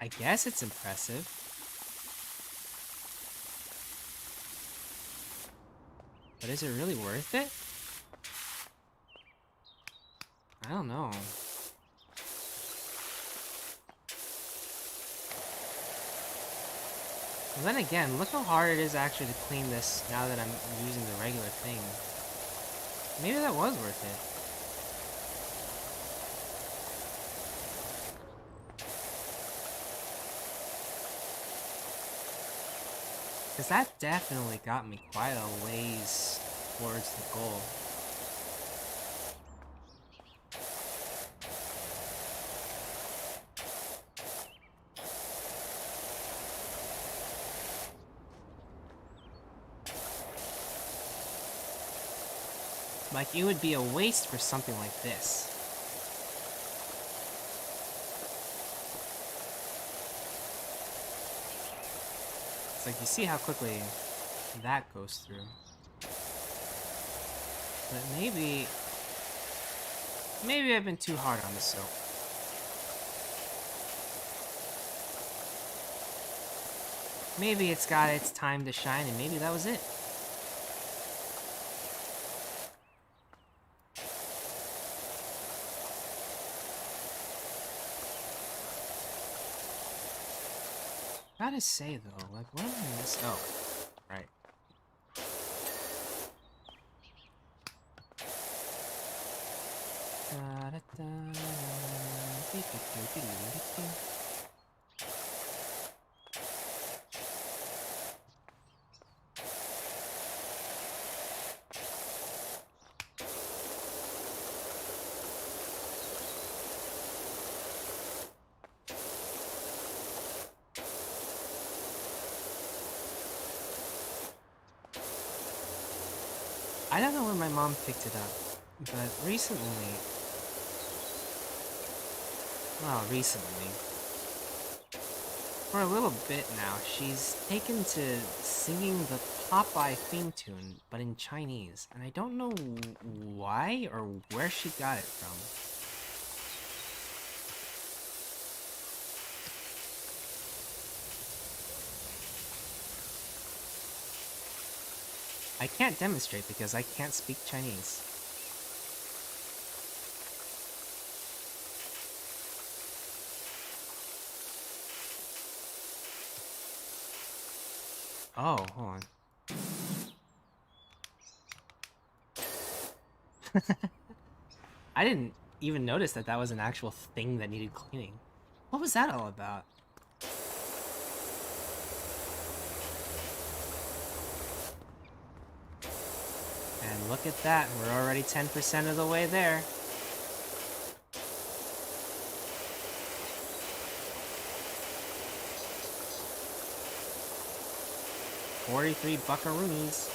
I guess it's impressive. But is it really worth it? I don't know. Well, then again, look how hard it is actually to clean this now that I'm using the regular thing. Maybe that was worth it. Because that definitely got me quite a ways towards the goal. Like, it would be a waste for something like this. It's like, you see how quickly that goes through. But maybe I've been too hard on the soap. Maybe it's got its time to shine, and maybe that was it. Gotta say though, like, what am I missing? Oh, right. I don't know where my mom picked it up, but recently, for a little bit now, she's taken to singing the Popeye theme tune, but in Chinese, and I don't know why or where she got it from. I can't demonstrate because I can't speak Chinese. Oh, hold on. I didn't even notice that was an actual thing that needed cleaning. What was that all about? And look at that, we're already 10% of the way there. $43 buckaroonies.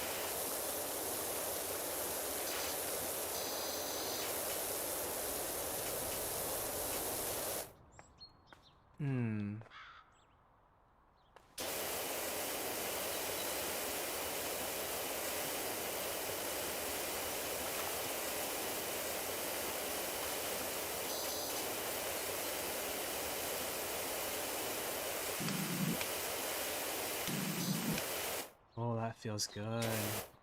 Oh, that feels good.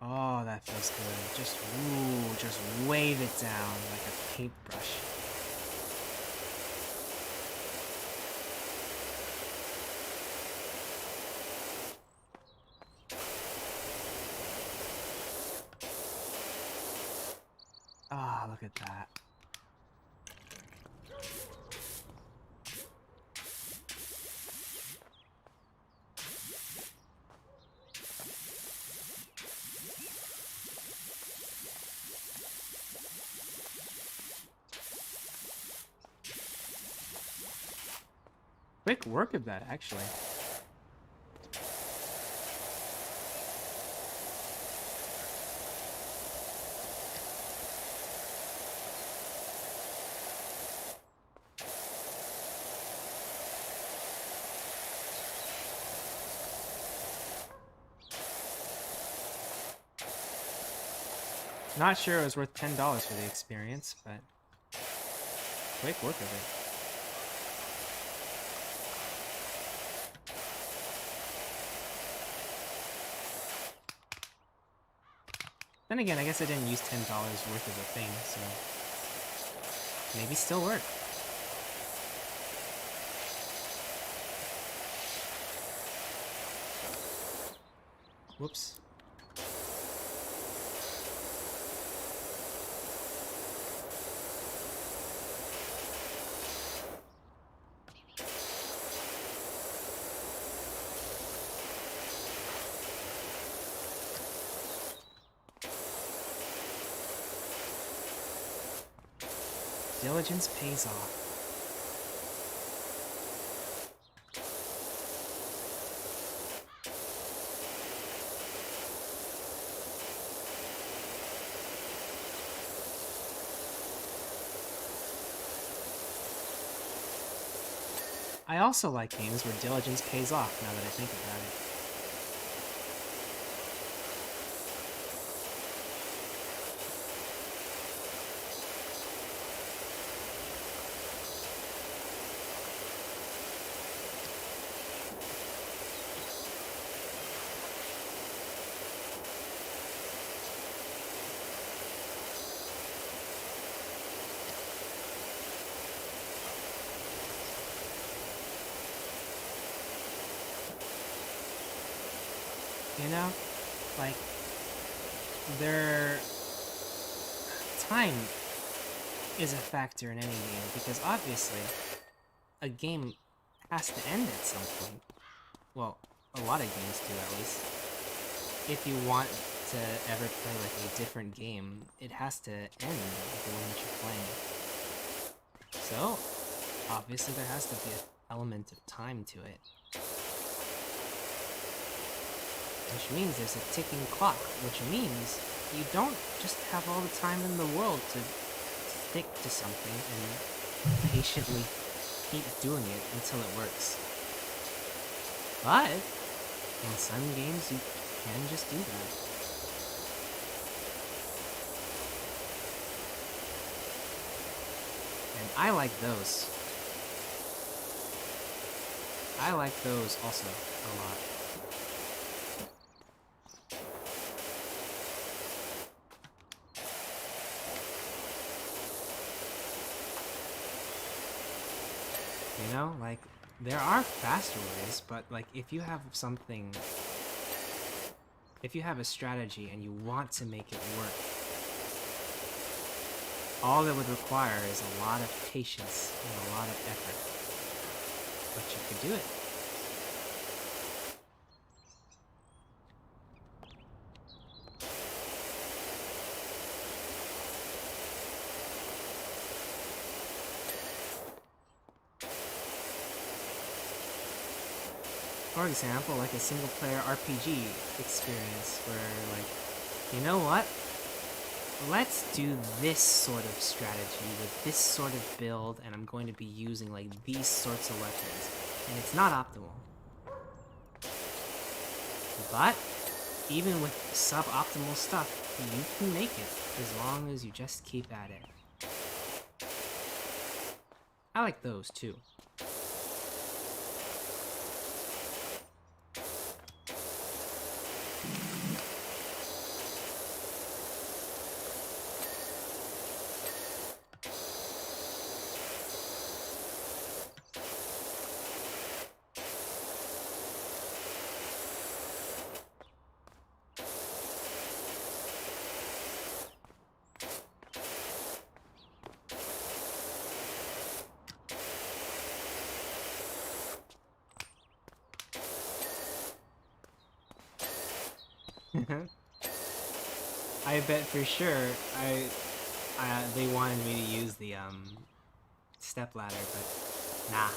Oh, that feels good. Just, ooh, just wave it down like a paintbrush. Ah, look at that. Quick work of that, actually. Not sure it was worth $10 for the experience, but quick work of it. Then again, I guess I didn't use $10 worth of a thing, so maybe still work. Whoops. Diligence pays off. I also like games where diligence pays off, now that I think about it. You know? Like, their time is a factor in any game, because obviously a game has to end at some point. Well, a lot of games do, at least. If you want to ever play like a different game, it has to end with the one that you're playing. So, obviously there has to be an element of time to it. Which means there's a ticking clock, which means you don't just have all the time in the world to stick to something and patiently keep doing it until it works. But in some games you can just do that. And I like those. I like those also a lot. You know, like, there are faster ways, but like if you have something, if you have a strategy and you want to make it work, all it would require is a lot of patience and a lot of effort. But you could do it. For example, like a single-player RPG experience where, like, you know what? Let's do this sort of strategy with this sort of build, and I'm going to be using, like, these sorts of weapons. And it's not optimal. But, even with suboptimal stuff, you can make it, as long as you just keep at it. I like those, too. I bet for sure they wanted me to use the step ladder, but nah.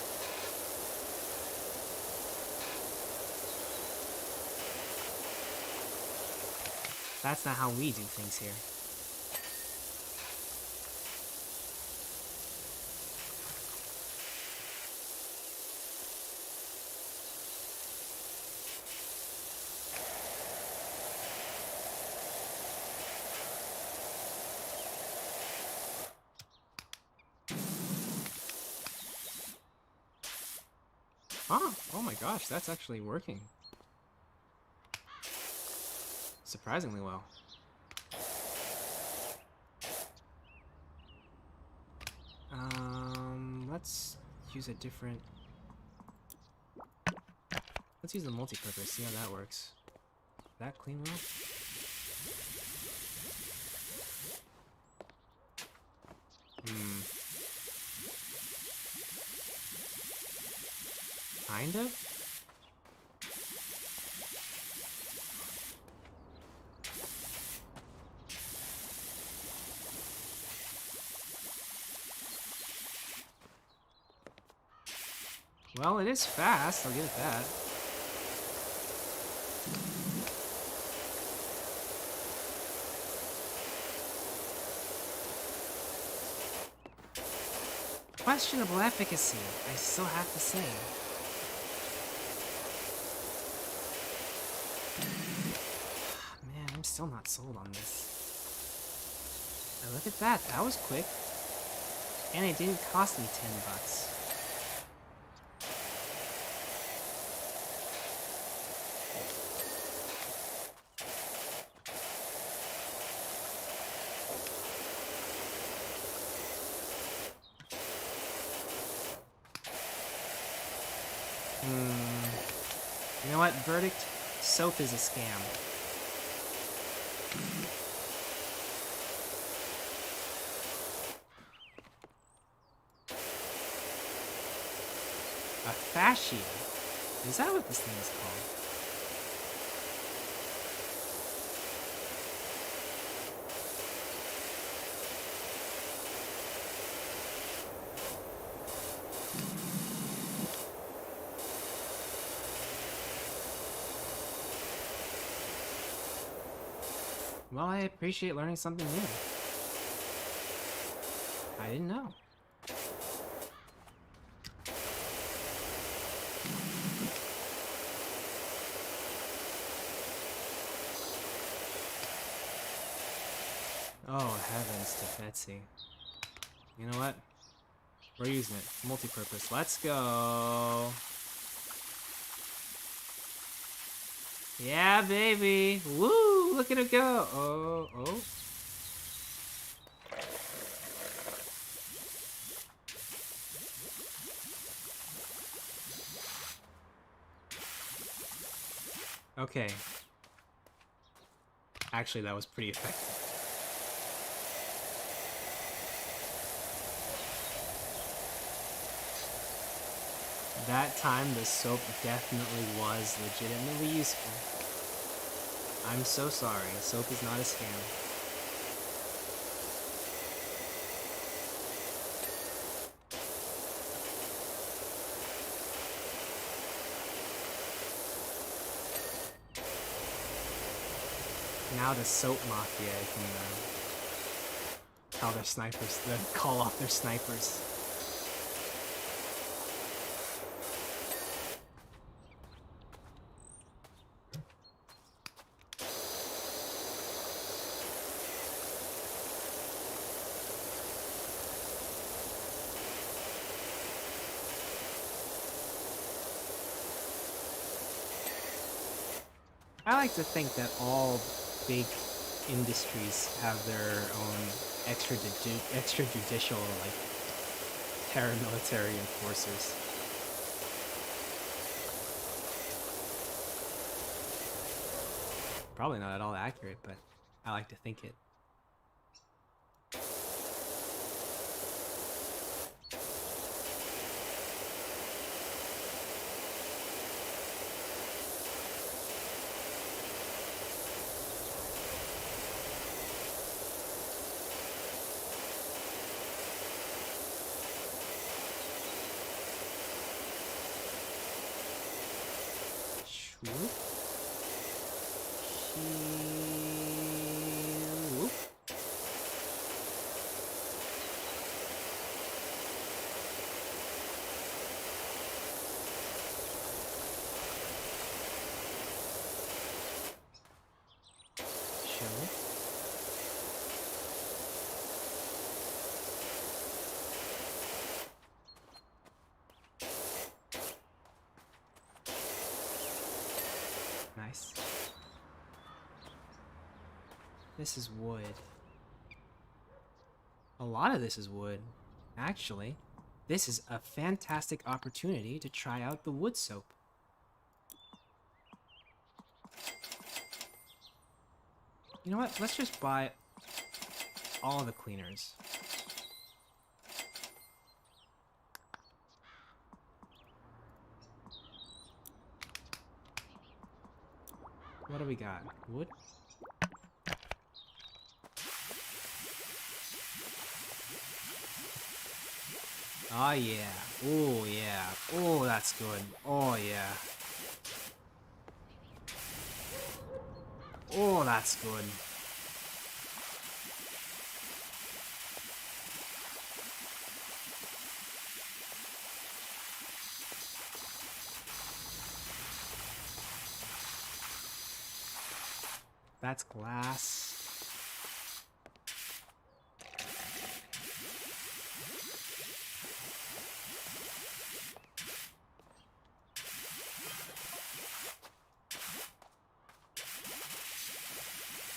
That's not how we do things here. Oh, oh my gosh, that's actually working. Surprisingly well. Let's use a different... Let's use the multi-purpose, see how that works. That clean well? Kind of? Well, it is fast, I'll give it that. Questionable efficacy, I still have to say. Man, I'm still not sold on this. Now look at that, that was quick. And it didn't cost me $10. You know what? Verdict? Soap is a scam. A fascia? Is that what this thing is called? Well, I appreciate learning something new. I didn't know. Oh, heavens to Betsy. You know what? We're using it. Multi-purpose. Let's go. Yeah, baby. Woo! Look at it go. Oh, oh. Okay. Actually, that was pretty effective. That time, the soap definitely was legitimately useful. I'm so sorry. Soap is not a scam. Now the soap mafia can call their snipers, call off their snipers. I like to think that all big industries have their own extrajudicial, like, paramilitary enforcers. Probably not at all accurate, but I like to think it. Whoop. Whoop. Show. nice. This is wood. A lot of this is wood, actually. This is a fantastic opportunity to try out the wood soap. You know what? Let's just buy all the cleaners. What do we got? Wood? Oh yeah. Oh yeah. Oh, that's good. Oh yeah. Oh, that's good. That's glass.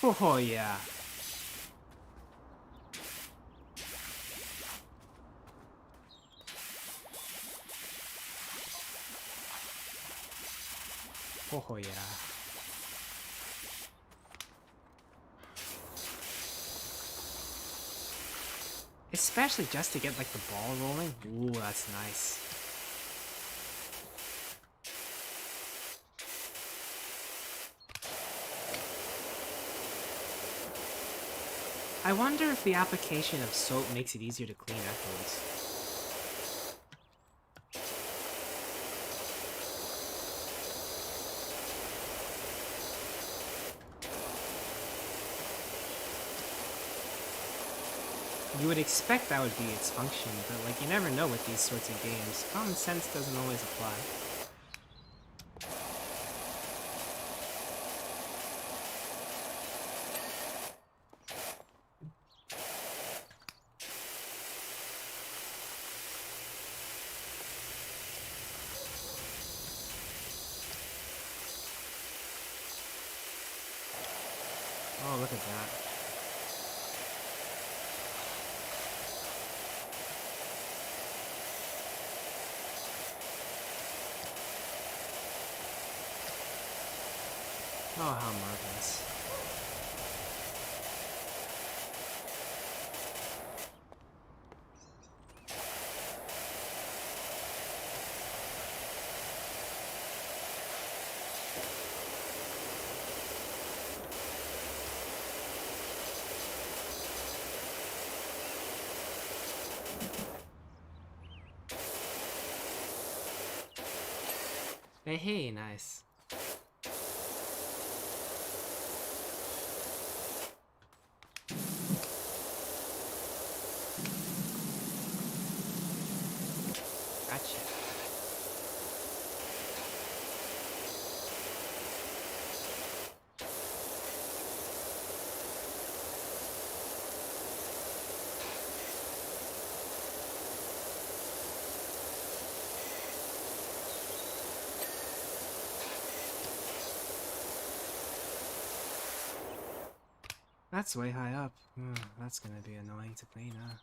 Oh yeah. Oh yeah. Especially just to get like the ball rolling. Ooh, that's nice. I wonder if the application of soap makes it easier to clean afterwards. You would expect that would be its function, but like you never know with these sorts of games. Common sense doesn't always apply. Oh, look at that. Oh, how marvelous. Hey, hey, nice. Gotcha. That's way high up. That's gonna be annoying to clean, huh?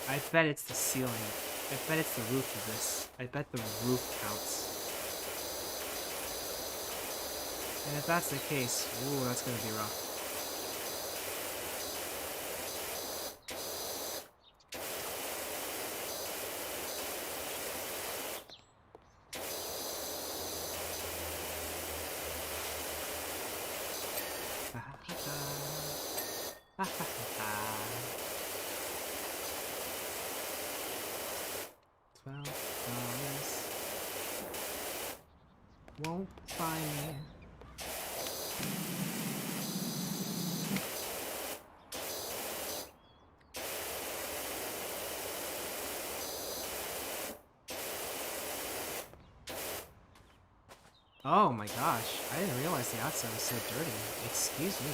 I bet it's the ceiling. I bet it's the roof of this. I bet the roof counts. And if that's the case, ooh, that's gonna be rough. won't find me. Oh my gosh, I didn't realize the outside was so dirty. Excuse me.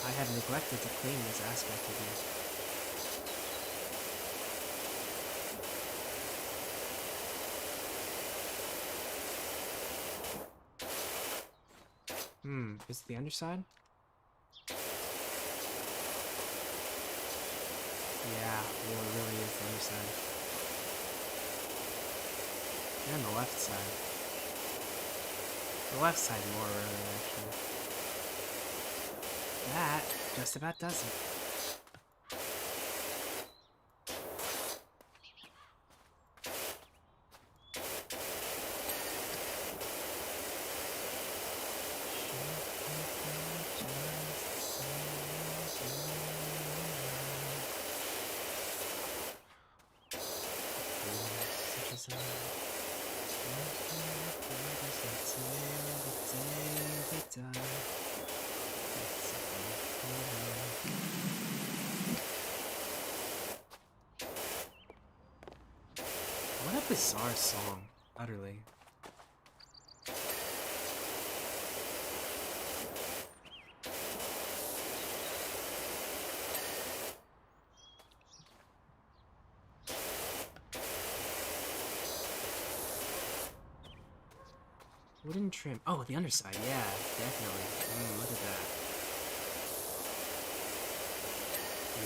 I have neglected to clean this aspect of you. Is it the underside? Yeah, well, it really is the underside. And the left side. The left side more, really, actually. That just about does it. What a bizarre song, utterly. Wooden trim. Oh, the underside. Yeah, definitely. Look at that.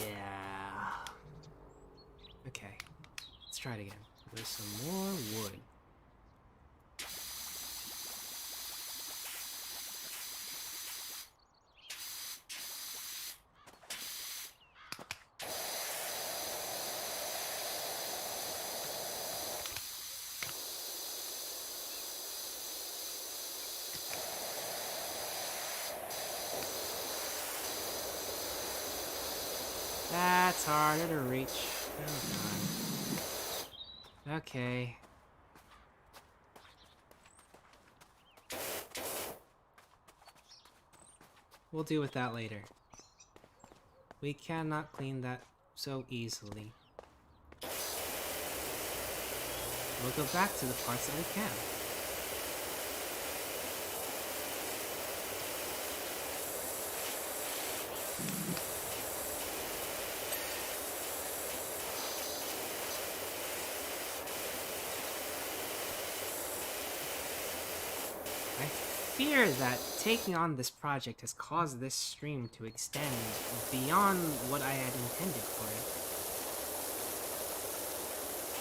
Yeah. Okay. Let's try it again. There's some more wood. That's harder to reach. Oh god. Okay. We'll deal with that later. We cannot clean that so easily. We'll go back to the parts that we can. I fear that taking on this project has caused this stream to extend beyond what I had intended for it.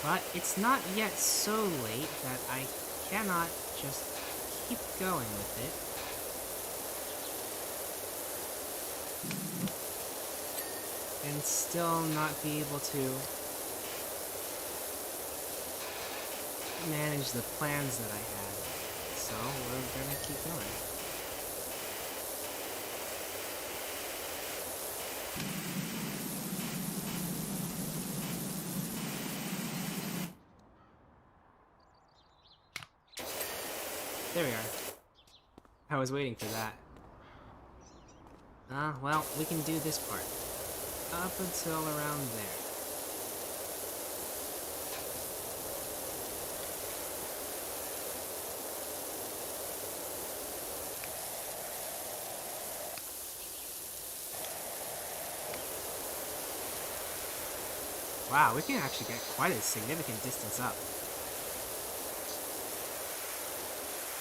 But it's not yet so late that I cannot just keep going with it. And still not be able to manage the plans that I had. So we're gonna keep going. There we are. I was waiting for that. Well, we can do this part. Up until around there. Wow, we can actually get quite a significant distance up.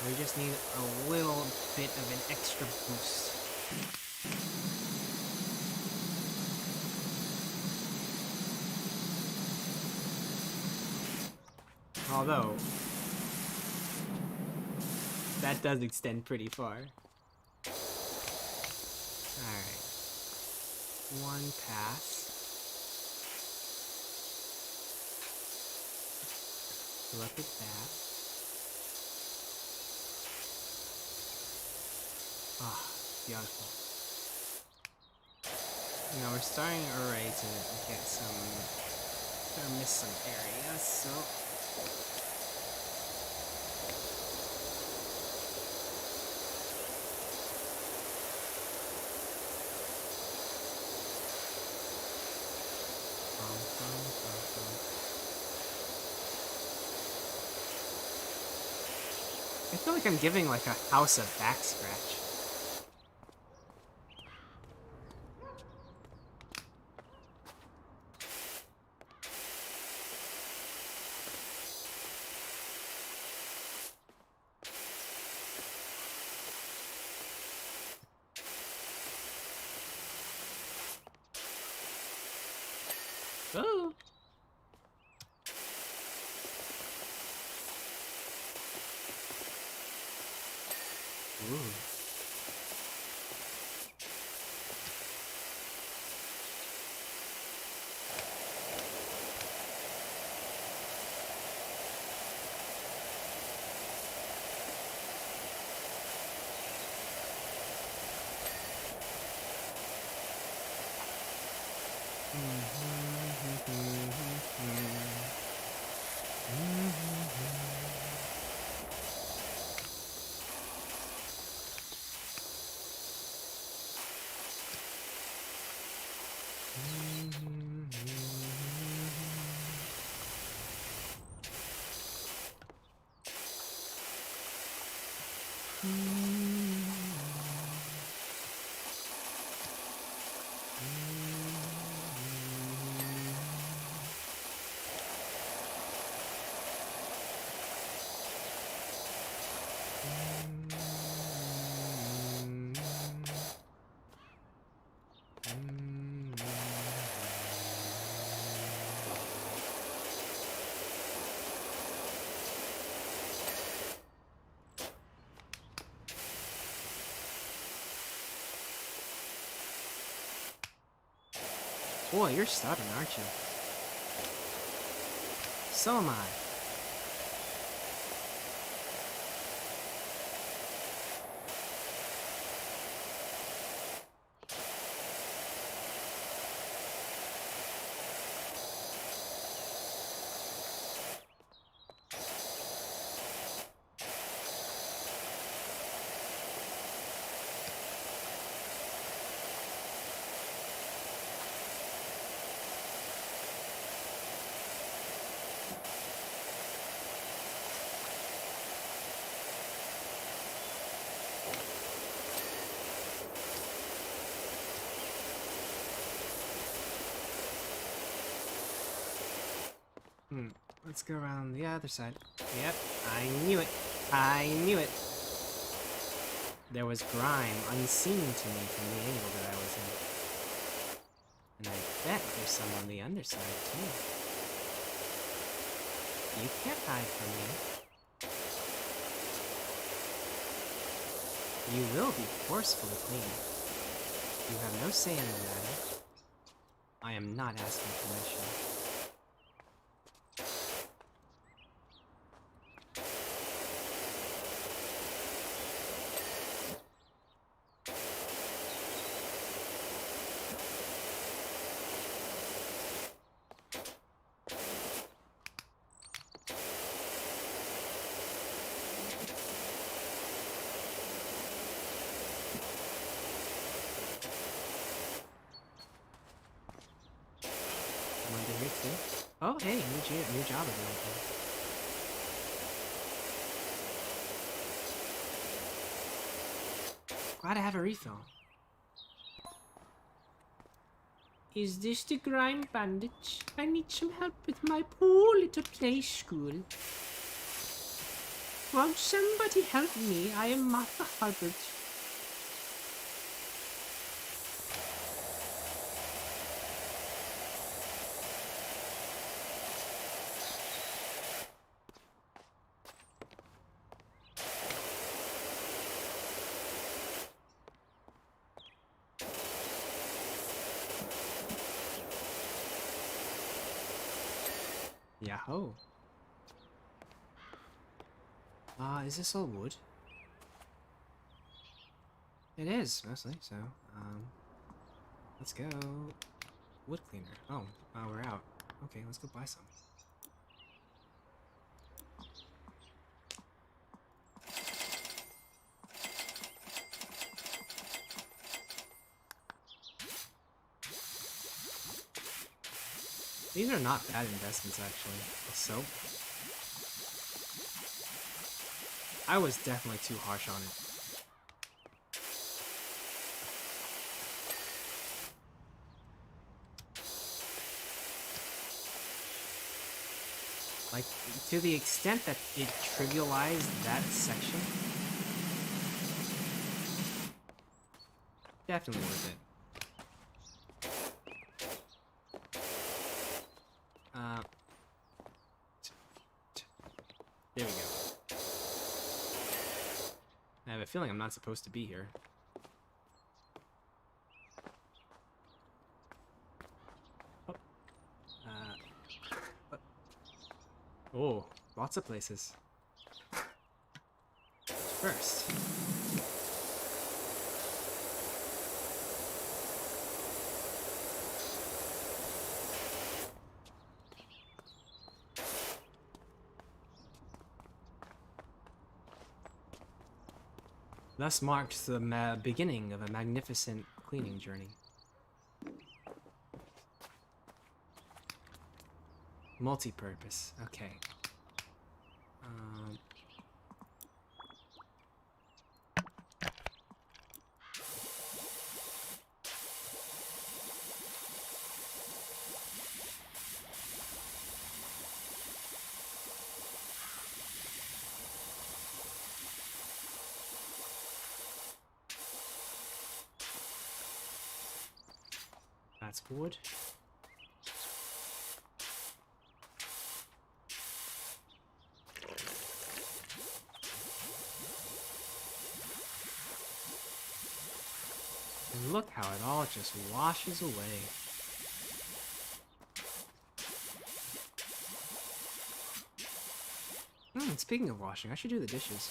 We just need a little bit of an extra boost. Although, that does extend pretty far. Alright. One pass. Look at that. Ah, beautiful. Now we're starting already to get some, or miss some areas, so I feel like I'm giving like a house a back scratch. Oh. Ooh. Boy, you're stubborn, aren't you? So am I. Let's go around the other side. Yep, I knew it. I knew it. There was grime unseen to me from the angle that I was in. And I bet there's some on the underside, too. You can't hide from me. You will be forcefully clean. You have no say in the matter. I am not asking permission. Oh, hey, new job available. Glad I have a refill. Is this the grime bandage? I need some help with my poor little play school. Won't somebody help me? I am Martha Hubbard. Yahoo. Is this all wood? It is, mostly, so, let's go. Wood cleaner. Oh, we're out. Okay, let's go buy some. These are not bad investments, actually. The soap. I was definitely too harsh on it. Like, to the extent that it trivialized that section, definitely worth it. There we go. I have a feeling I'm not supposed to be here. Oh, oh, lots of places. First. Thus marked the beginning of a magnificent cleaning journey. Multi-purpose. Okay. That's wood. And look how it all just washes away. Speaking of washing, I should do the dishes.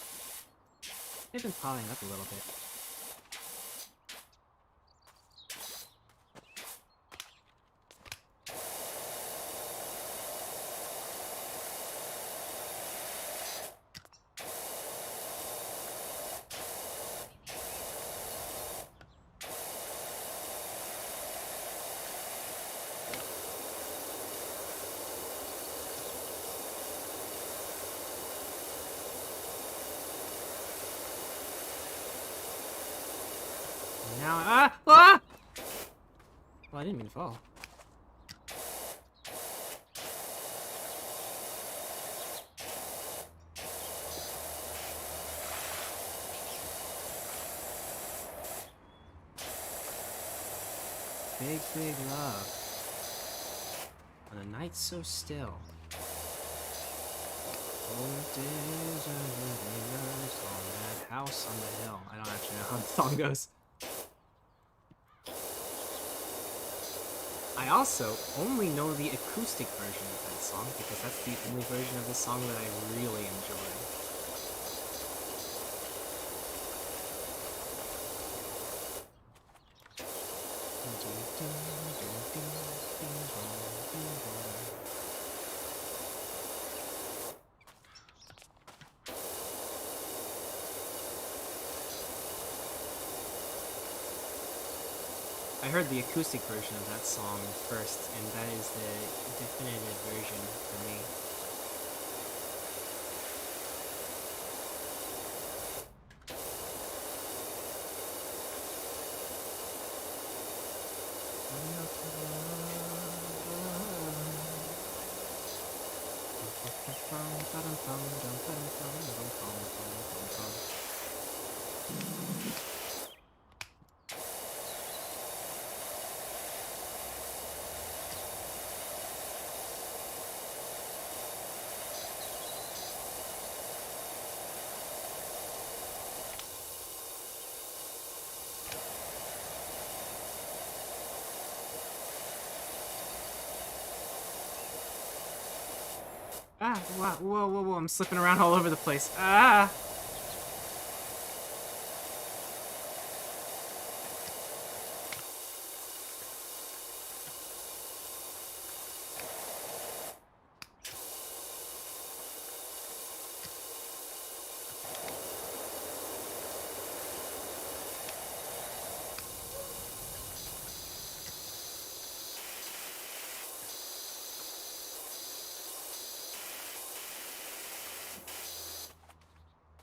They've been piling up a little bit. Now, ah! Well, I didn't mean to fall. Big, big love. On a night so still. Old days are really nice on that house on the hill. I don't actually know how the song goes. I also only know the acoustic version of that song because that's the only version of the song that I really enjoy. I heard the acoustic version of that song first, and that is the definitive version for me. Ah, wow, whoa, whoa, whoa, I'm slipping around all over the place. Ah!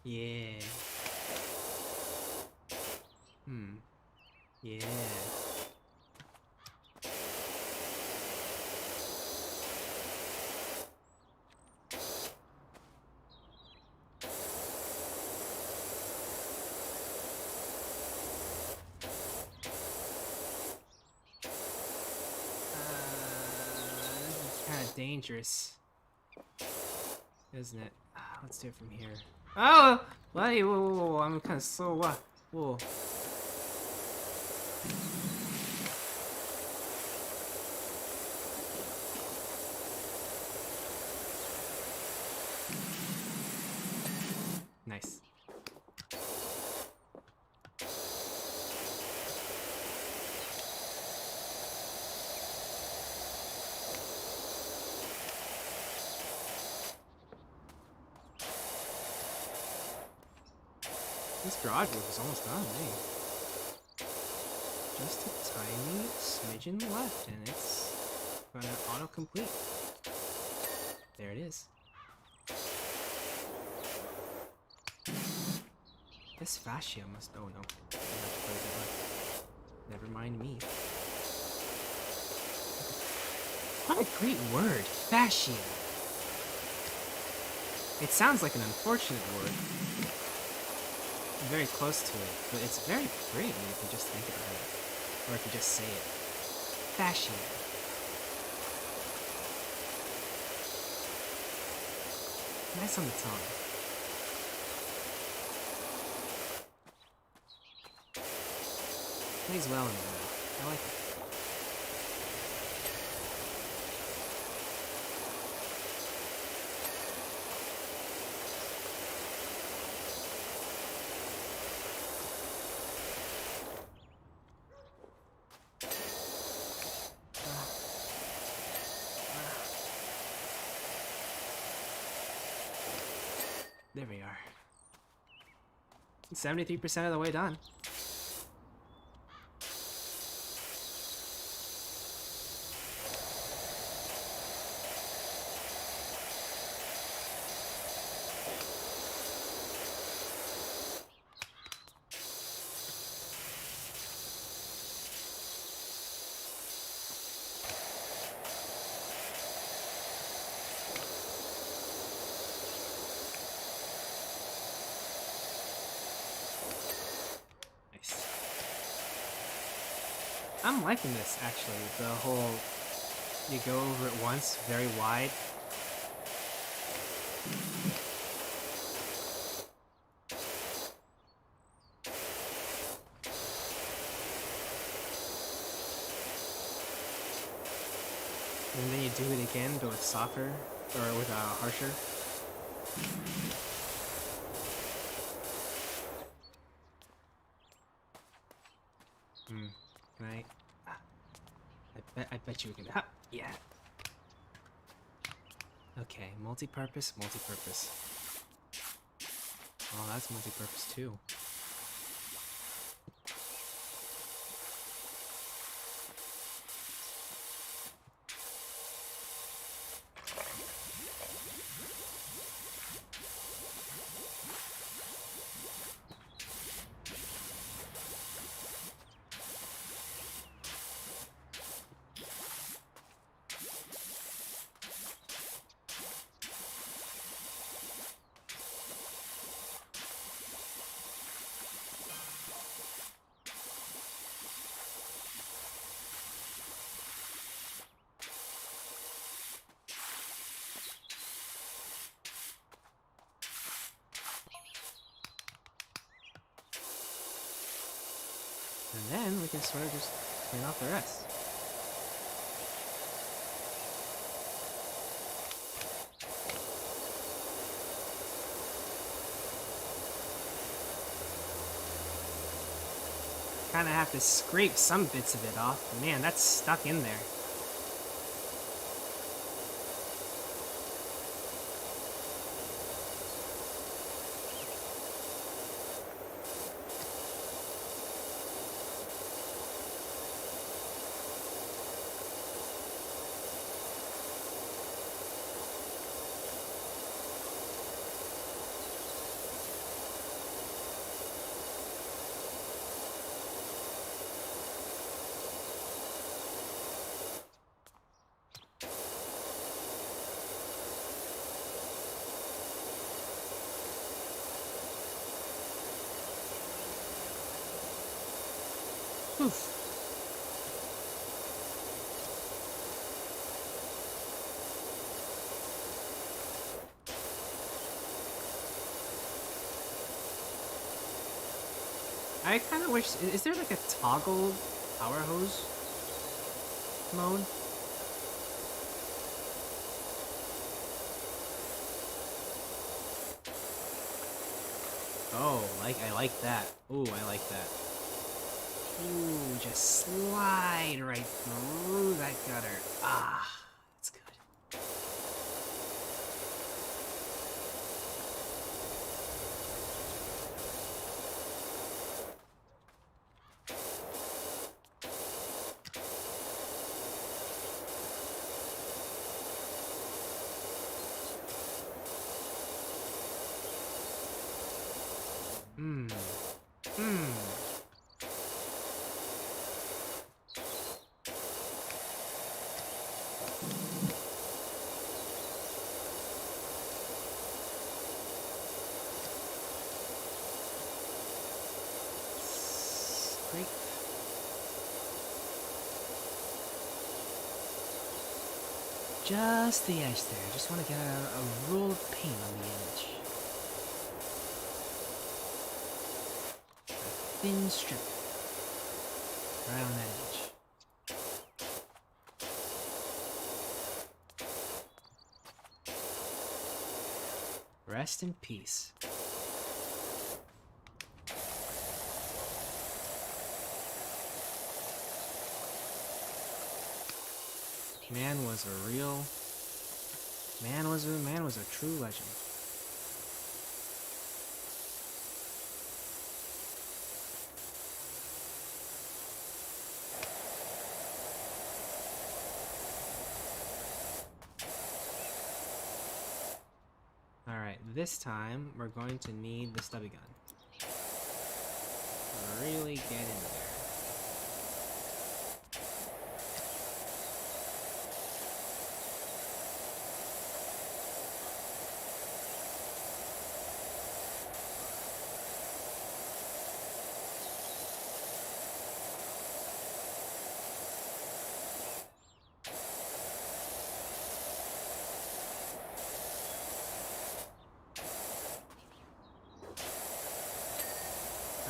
Yeah. Yeah. This is kind of dangerous, isn't it? Let's do it from here. Oh! What? Whoa, whoa, whoa, I'm kind of slow. Whoa. Nice. This garage work is almost done, hey. Just a tiny smidgen left, and it's gonna auto-complete. There it is. This fascia must... Oh, no. I have to close that one. Never mind me. What a great word. Fascia. It sounds like an unfortunate word. Very close to it, but it's very pretty if you just think about it. Or if you just say it. Fascia. Nice on the tongue. Plays well in the mouth. I like it. There we are. 73% of the way done. I'm liking this, actually. The whole, you go over it once, very wide. And then you do it again, but with softer, or with harsher. Can I? I bet you we can. Yeah. Okay, multi-purpose. Oh, that's multi-purpose too. And then we can sort of just clean off the rest. Kind of have to scrape some bits of it off. Man, that's stuck in there. Oof. I kind of wish. Is there like a toggle power hose mode? Oh, I like that. Ooh, I like that. Ooh, just slide right through that gutter. Ah, that's good. Hmm. Hmm. Scrape. Just the edge there. Just want to get a roll of paint on the edge. A thin strip. Right on that edge. Rest in peace. Man was a true legend. Alright, this time we're going to need the stubby gun. Really get in there.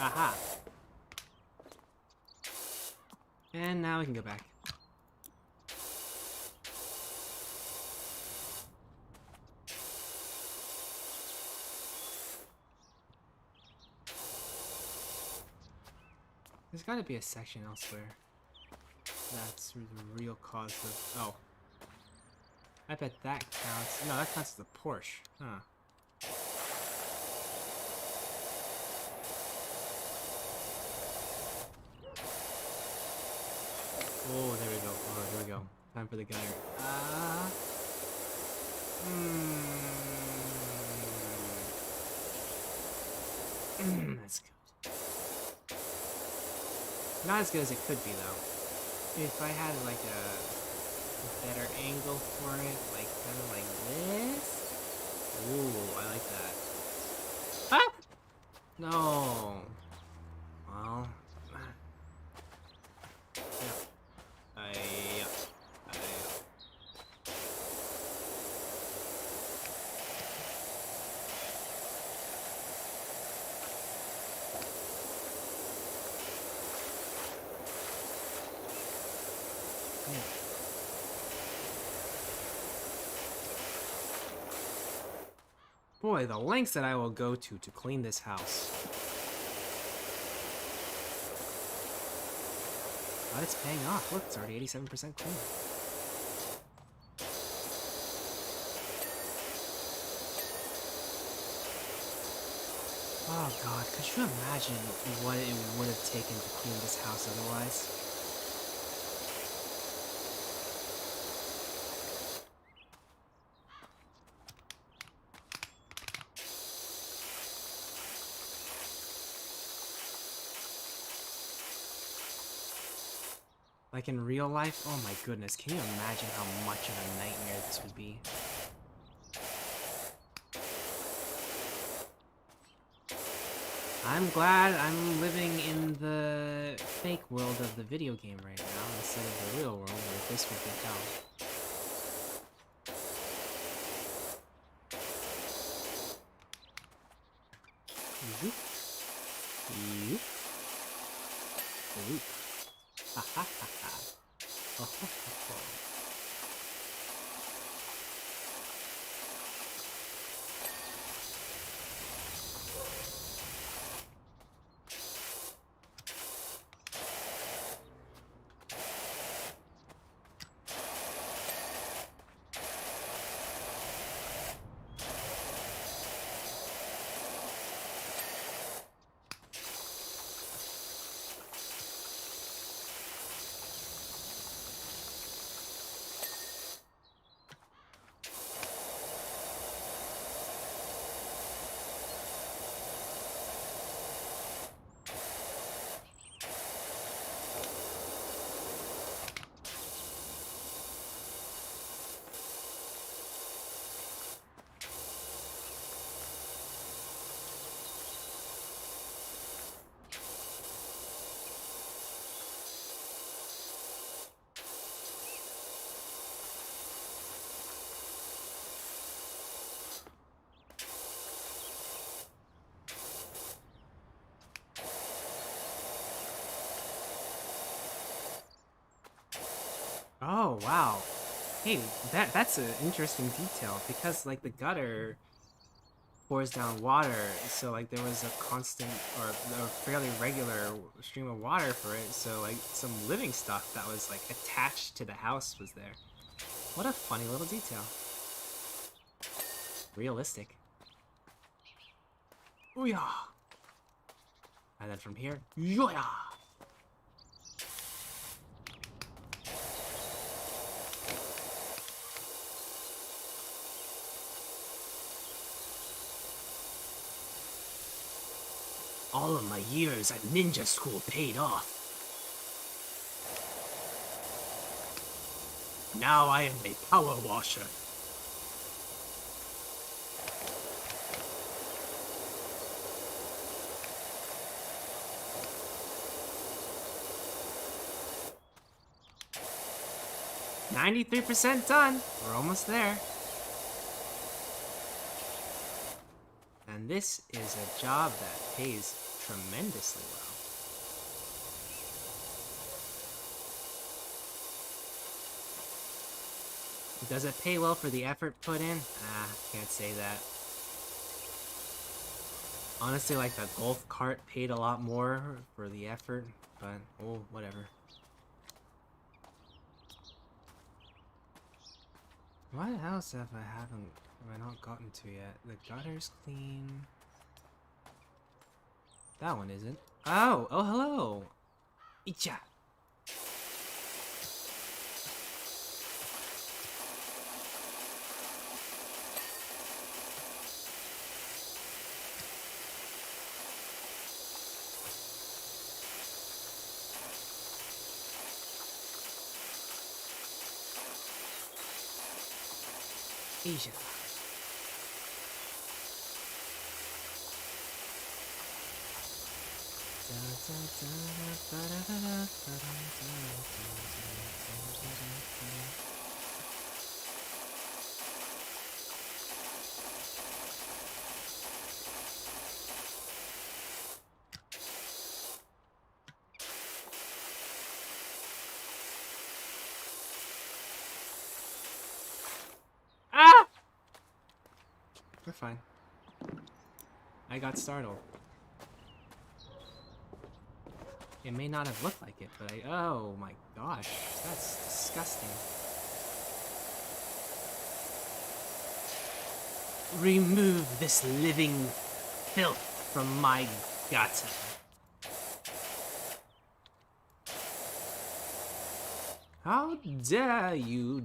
Aha! And now we can go back. There's gotta be a section elsewhere. That's the real cause of... Oh. I bet that counts. No, that counts as the Porsche. Huh. Oh, there we go. Oh, here we go. Time for the gutter. That's good. Not as good as it could be, though. If I had, like, a better angle for it, like, kind of like this. Ooh, I like that. Ah! No. Well... Boy, the lengths that I will go to clean this house. But it's paying off. Look, it's already 87% clean. Oh god, could you imagine what it would have taken to clean this house otherwise? Like in real life? Oh my goodness, can you imagine how much of a nightmare this would be? I'm glad I'm living in the fake world of the video game right now instead of the real world where this would be hell. Yoop. Yoop. Yoop. Ha ha ha ha. Ho ho ho ho. Oh, wow. Hey, that's an interesting detail because like the gutter pours down water, so like there was a constant or a fairly regular stream of water for it, so like some living stuff that was like attached to the house was there. What a funny little detail. Realistic. Ooyah! And then from here, yoya! All of my years at ninja school paid off. Now I am a power washer. "93% done. We're almost there. And this is a job that pays tremendously well. Does it pay well for the effort put in? Ah, can't say that. Honestly, like the golf cart paid a lot more for the effort, but oh, whatever. What else have I not gotten to yet? The gutter's clean. That one isn't. Oh, hello. Icha. Asia. Ah! We're fine. I got startled. It may not have looked like it, but oh my gosh, that's disgusting. Remove this living filth from my gutter. How dare you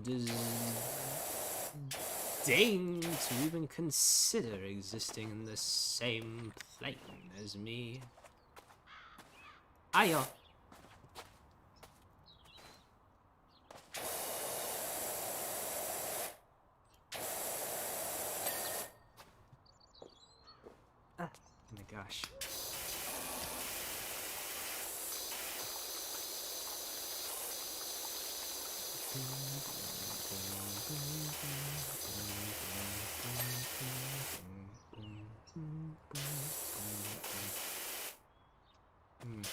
deign to even consider existing in the same plane as me? Ayo. Ah, oh my gosh.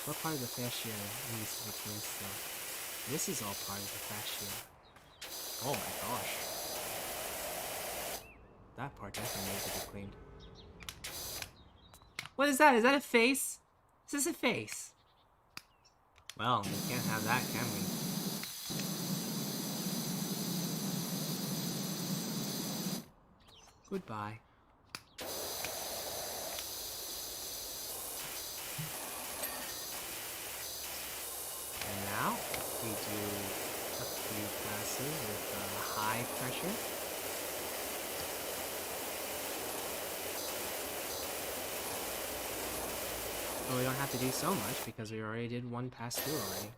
What part of the fascia needs to be cleaned still? This is all part of the fascia. Oh my gosh. That part definitely needs to be cleaned. What is that? Is that a face? Is this a face? Well, we can't have that, can we? Goodbye. And now, we do a few passes with high pressure. But we don't have to do so much because we already did one pass through already.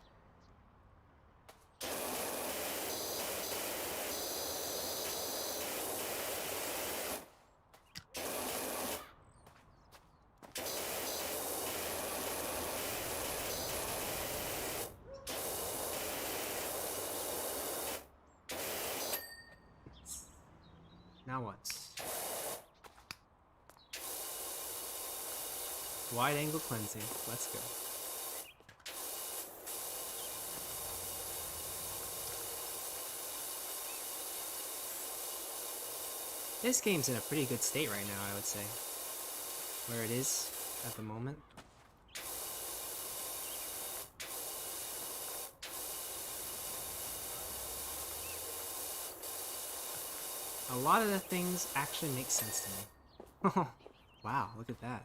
Now what? Wide angle cleansing. Let's go. This game's in a pretty good state right now, I would say. Where it is at the moment. A lot of the things actually make sense to me. Wow, look at that.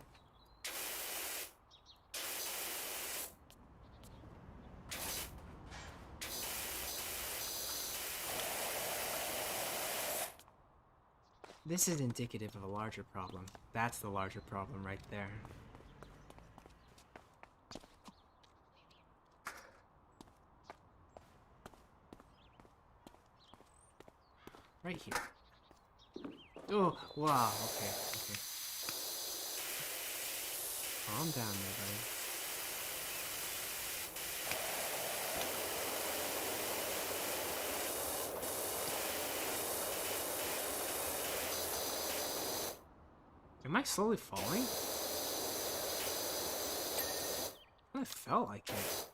This is indicative of a larger problem. That's the larger problem right there. Right here. Oh, wow, okay, okay. Calm down there, buddy. Am I slowly falling? I felt like it.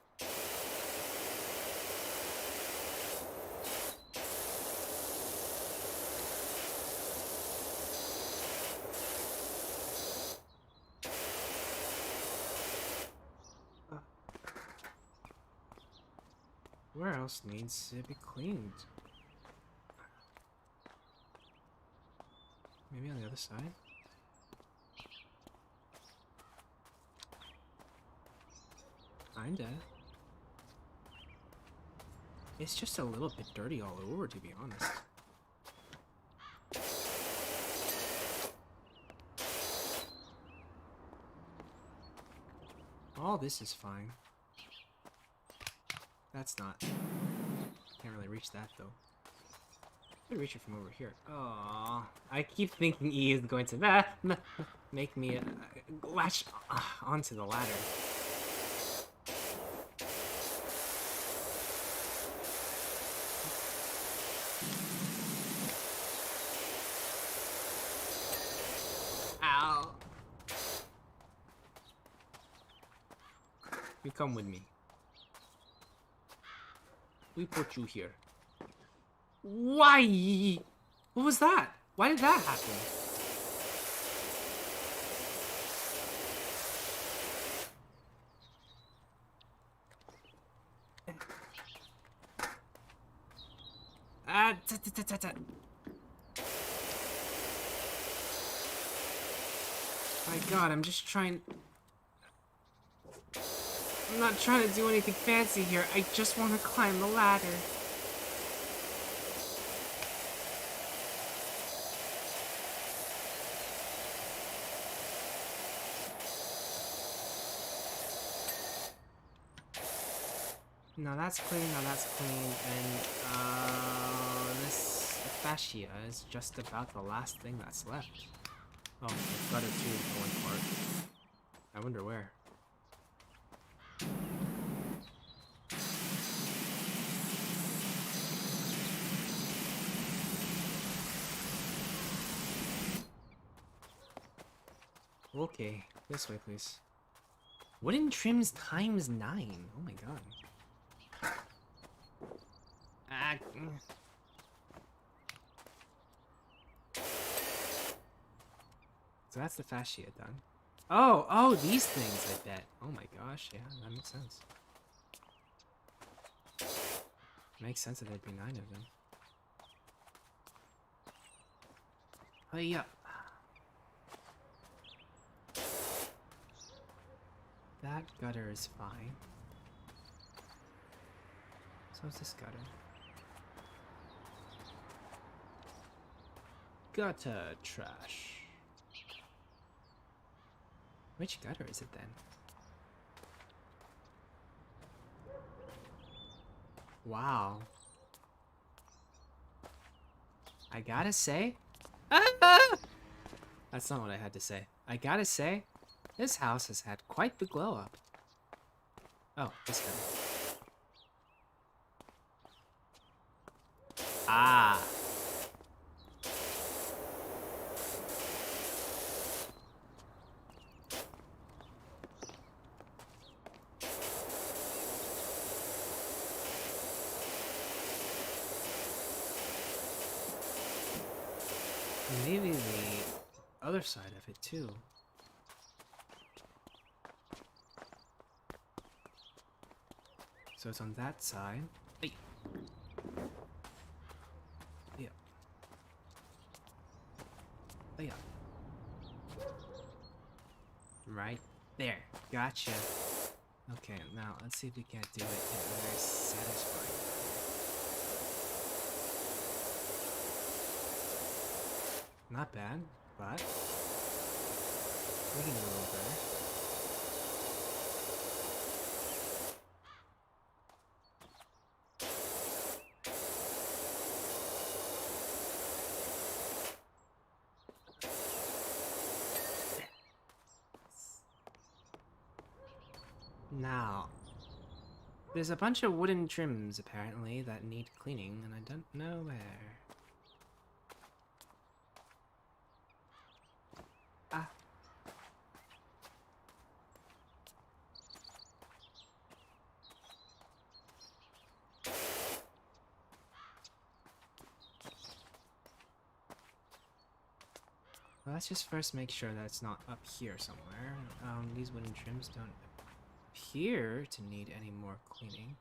Where else needs to be cleaned? Maybe on the other side? Kinda. It's just a little bit dirty all over, to be honest. All this is fine. That's not. Can't really reach that though. I can reach it from over here. Oh, I keep thinking E is going to make me latch onto the ladder. Ow! You come with me. We put you here. Why? What was that? Why did that happen? My God, I'm just trying. I'm not trying to do anything fancy here. I just want to climb the ladder. Now that's clean, now that's clean, and this fascia is just about the last thing that's left. Oh, the gutter too is the one part. I wonder where. Okay, this way, please. Wooden trims times 9. Oh my god. Ah. So that's the fascia done. Oh, these things, I bet. Oh my gosh, yeah, that makes sense. Makes sense that there'd be 9 of them. Oh yeah. That gutter is fine. So is this gutter. Gutter trash. Which gutter is it then? Wow. I gotta say... Ah! That's not what I had to say. I gotta say, this house has had quite the glow up. Oh, this gutter. Ah. Maybe the other side of it too. So it's on that side. Hey. Yeah. Yeah. Right there. Gotcha. Okay, now let's see if we can't do it in a very satisfying way. Not bad, but we can do a little better. Now, there's a bunch of wooden trims apparently that need cleaning, and I don't know where. Ah. Well, let's just first make sure that it's not up here somewhere. These wooden trims don't appear to need any more cleaning.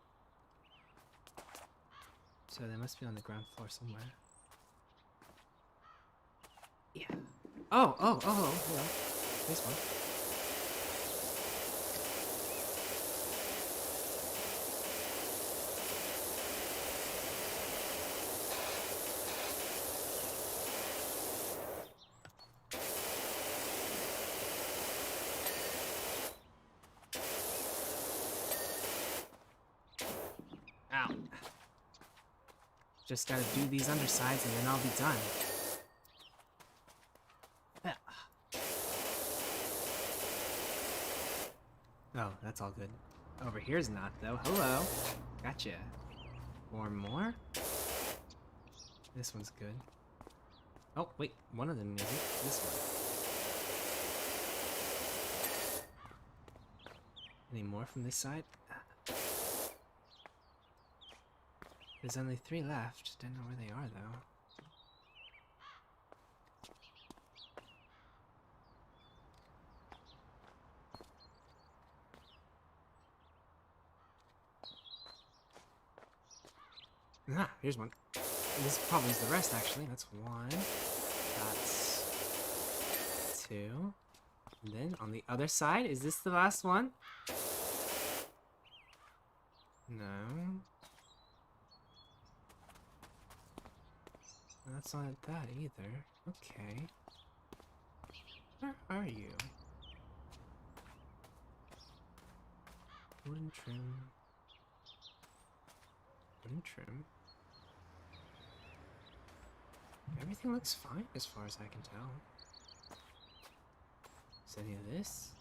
So they must be on the ground floor somewhere. Yeah. Oh, hello. This one. Ow. Just gotta do these undersides and then I'll be done. Oh, that's all good. Over here's not, though. Hello. Gotcha. 4 more? This one's good. Oh, wait. One of them isn't. This one. Any more from this side? There's only 3 left. Don't know where they are, though. Ah, here's one. This probably is the rest, actually. That's 1. That's 2. And then on the other side, is this the last one? No. That's not that either. Okay. Where are you? Wooden trim. Wooden trim. Everything looks fine as far as I can tell. Is any of this?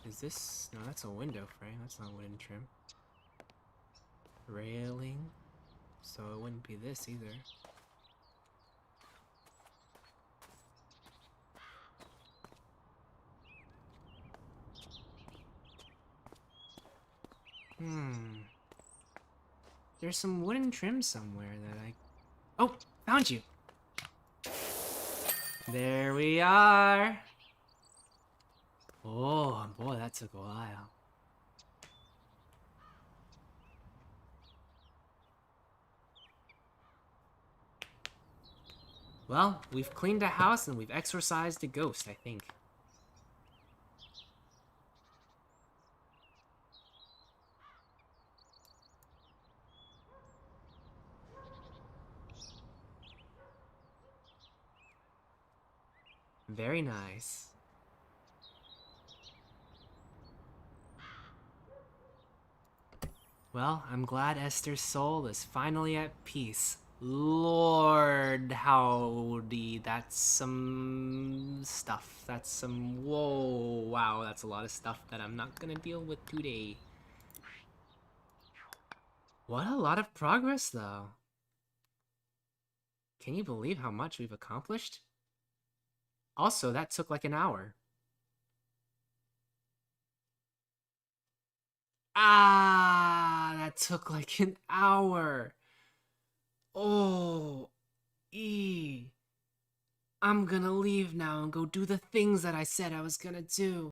Is this? No, that's a window frame. That's not wooden trim. Railing. So it wouldn't be this either. There's some wooden trim somewhere that I... Oh, found you. There we are. Oh, boy, that took a while. Well, we've cleaned a house and we've exorcised a ghost, I think. Very nice. Well, I'm glad Esther's soul is finally at peace. Lord, howdy, that's some stuff. That's some... Whoa, wow, that's a lot of stuff that I'm not gonna deal with today. What a lot of progress, though. Can you believe how much we've accomplished? Also, that took like an hour. Ah, that took like an hour. Oh, I'm gonna leave now and go do the things that I said I was gonna do.